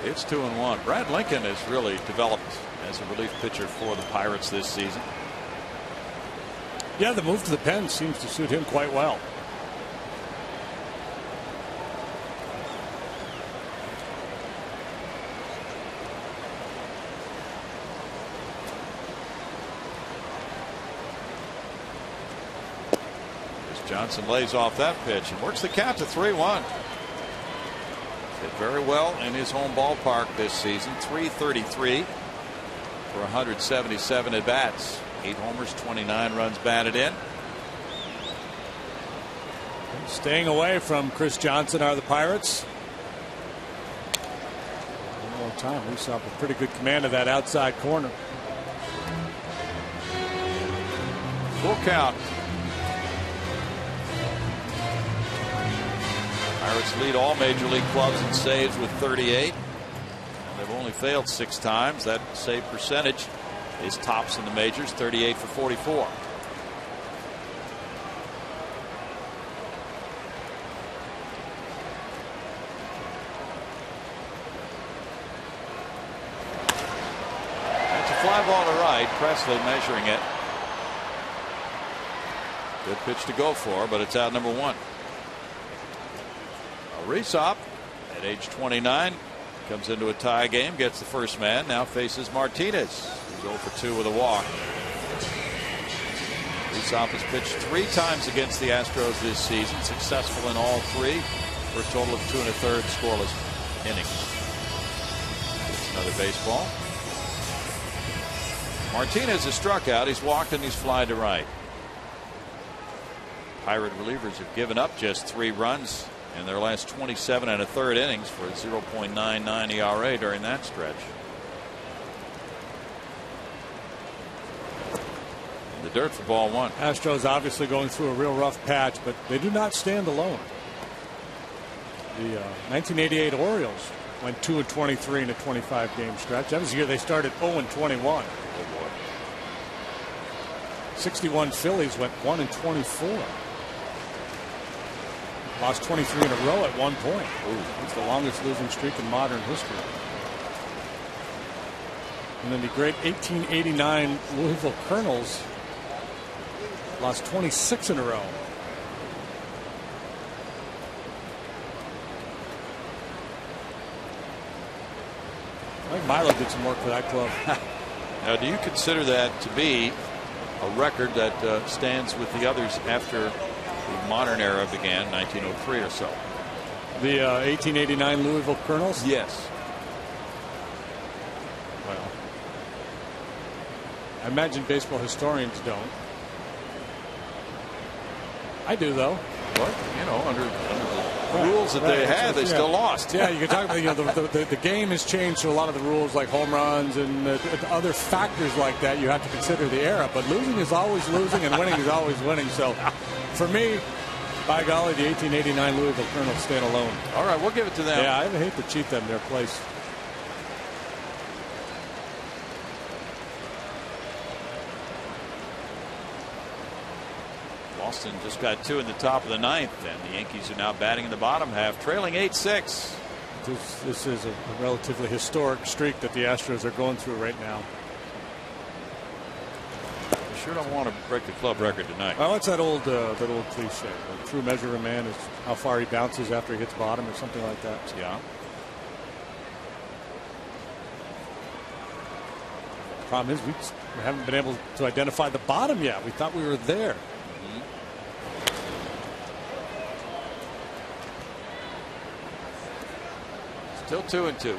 It's 2-1. Brad Lincoln has really developed as a relief pitcher for the Pirates this season. Yeah, the move to the pen seems to suit him quite well. Johnson lays off that pitch and works the count to 3-1. Did very well in his home ballpark this season. 333 for 177 at bats. 8 homers, 29 runs batted in. Staying away from Chris Johnson are the Pirates. One more time. We saw a pretty good command of that outside corner. Full count. Pirates lead all major league clubs in saves with 38. And they've only failed 6 times. That save percentage is tops in the majors, 38 for 44. That's a fly ball to right. Presley measuring it. Good pitch to go for, but it's out number 1. Resop at age 29 comes into a tie game, gets the first man, now faces Martinez, who's 0 for 2 with a walk. Resop has pitched 3 times against the Astros this season, successful in all 3 for a total of 2 1/3 scoreless innings. It's another baseball. Martinez has struck out, he's walked and he's flied to right. Pirate relievers have given up just 3 runs in their last 27 1/3 innings for a 0.99 ERA during that stretch. In the dirt for ball 1. Astros obviously going through a real rough patch, but they do not stand alone. The 1988 Orioles went 2-23 in a 25-game stretch. That was the year they started 0-21. Oh boy. 61 Phillies went 1-24. Lost 23 in a row at one point. It's the longest losing streak in modern history. And then the great 1889 Louisville Colonels lost 26 in a row. I think Milo did some work for that club. Now, do you consider that to be a record that stands with the others after the modern era began, 1903 or so? The 1889 Louisville Colonels? Yes. Well, I imagine baseball historians don't. I do, though. But, you know, under the rules that they had, they still lost. Yeah, you can talk about, the game has changed, so a lot of the rules like home runs and other factors like that, you have to consider the era. But losing is always losing and winning is always winning. So for me, by golly, the 1889 Louisville Colonels stand alone. All right, we'll give it to them. Yeah, I hate to cheat them their place. Boston just got 2 in the top of the 9th, and the Yankees are now batting in the bottom half, trailing 8-6. This is a relatively historic streak that the Astros are going through right now. sure don't want to break the club record tonight. Well, it's that old cliche. The true measure of a man is how far he bounces after he hits bottom or something like that. Yeah. Problem is, we haven't been able to identify the bottom yet. We thought we were there. Still 2-2.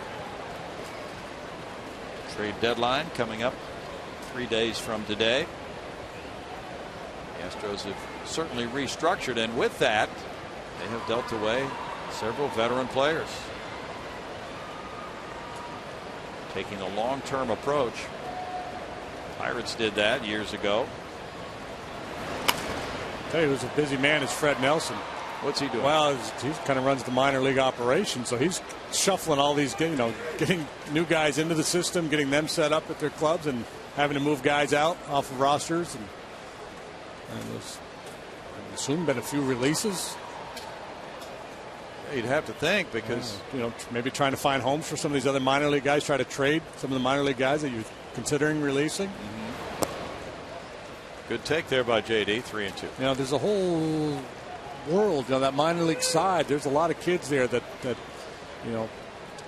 Trade deadline coming up 3 days from today. The Astros have certainly restructured, and with that, they have dealt away several veteran players. Taking a long-term approach. Pirates did that years ago. I tell you who's a busy man is Fred Nelson. What's he doing? Well, he kind of runs the minor league operation, so he's shuffling all these, getting new guys into the system, getting them set up at their clubs, and having to move guys out off of rosters. And there's, I assume, been a few releases. You'd have to think, because maybe trying to find homes for some of these other minor league guys, try to trade some of the minor league guys that you're considering releasing. Good take there by JD. 3-2. There's a whole world, that minor league side. There's a lot of kids there that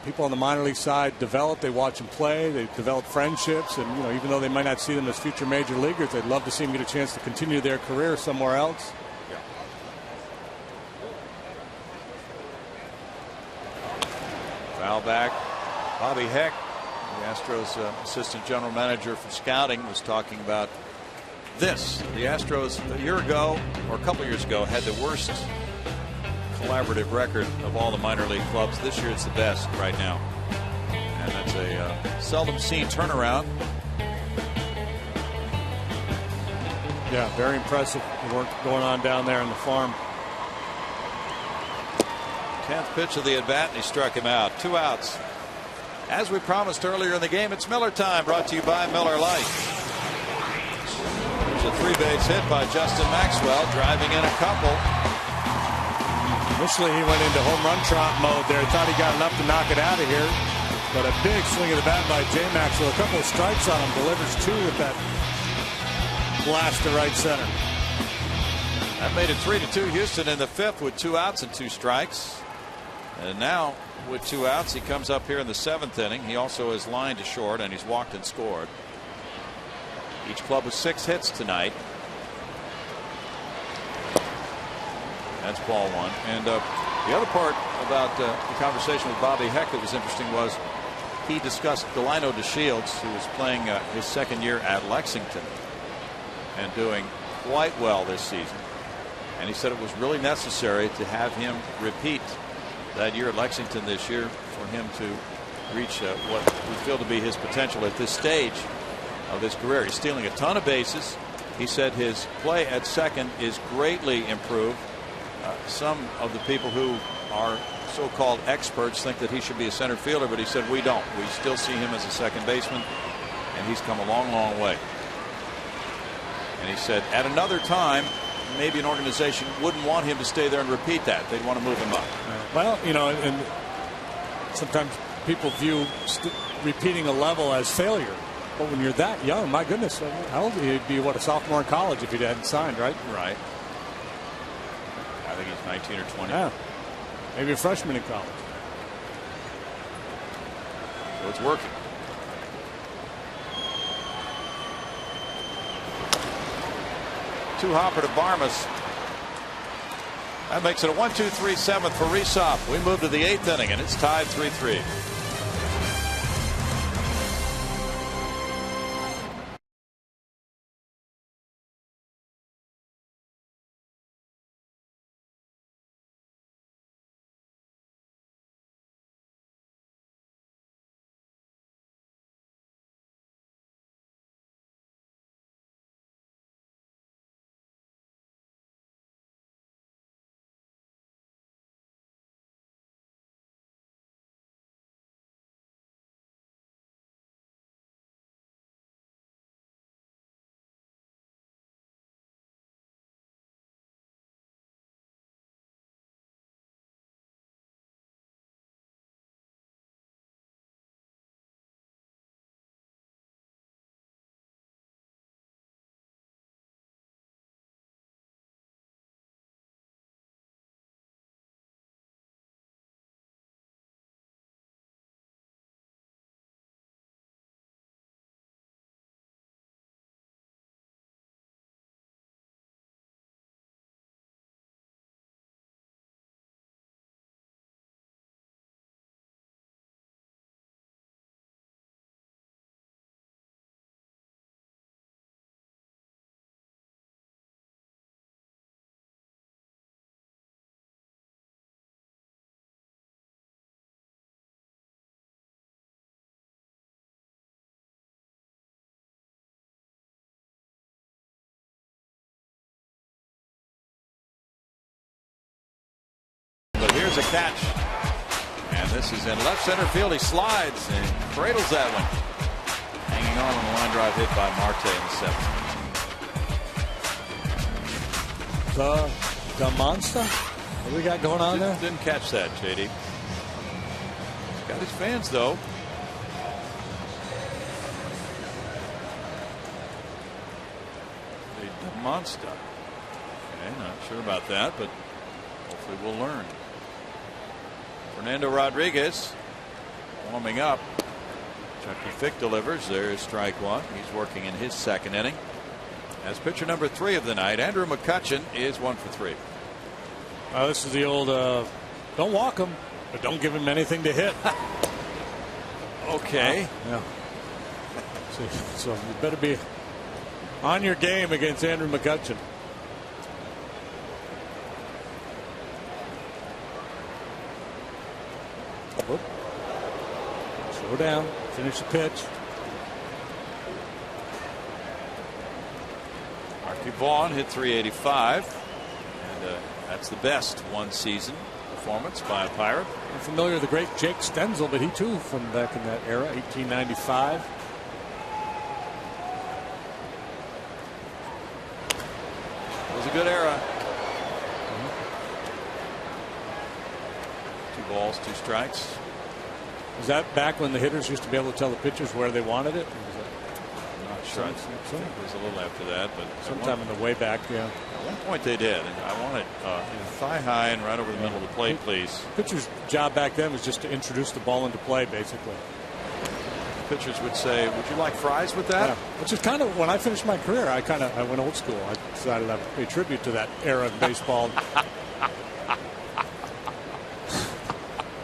people on the minor league side develop. They watch them play. They develop friendships, and even though they might not see them as future major leaguers, they'd love to see them get a chance to continue their career somewhere else. Foul back. Bobby Heck, the Astros assistant general manager for scouting, was talking about this. The Astros a year ago, or a couple years ago, had the worst collaborative record of all the minor league clubs. This year it's the best right now. And that's a seldom seen turnaround. Yeah, very impressive the work going on down there on the farm. 10th pitch of the at-bat, and he struck him out. 2 outs. As we promised earlier in the game, it's Miller time, brought to you by Miller Lite. There's a 3-base hit by Justin Maxwell, driving in a couple. Initially, he went into home run trot mode there. He thought he got enough to knock it out of here. But a big swing of the bat by J. Maxwell. A couple of strikes on him. Delivers 2 with that blast to right center. That made it 3-2. Houston in the 5th with 2 outs and 2 strikes. And now, with 2 outs, he comes up here in the 7th inning. He also has lined to short, and he's walked and scored. Each club with 6 hits tonight. That's ball 1. And the other part about the conversation with Bobby Heck that was interesting was he discussed Delino DeShields, who was playing his 2nd year at Lexington and doing quite well this season. And he said it was really necessary to have him repeat that year at Lexington this year for him to reach what we feel to be his potential at this stage of his career. He's stealing a ton of bases. He said his play at second is greatly improved. Some of the people who are so-called experts think that he should be a center fielder, but he said we don't. We still see him as a second baseman, and he's come a long, long way. And he said at another time, maybe an organization wouldn't want him to stay there and repeat that. They'd want to move him up. Well, and sometimes people view repeating a level as failure. But when you're that young, my goodness, how old he'd be? What, a sophomore in college if he hadn't signed, right? Right. I think he's 19 or 20. Yeah. Maybe a freshman in college. So it's working. Two hopper to Barmas. That makes it a 1-2-3 7th for Resop. We move to the 8th inning, and it's tied 3-3. There's a catch. And this is in left center field. He slides and cradles that one. Hanging on the line drive hit by Marte in the 7th. The monster? What do we got going on there? Didn't catch that, JD. He's got his fans, though. The monster. Okay, not sure about that, but hopefully we'll learn. Fernando Rodriguez warming up. Chucky Fick delivers. There's strike one. He's working in his 2nd inning. As pitcher number 3 of the night, Andrew McCutchen is 1 for 3. This is the old don't walk him, but don't give him anything to hit. Okay. Yeah. So you better be on your game against Andrew McCutchen. Whoop. Slow down. Finish the pitch. Marky Vaughn hit 385. And that's the best one season performance by a Pirate. I'm familiar with the great Jake Stenzel, but he too from back in that era, 1895. It was a good era. 2 balls, 2 strikes. Was that back when the hitters used to be able to tell the pitchers where they wanted it? I'm not sure. I think it was a little after that, but sometime in the way back, yeah. At one point they did. I want it thigh high and right over the middle of the plate, please. Pitcher's job back then was just to introduce the ball into play, basically. Pitchers would say, "Would you like fries with that?" Yeah. Which is kind of when I finished my career. I went old school. I decided I'd pay tribute to that era of baseball.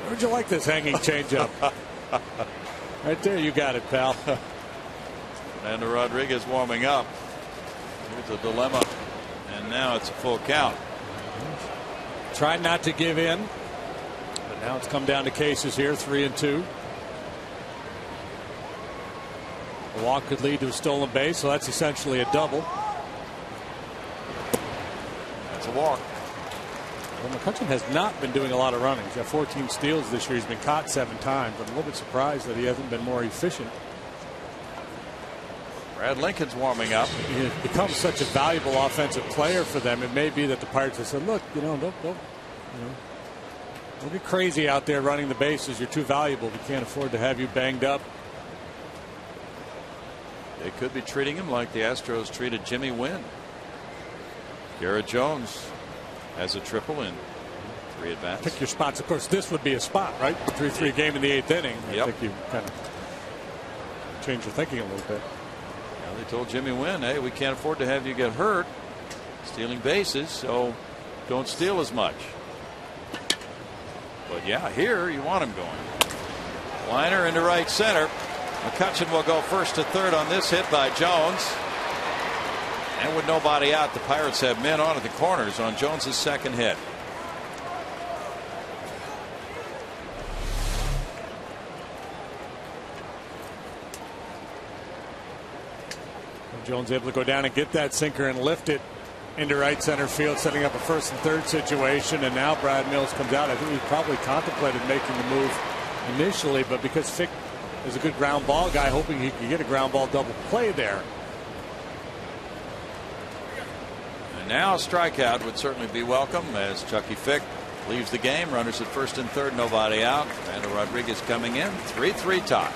Where'd you like this hanging changeup? Right there, you got it, pal. Fernando Rodriguez warming up. Here's a dilemma, and now it's a full count. Try not to give in, but now it's come down to cases here, 3-2. A walk could lead to a stolen base, so that's essentially a double. That's a walk. Well, McCutchen has not been doing a lot of running. He's got 14 steals this year. He's been caught 7 times. I'm a little bit surprised that he hasn't been more efficient. Brad Lincoln's warming up. He has become such a valuable offensive player for them. It may be that the Pirates have said, "Look, don't get crazy out there running the bases. You're too valuable. We can't afford to have you banged up." They could be treating him like the Astros treated Jimmy Wynn. Garrett Jones has a triple in 3 at-bats. Pick your spots. Of course, this would be a spot, right? 3-3 game in the 8th inning. I think you kind of change your thinking a little bit. Now they told Jimmy Wynn, "Hey, we can't afford to have you get hurt stealing bases, so don't steal as much." But yeah, here you want him going. Liner into right center. McCutchen will go 1st to 3rd on this hit by Jones. And with nobody out, the Pirates have men on at the corners on Jones's 2nd hit. Jones able to go down and get that sinker and lift it into right center field, setting up a 1st and 3rd situation. And now Brad Mills comes out. I think he probably contemplated making the move initially, but because Fick is a good ground ball guy, hoping he could get a ground ball double play there. And now a strikeout would certainly be welcome as Chucky Fick leaves the game. Runners at 1st and 3rd, nobody out. Fernando Rodriguez coming in. 3-3 tie.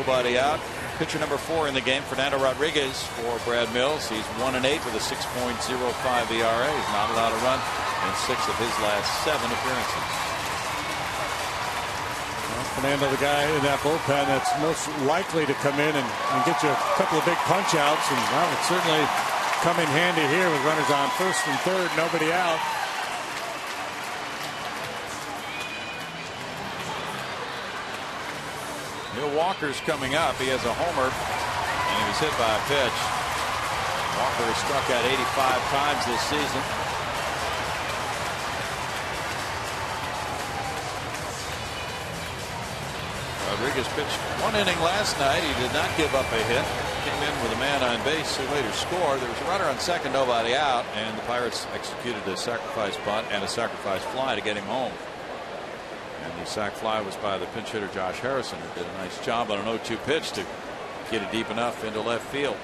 nobody out. Pitcher number 4 in the game, Fernando Rodriguez for Brad Mills. He's 1-8 with a 6.05 ERA. He's not allowed a run in 6 of his last 7 appearances. Well, Fernando, the guy in that bullpen that's most likely to come in and get you a couple of big punch outs, and that would certainly come in handy here with runners on first and third, nobody out. Neil Walker's coming up. He has a homer, and he was hit by a pitch. Walker has struck out 85 times this season. Rodriguez pitched 1 inning last night. He did not give up a hit. Came in with a man on base who later scored. There was a runner on second, nobody out, and the Pirates executed a sacrifice bunt and a sacrifice fly to get him home. And the sac fly was by the pinch hitter Josh Harrison, who did a nice job on an 0-2 pitch to get it deep enough into left field.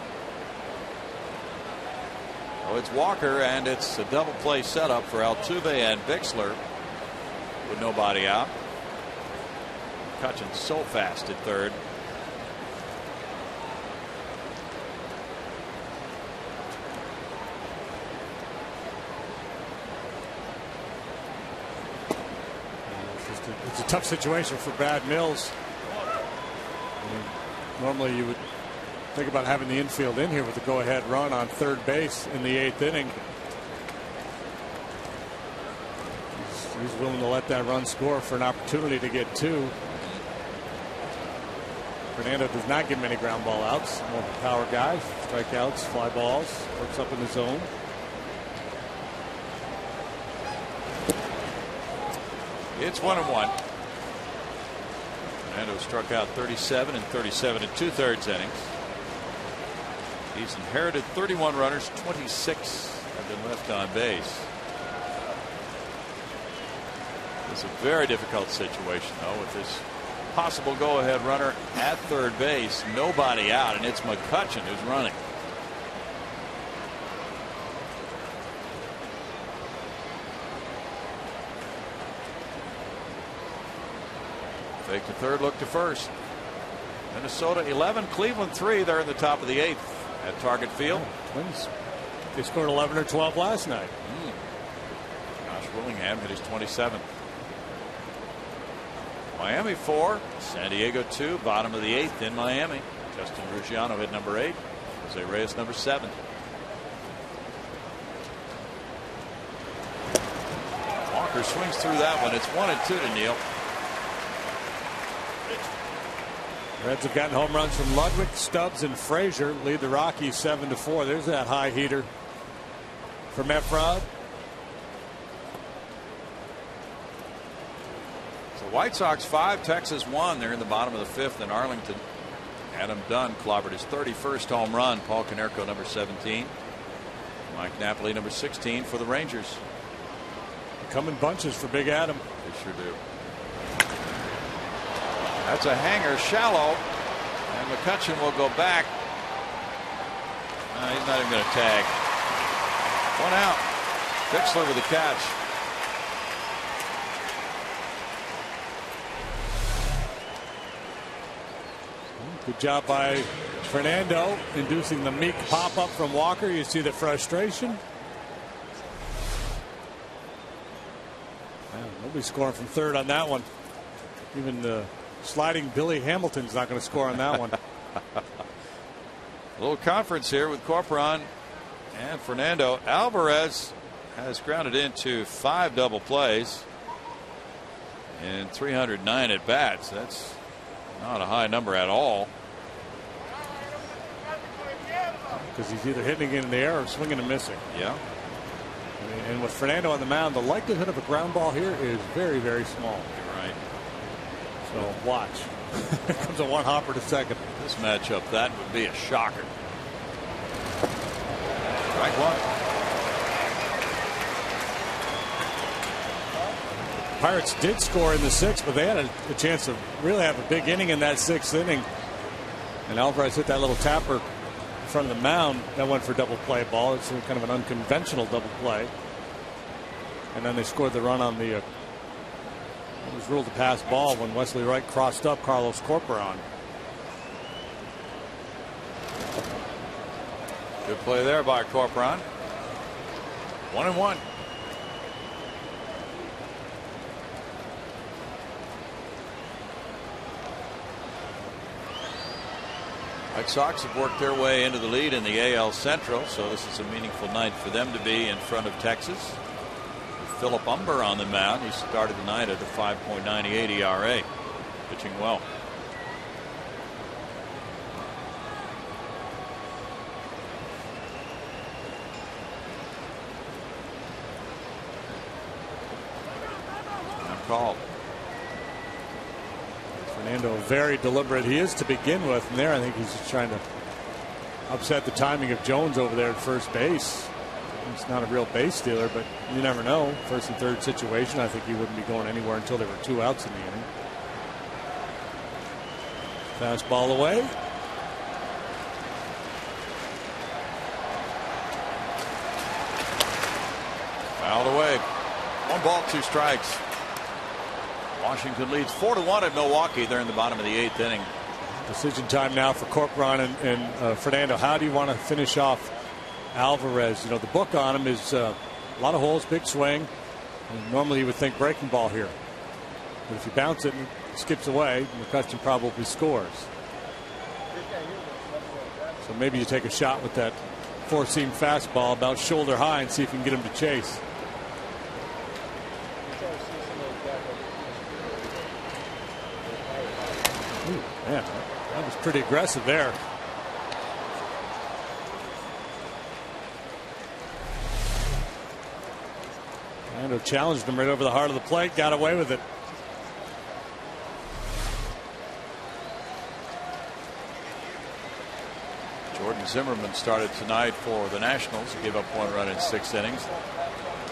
So it's Walker, and it's a double play setup for Altuve and Bixler with nobody out. McCutcheon so fast at third. It's a tough situation for Brad Mills. I mean, normally you would think about having the infield in here with the go-ahead run on third base in the 8th inning. He's willing to let that run score for an opportunity to get 2. Fernando does not give many ground ball outs. More of a power guy. Strikeouts, fly balls, works up in the zone. It's 1-1. Fernando struck out 37 and 37 in 2/3 innings. He's inherited 31 runners, 26 have been left on base. It's a very difficult situation, though, with this possible go-ahead runner at third base, nobody out, and it's McCutcheon who's running. Fake to third, look to first. Minnesota 11, Cleveland 3. They're in the top of the 8th at Target Field. Twins. They scored 11 or 12 last night. Josh Willingham hit his 27th. Miami 4, San Diego 2, bottom of the 8th in Miami. Justin Ruggiano hit number 8. Jose Reyes number 7. Walker swings through that one. It's 1-2 to Neal. Reds have gotten home runs from Ludwig, Stubbs, and Frazier. Lead the Rockies 7-4. There's that high heater from Efrod. So White Sox 5, Texas 1. They're in the bottom of the 5th in Arlington. Adam Dunn clobbered his 31st home run. Paul Konerko number 17. Mike Napoli number 16 for the Rangers. They come in bunches for Big Adam. They sure do. That's a hanger, shallow, and McCutcheon will go back. He's not even going to tag. 1 out. Bixler with the catch. Good job by Fernando inducing the meek pop-up from Walker. You see the frustration. Man, nobody's scoring from third on that one. Even the sliding Billy Hamilton's not going to score on that one. A little conference here with Corporon and Fernando. Alvarez has grounded into 5 double plays in 309 at bats. That's not a high number at all. Because he's either hitting it in the air or swinging and missing. Yeah. And with Fernando on the mound, the likelihood of a ground ball here is very, very small. You're right. So watch. Here comes a one hopper to second. This matchup, that would be a shocker. Strike one. Pirates did score in the 6th, but they had a chance to really have a big inning in that 6th inning. And Alvarez hit that little tapper in front of the mound. That went for double play ball. It's kind of an unconventional double play. And then they scored the run on the it was ruled a pass ball when Wesley Wright crossed up Carlos Corporon. Good play there by Corcoran. 1-1. White Sox have worked their way into the lead in the AL Central, so this is a meaningful night for them to be in front of Texas. Philip Umber on the mound. He started the night at a 5.98 ERA, pitching well. Called. Fernando, very deliberate he is to begin with, and there I think he's just trying to upset the timing of Jones over there at first base. He's not a real base stealer, but you never know. First and third situation, I think he wouldn't be going anywhere until there were 2 outs in the inning. Fastball away. Fouled away. 1 ball, 2 strikes. Washington leads 4-1 at Milwaukee. They're in the bottom of the 8th inning. Decision time now for Corcoran and Fernando. How do you want to finish off Alvarez? You know, the book on him is a lot of holes, big swing. And normally you would think breaking ball here. But if you bounce it and it skips away, McCutcheon probably scores. So maybe you take a shot with that 4-seam fastball about shoulder high and see if you can get him to chase. Yeah, that was pretty aggressive there. Fernando challenged him right over the heart of the plate, got away with it. Jordan Zimmerman started tonight for the Nationals. He gave up 1 run in 6 innings.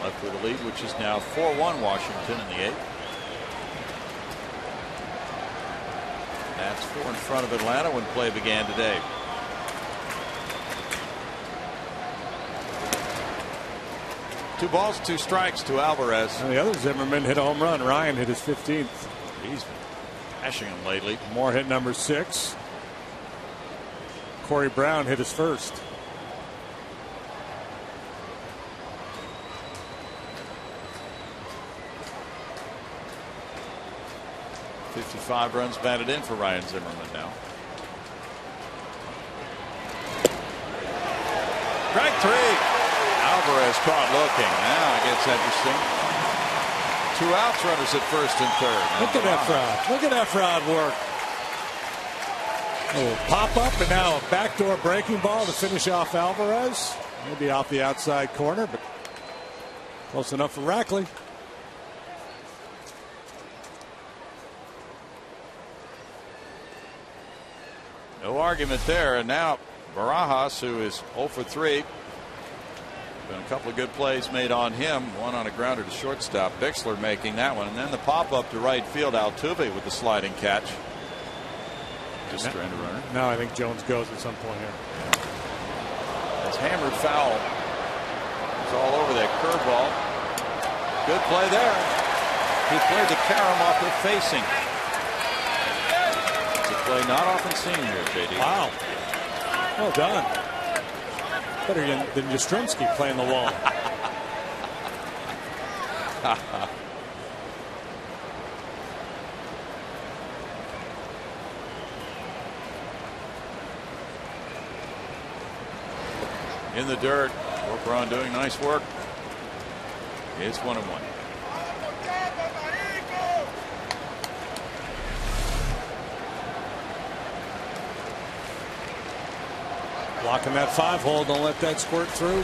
Left with a lead, which is now 4-1 Washington in the 8th. Nats 4 in front of Atlanta when play began today. Two balls, 2 strikes to Alvarez. And the other Zimmerman hit a home run. Ryan hit his 15th. He's been bashing him lately. Moore hit number 6. Corey Brown hit his first. $55 runs batted in for Ryan Zimmerman now. Strike 3. Alvarez caught looking. Now it gets interesting. 2 outs, runners at first and third. Look at Efrod. Look at Efrod work. Oh, pop up and now a backdoor breaking ball to finish off Alvarez. Maybe off the outside corner, but close enough for Rackley. No argument there. And now Barajas, who is 0 for 3. Been a couple of good plays made on him. One on a grounder to shortstop. Bixler making that one. And then the pop up to right field. Altuve with the sliding catch. Just trying to run. Now I think Jones goes at some point here. It's hammered foul. It's all over that curveball. Good play there. He played the carom off the facing. It's a play not often seen here, JD. Wow. Well done. Better than Yastrzemski playing the wall. In the dirt. Corcoran doing nice work. It's 1-1. Blocking that 5-hole. Don't let that squirt through.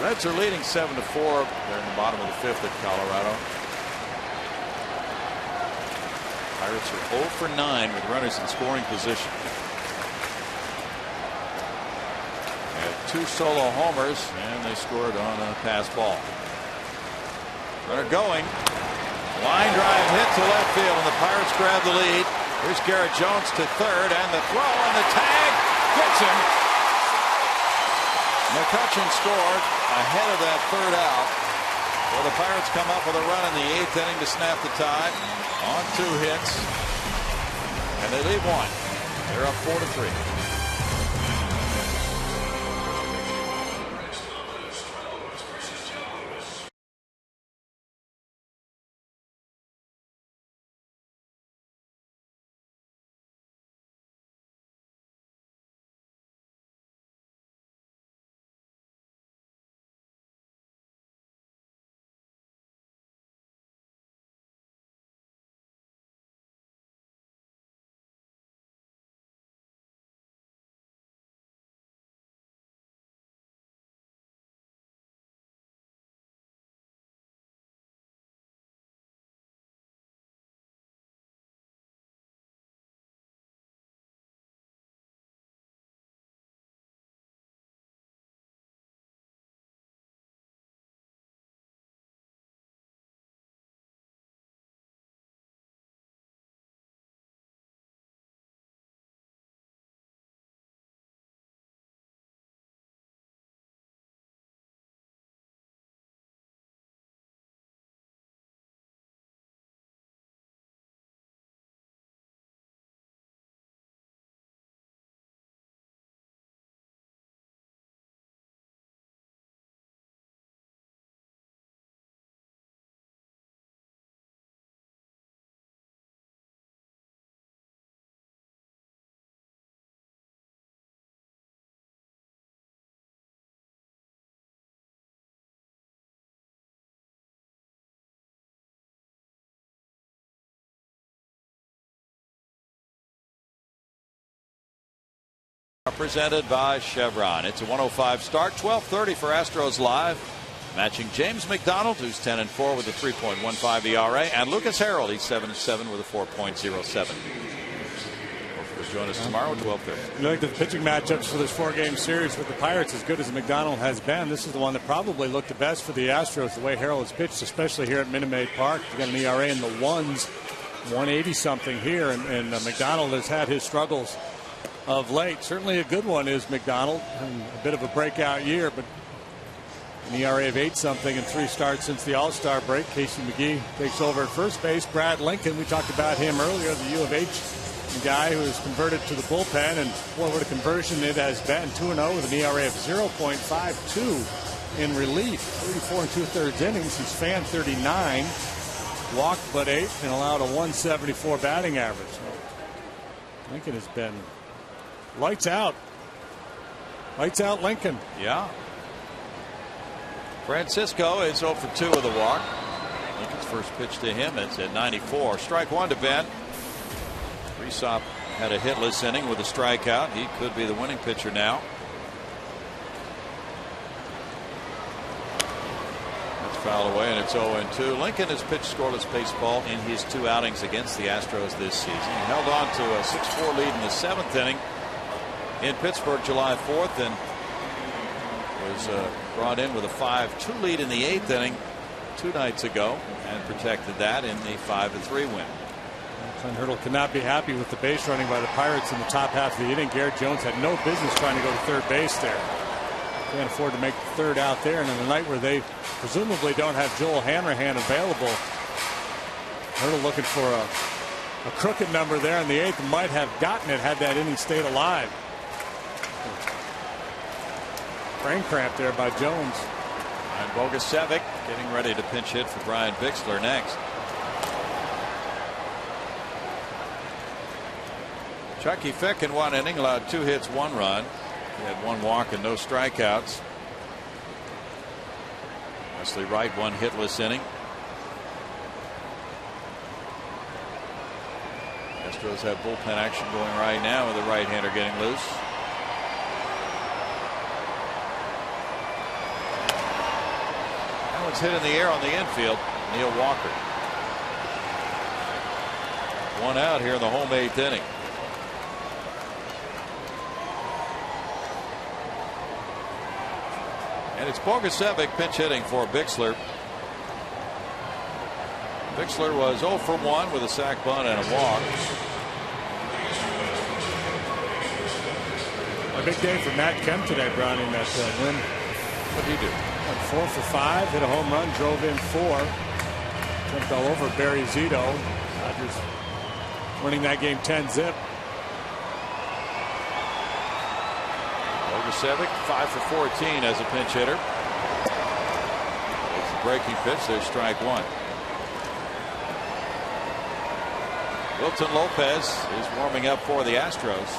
Reds are leading 7-4. They're in the bottom of the 5th at Colorado. Pirates are 0 for 9 with runners in scoring position. 2 solo homers, and they scored on a pass ball. Runner going. Line drive hit to left field, and the Pirates grab the lead. Here's Garrett Jones to third, and the throw and the tag gets him. McCutcheon scored ahead of that 3rd out. Well, the Pirates come up with a run in the 8th inning to snap the tie on 2 hits, and they lead 1. They're up 4-3. Presented by Chevron. It's a 105 start. 12:30 for Astros Live. Matching James McDonald, who's 10-4 with a 3.15 ERA, and Lucas Harold, he's 7-7 with a 4.07. Join us tomorrow at 12:30. You like the pitching matchups for this 4-game series with the Pirates, as good as McDonald has been. This is the one that probably looked the best for the Astros, the way Harold has pitched, especially here at Minute Maid Park. You got an ERA in the ones, 180 something here, and McDonald has had his struggles of late. Certainly a good one is McDonald, and a bit of a breakout year, but an ERA of 8 something in 3 starts since the All-Star break. Casey McGee takes over at first base. Brad Lincoln, we talked about him earlier, the U of H guy who has converted to the bullpen, and boy, what a conversion it has been. 2-0 with an ERA of 0.52 in relief. 34 2/3 innings. He's fanned 39, walked but 8, and allowed a 174 batting average. So Lincoln has been lights out. Lights out Lincoln. Yeah. Francisco is 0 for 2 with a walk. Lincoln's first pitch to him is at 94. Strike one to Ben. Reesop had a hitless inning with a strikeout. He could be the winning pitcher now. That's fouled away, and it's 0-2. Lincoln has pitched scoreless baseball in his 2 outings against the Astros this season. He held on to a 6-4 lead in the 7th inning in Pittsburgh July 4th, and was brought in with a 5-2 lead in the 8th inning 2 nights ago, and protected that in the 5-3 win. Clint Hurdle could not be happy with the base running by the Pirates in the top half of the inning. Garrett Jones had no business trying to go to third base there. Can't afford to make the third out there, and in a night where they presumably don't have Joel Hanrahan available, Hurdle looking for a crooked number there in the 8th, and might have gotten it had that inning stayed alive. Brain cramp there by Jones. And Bogusevic getting ready to pinch hit for Brian Bixler next. Chucky Fick in 1 inning allowed 2 hits, 1 run. He had 1 walk and no strikeouts. Wesley Wright 1 hitless inning. Astros have bullpen action going right now with the right-hander getting loose. That one's hit in the air on the infield. Neil Walker. 1 out here in the home 8th inning. And it's Bogusevic pinch hitting for Bixler. Bixler was 0 for 1 with a sac bunt and a walk. A big day for Matt Kemp today, Brownie, in that win. What did he do? Went 4 for 5, hit a home run, drove in 4. Jumped all over Barry Zito. Dodgers winning that game 10-zip. Bogusevic 5 for 14 as a pinch hitter. It's a breaking pitch. There's strike 1. Wilton Lopez is warming up for the Astros.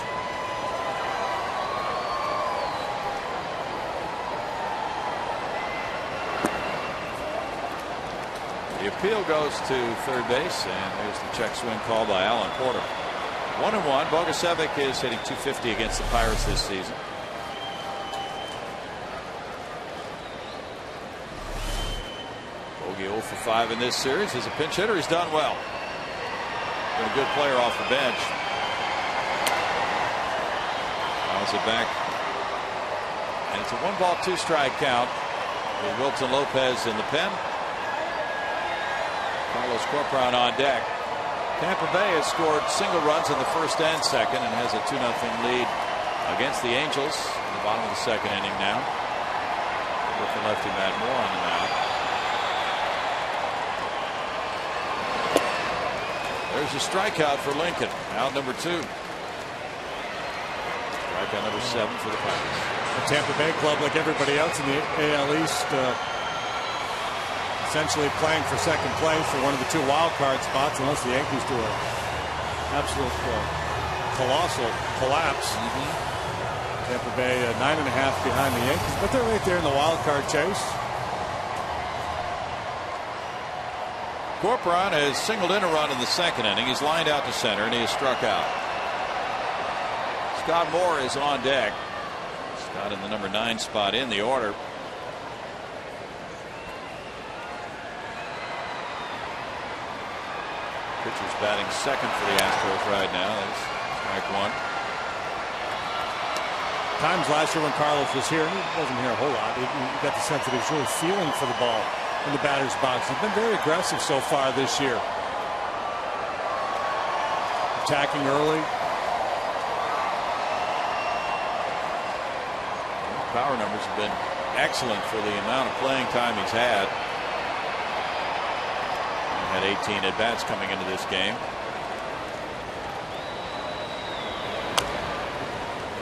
The appeal goes to third base, and there's the check swing call by Alan Porter. 1-1. Bogusevic is hitting .250 against the Pirates this season. Bogey 0 for 5 in this series. As a pinch hitter, he's done well. Been a good player off the bench. Fouls it back. And it's a 1-ball, 2-strike count with Wilton Lopez in the pen. Carlos Corporan on deck. Tampa Bay has scored single runs in the first and second and has a 2-0 lead against the Angels in the bottom of the second inning now. With the lefty Matt Moore on the mound. There's a strikeout for Lincoln. Out number 2. Strikeout number 7 for the Pirates. The Tampa Bay club, like everybody else in the AL East, essentially playing for second place for one of the 2 wild card spots, unless the Yankees do an absolute colossal collapse. Tampa Bay 9.5 behind the Yankees, but they're right there in the wild card chase. Corporan has singled in a run in the second inning. He's lined out to center, and he is struck out. Scott Moore is on deck. Scott in the number 9 spot in the order. Pitcher's batting second for the Astros right now. That's strike one. Times last year when Carlos was here, and he wasn't here a whole lot, you got the sense that he was really feeling for the ball in the batter's box. He's been very aggressive so far this year. Attacking early. Power numbers have been excellent for the amount of playing time he's had. He had 18 at bats coming into this game.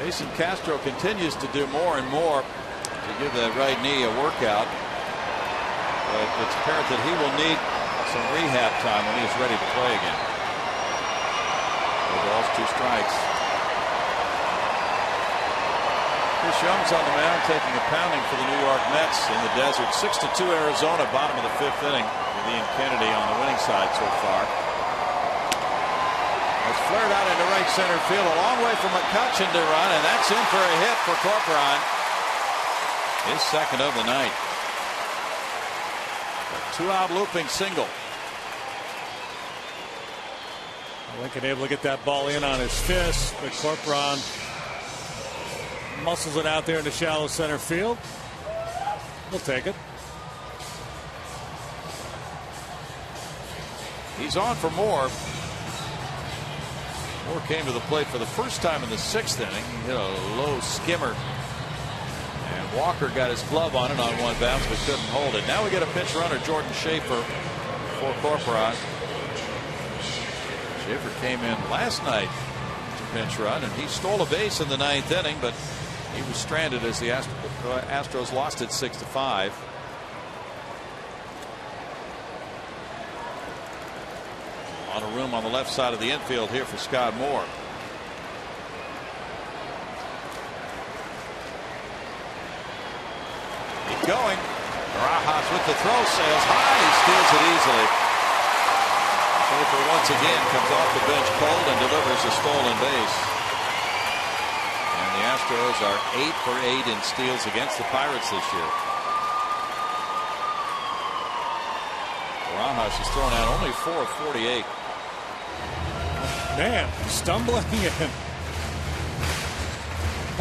Jason Castro continues to do more and more to give that right knee a workout. But it's apparent that he will need some rehab time when he's ready to play again. 4 balls, 2 strikes. Chris Young's on the mound taking a pounding for the New York Mets in the desert. 6-2 Arizona, bottom of the 5th inning with Ian Kennedy on the winning side so far. It's flared out into right center field, a long way from McCutchen to run, and that's in for a hit for Corcoran. His second of the night. A 2-out looping single. Lincoln able to get that ball in on his fist, but Corcoran muscles it out there into shallow center field. We'll take it. He's on for more. Moore came to the plate for the first time in the 6th inning. He hit a low skimmer. And Walker got his glove on it on one bounce but couldn't hold it. Now we get a pinch runner, Jordan Schaefer, for Corcoran. Schaefer came in last night to pinch run, and he stole a base in the 9th inning, but he was stranded as the Astros lost it 6-5. On a room on the left side of the infield here for Scott Moore. Keep going. Barajas with the throw, sails high. He steals it easily. Schaefer once again comes off the bench cold and delivers a stolen base. And the Astros are 8 for 8 in steals against the Pirates this year. Barajas has thrown out only 4 of 48. Man, stumbling in.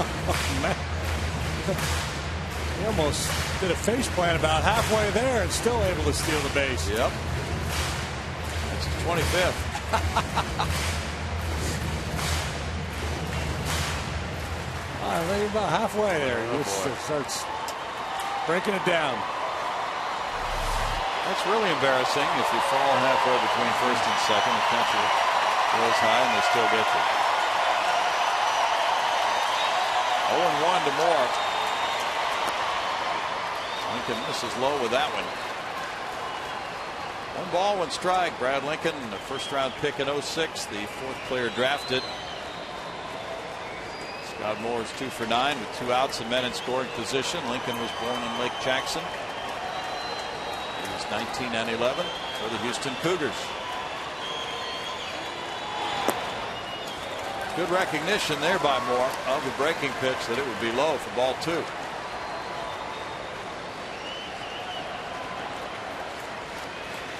Oh, man. He almost did a face plant about halfway there and still able to steal the base. Yep. That's the 25th. I think about halfway there. He just starts breaking it down. That's really embarrassing if you fall halfway between first and second. The catcher goes high and they still get you. 0-1 to Moore. Lincoln misses low with that one. 1 ball, 1 strike. Brad Lincoln, the first round pick in 06, the 4th player drafted. Scott Moore is 2 for 9 with 2 outs and men in scoring position. Lincoln was born in Lake Jackson. He was 19 and 11 for the Houston Cougars. Good recognition there by Moore of the breaking pitch that it would be low for ball 2.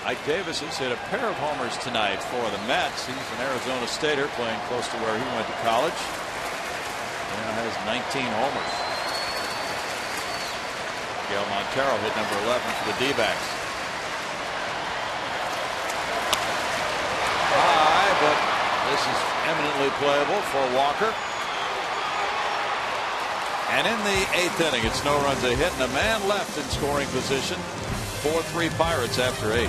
Ike Davis has hit a pair of homers tonight for the Mets. He's an Arizona Stater playing close to where he went to college. Now has 19 homers. Miguel Montero hit number 11 for the D-backs. High, but this is eminently playable for Walker. And in the 8th inning, it's no runs a hit and a man left in scoring position. 4-3 Pirates after 8.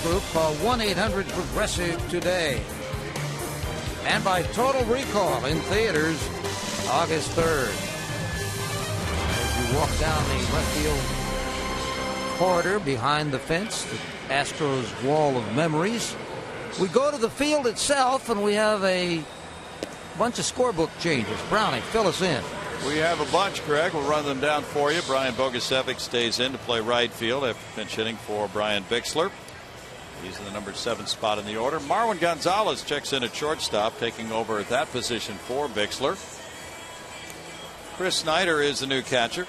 Group. Call 1-800-PROGRESSIVE today. And by Total Recall in theaters August 3rd. As you walk down the left field corridor behind the fence, the Astros wall of memories, we go to the field itself and we have a bunch of scorebook changes. Brownie, fill us in. We have a bunch, Greg. We'll run them down for you. Brian Bogusevic stays in to play right field after pinch hitting for Brian Bixler. He's in the number 7 spot in the order. Marwin Gonzalez checks in at shortstop, taking over at that position for Bixler. Chris Snyder is the new catcher.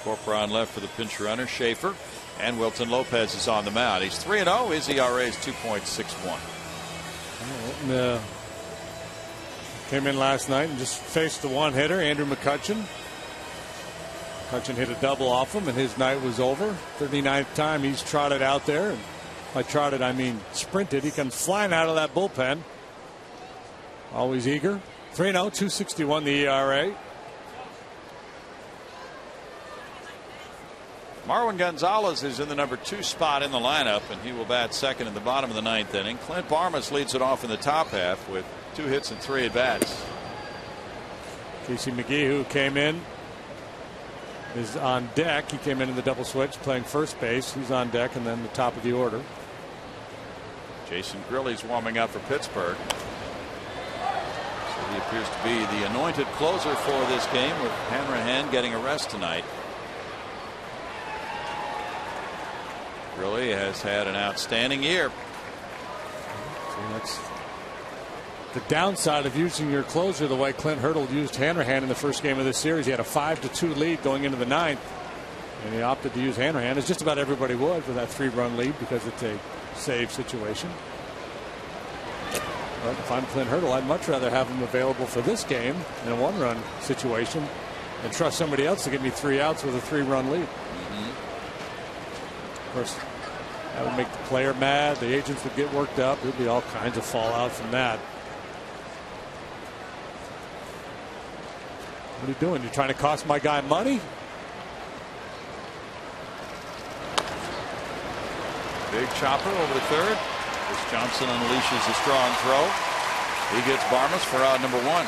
Corpora on left for the pinch runner, Schaefer. And Wilton Lopez is on the mound. He's 3-0. His ERA is 2.61. Came in last night and just faced the one hitter, Andrew McCutchen. McCutchen hit a double off him, and his night was over. 39th time he's trotted out there. And by trotted, I mean sprinted. He comes flying out of that bullpen. Always eager. 3-0, 2.61 the ERA. Marwin Gonzalez is in the number 2 spot in the lineup, and he will bat second in the bottom of the 9th inning. Clint Barmas leads it off in the top half with 2 hits and 3 at bats. Casey McGee, who came in, is on deck. He came in the double switch playing first base. He's on deck and then the top of the order. Jason Grilli's warming up for Pittsburgh. So he appears to be the anointed closer for this game, with Hanrahan getting a rest tonight. Grilli has had an outstanding year. So that's the downside of using your closer the way Clint Hurdle used Hanrahan in the first game of this series. He had a 5-2 lead going into the 9th, and he opted to use Hanrahan, as just about everybody would, for that 3-run lead because it's a save situation. But if I'm Clint Hurdle, I'd much rather have him available for this game in a 1-run situation and trust somebody else to give me 3 outs with a 3-run lead. Of course, that would make the player mad. The agents would get worked up. There'd be all kinds of fallout from that. What are you doing? You're trying to cost my guy money? Big chopper over the third. Chris Johnson unleashes a strong throw. He gets Barmas for out number 1.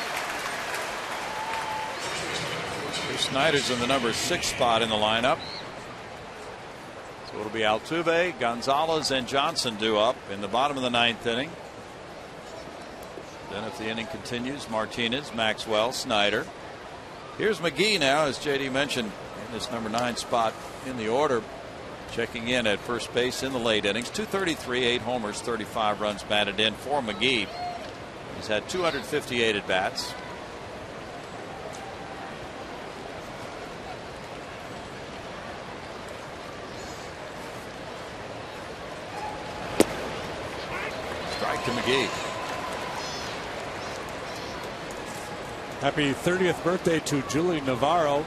Chris Snyder's in the number 6 spot in the lineup. So it'll be Altuve, Gonzalez, and Johnson due up in the bottom of the 9th inning. Then if the inning continues, Martinez, Maxwell, Snyder. Here's McGee now, as JD mentioned, in this number 9 spot in the order, checking in at first base in the late innings. 233, 8 homers, 35 runs batted in for McGee. He's had 258 at bats. Strike to McGee. Happy 30th birthday to Julie Navarro.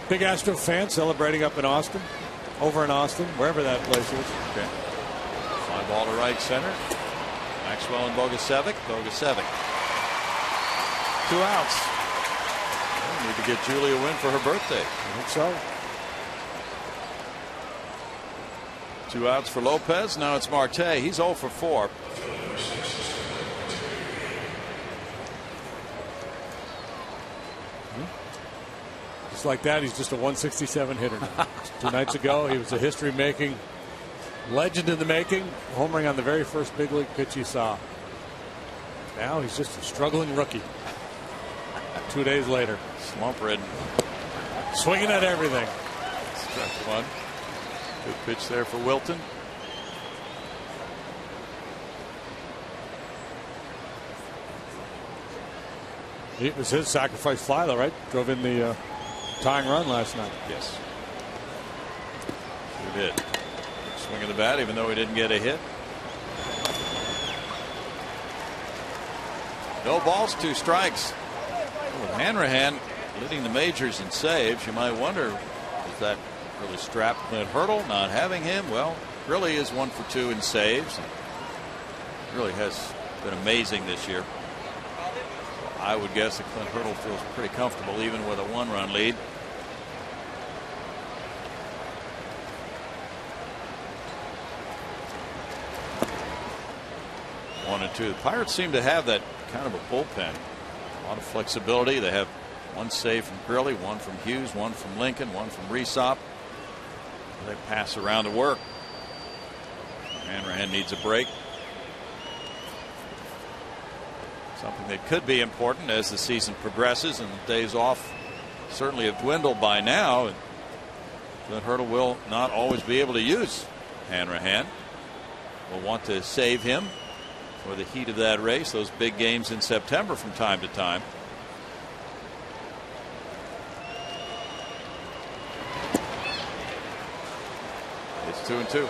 Big Astro fan celebrating up in Austin, over in Austin, wherever that place is. Okay. Fly ball to right center. Maxwell and Bogusevic. Bogusevic. 2 outs. Well, need to get Julie a win for her birthday. I think so. 2 outs for Lopez. Now it's Marte. He's 0 for 4. Just like that, he's just a 167 hitter now. 2 nights ago, he was a history-making, legend in the making, homering on the very first big league pitch he saw. Now he's just a struggling rookie. 2 days later. Slump-ridden. Swinging at everything. Struck 1. Good pitch there for Wilton. It was his sacrifice fly, though, right? Drove in the tying run last night. Yes. He did. Swing of the bat, even though he didn't get a hit. No balls, 2 strikes. With Hanrahan leading the majors in saves, you might wonder, does that really strap Clint Hurdle? Not having him, well, really is 1 for 2 in saves. Really has been amazing this year. I would guess that Clint Hurdle feels pretty comfortable even with a 1-run lead. 1-2. The Pirates seem to have that kind of a bullpen. A lot of flexibility. They have one save from Grilly, one from Hughes, one from Lincoln, one from Resop. They pass around to work. Hanrahan needs a break. Something that could be important as the season progresses, and the days off certainly have dwindled by now. And Clint Hurdle will not always be able to use Hanrahan. Will want to save him for the heat of that race, those big games in September from time to time. It's 2-2.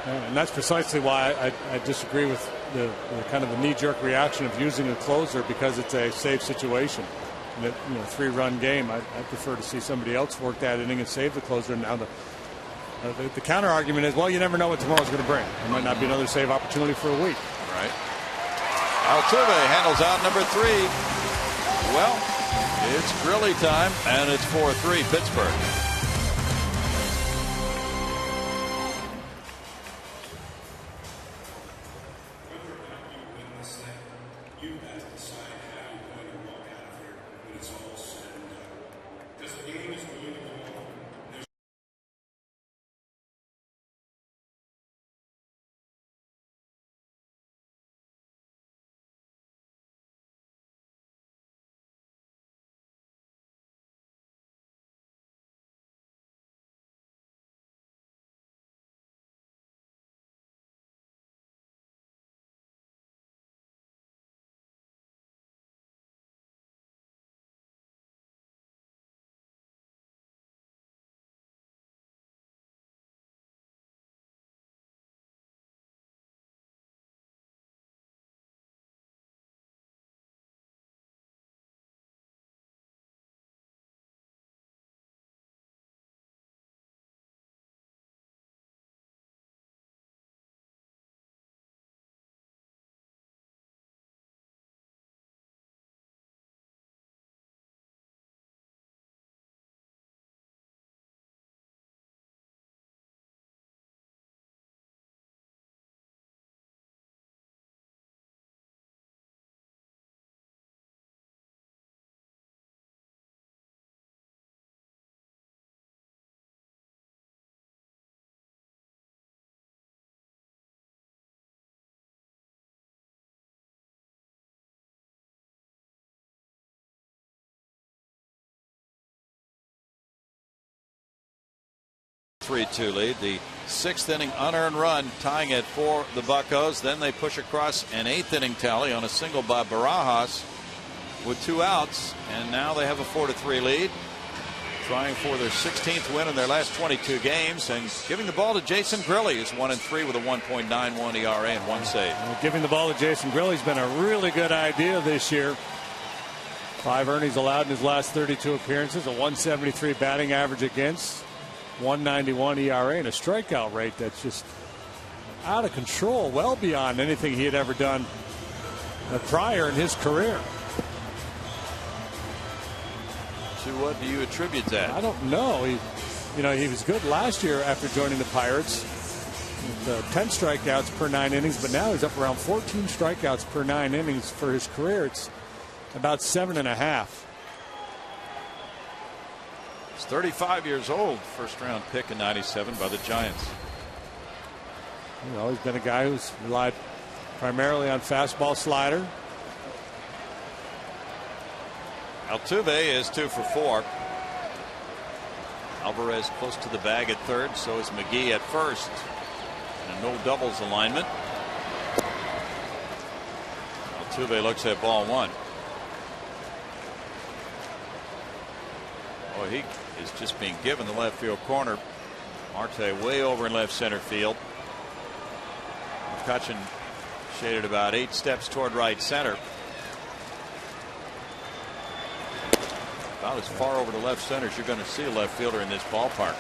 And that's precisely why I disagree with the kind of the knee-jerk reaction of using a closer, because it's a safe situation. In a 3-run game, I prefer to see somebody else work that inning and save the closer. Now the counter argument is, well, you never know what tomorrow's going to bring. There might not be another save opportunity for a week. Right. Altuve handles out number 3. Well, it's Grilly time, and it's 4-3 Pittsburgh. Three-2 lead. The 6th inning unearned run tying it for the Buccos. Then they push across an 8th inning tally on a single by Barajas with 2 outs, and now they have a 4-3 lead, trying for their 16th win in their last 22 games, and giving the ball to Jason Grilly, who's 1-3 with a 1.91 ERA and 1 save. Giving the ball to Jason Grilly has been a really good idea this year. 5 earnings allowed in his last 32 appearances, a 173 batting average against, 191 ERA, and a strikeout rate that's just out of control, well beyond anything he had ever done prior in his career. To what do you attribute that? I don't know. He was good last year after joining the Pirates with 10 strikeouts per 9 innings, but now he's up around 14 strikeouts per 9 innings for his career. It's about 7.5. He's 35 years old, first round pick in '97 by the Giants. He's been a guy who's relied primarily on fastball slider. Altuve is 2 for 4. Alvarez close to the bag at third, so is McGee at first. And a no doubles alignment. Altuve looks at ball 1. Oh, he is just being given the left field corner. Marte way over in left center field. McCutchen shaded about 8 steps toward right center. About as far over to left center as you're going to see a left fielder in this ballpark.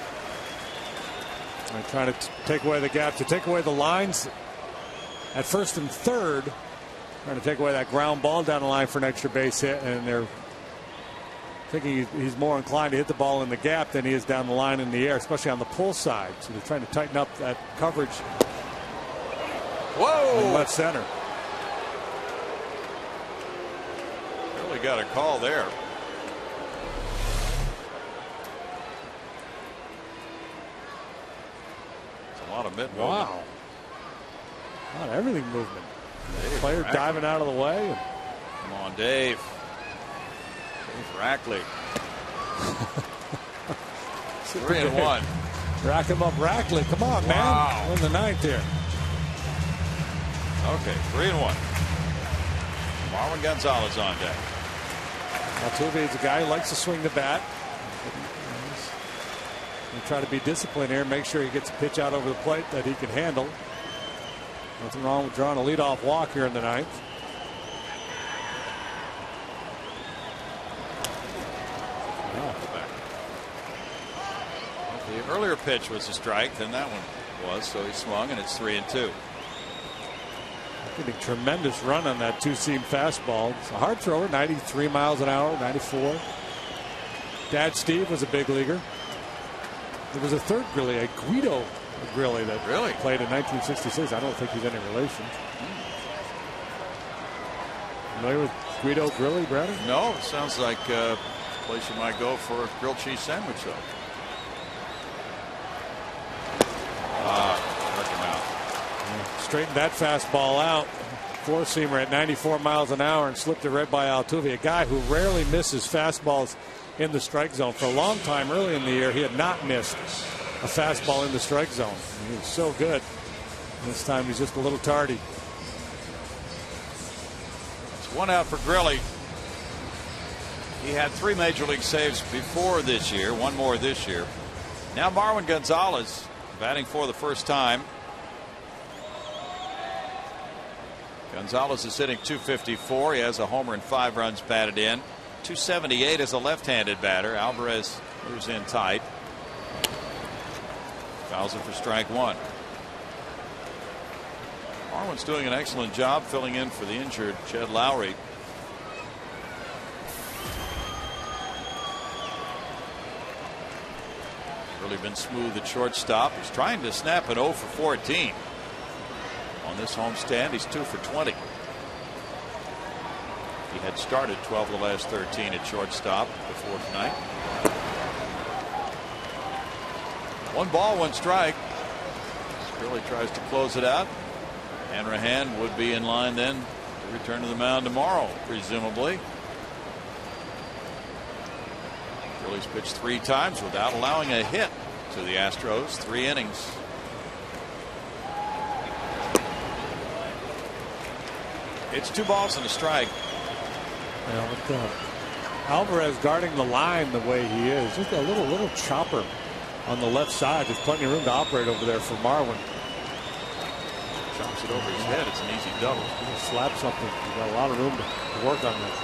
They're trying to take away the gap, to take away the lines at first and third. Trying to take away that ground ball down the line for an extra base hit, and they're thinking he's more inclined to hit the ball in the gap than he is down the line in the air, especially on the pull side. So they're trying to tighten up that coverage. Whoa! in left center. Really got a call there. It's a lot of mid movement. Wow. Not everything movement. Dave Player Rackley. diving out of the way. Come on, Dave. Dave Rackley. 3-1. Rack him up, Rackley. Come on, Wow. man. Win the ninth here. Okay, 3-1. Marwin Gonzalez on deck. Altuve is a guy who likes to swing the bat. You try to be disciplined here, make sure he gets a pitch out over the plate that he can handle. Nothing wrong with drawing a leadoff walk here in the ninth. The earlier pitch was a strike, then that one was, so he swung, and it's 3-2. Getting tremendous run on that two-seam fastball. It's a hard thrower, 93 miles an hour, 94. Dad Steve was a big leaguer. There was a third Grilly, a Guido Grilly that played in 1966. I don't think he's any relation. Familiar with Guido Grilly, Brad? No, it sounds like a place you might go for a grilled cheese sandwich, though. Struck him out. Straightened that fastball out. Four-seamer at 94 miles an hour and slipped it right by Altuve, a guy who rarely misses fastballs in the strike zone. For a long time early in the year, he had not missed a fastball in the strike zone. He was so good. This time he's just a little tardy. It's one out for Grilly. He had 3 major league saves before this year, one more this year. Now Marwin Gonzalez batting for the first time. Gonzalez is hitting .254. He has a homer and 5 runs batted in. .278 as a left-handed batter. Alvarez moves in tight. Fouls it for strike one. Marwin's doing an excellent job filling in for the injured Jed Lowry. Really been smooth at shortstop. He's trying to snap an 0 for 14. On this homestand, he's 2 for 20. He had started 12 of the last 13 at shortstop before tonight. 1 ball, 1 strike. Really tries to close it out. Hanrahan would be in line then to return to the mound tomorrow, presumably. Phillies pitched 3 times without allowing a hit to the Astros. 3 innings. It's 2 balls and a strike. Yeah, with Alvarez guarding the line the way he is, just a little chopper on the left side. There's plenty of room to operate over there for Marwin. Chops it over his head. It's an easy double. Slap something. You've got a lot of room to work on that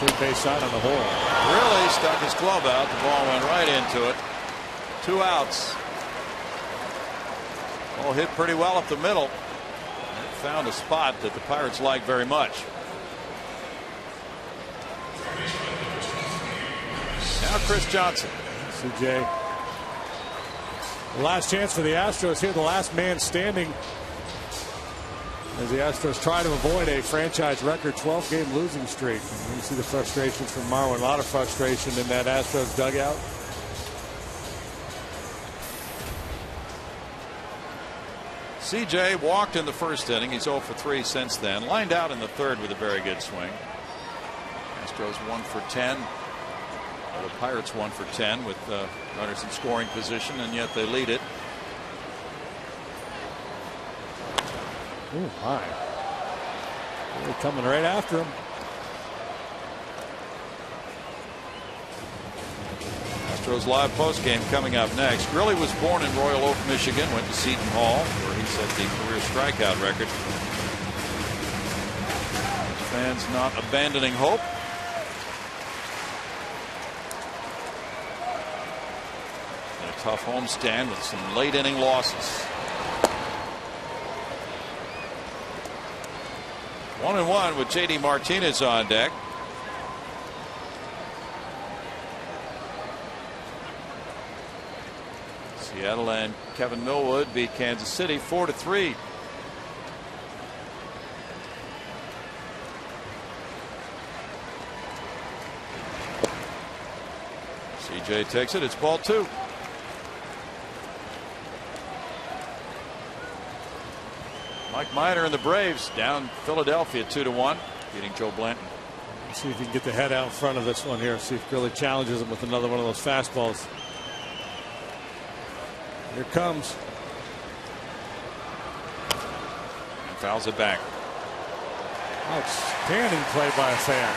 third base side on the hole. Really stuck his glove out. The ball went right into it. 2 outs. Ball hit pretty well up the middle. It found a spot that the Pirates like very much. Now Chris Johnson. CJ. The last chance for the Astros here. The last man standing as the Astros try to avoid a franchise record 12-game losing streak. And you see the frustrations from Marwin. A lot of frustration in that Astros dugout. CJ walked in the first inning. He's 0 for 3 since then. Lined out in the third with a very good swing. Astros 1 for 10. The Pirates 1 for 10 with runners in scoring position, and yet they lead it. Ooh, high. Really coming right after him. Astros live postgame coming up next. Grilly was born in Royal Oak, Michigan, went to Seton Hall, where he set the career strikeout record. Fans not abandoning hope. And a tough homestand with some late inning losses. 1-1 with J.D. Martinez on deck. Seattle and Kevin Millwood beat Kansas City 4-3. CJ takes it. It's ball 2. Mike Minor and the Braves down Philadelphia 2-1, beating Joe Blanton. Let's see if he can get the head out in front of this one here. See if Grilli challenges him with another one of those fastballs. Here it comes. And fouls it back. Outstanding play by a fan.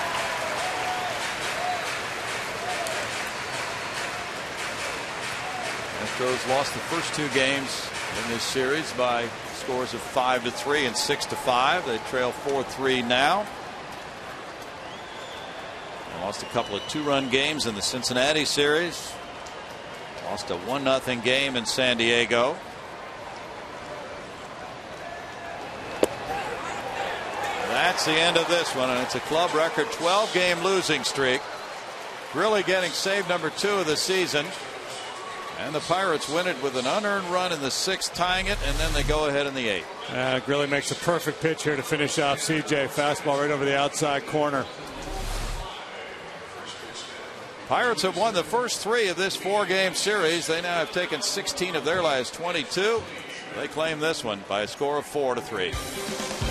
Astros lost the first 2 games in this series by scores of 5-3 and 6-5. They trail 4-3 now. They lost a couple of 2-run games in the Cincinnati series. Lost a 1-0 game in San Diego. That's the end of this one, and it's a club record 12-game losing streak. Grilli getting save number 2 of the season. And the Pirates win it with an unearned run in the 6th, tying it, and then they go ahead in the 8th. Grilli makes a perfect pitch here to finish off CJ. Fastball right over the outside corner. Pirates have won the first 3 of this 4-game series. They now have taken 16 of their last 22. They claim this one by a score of 4-3.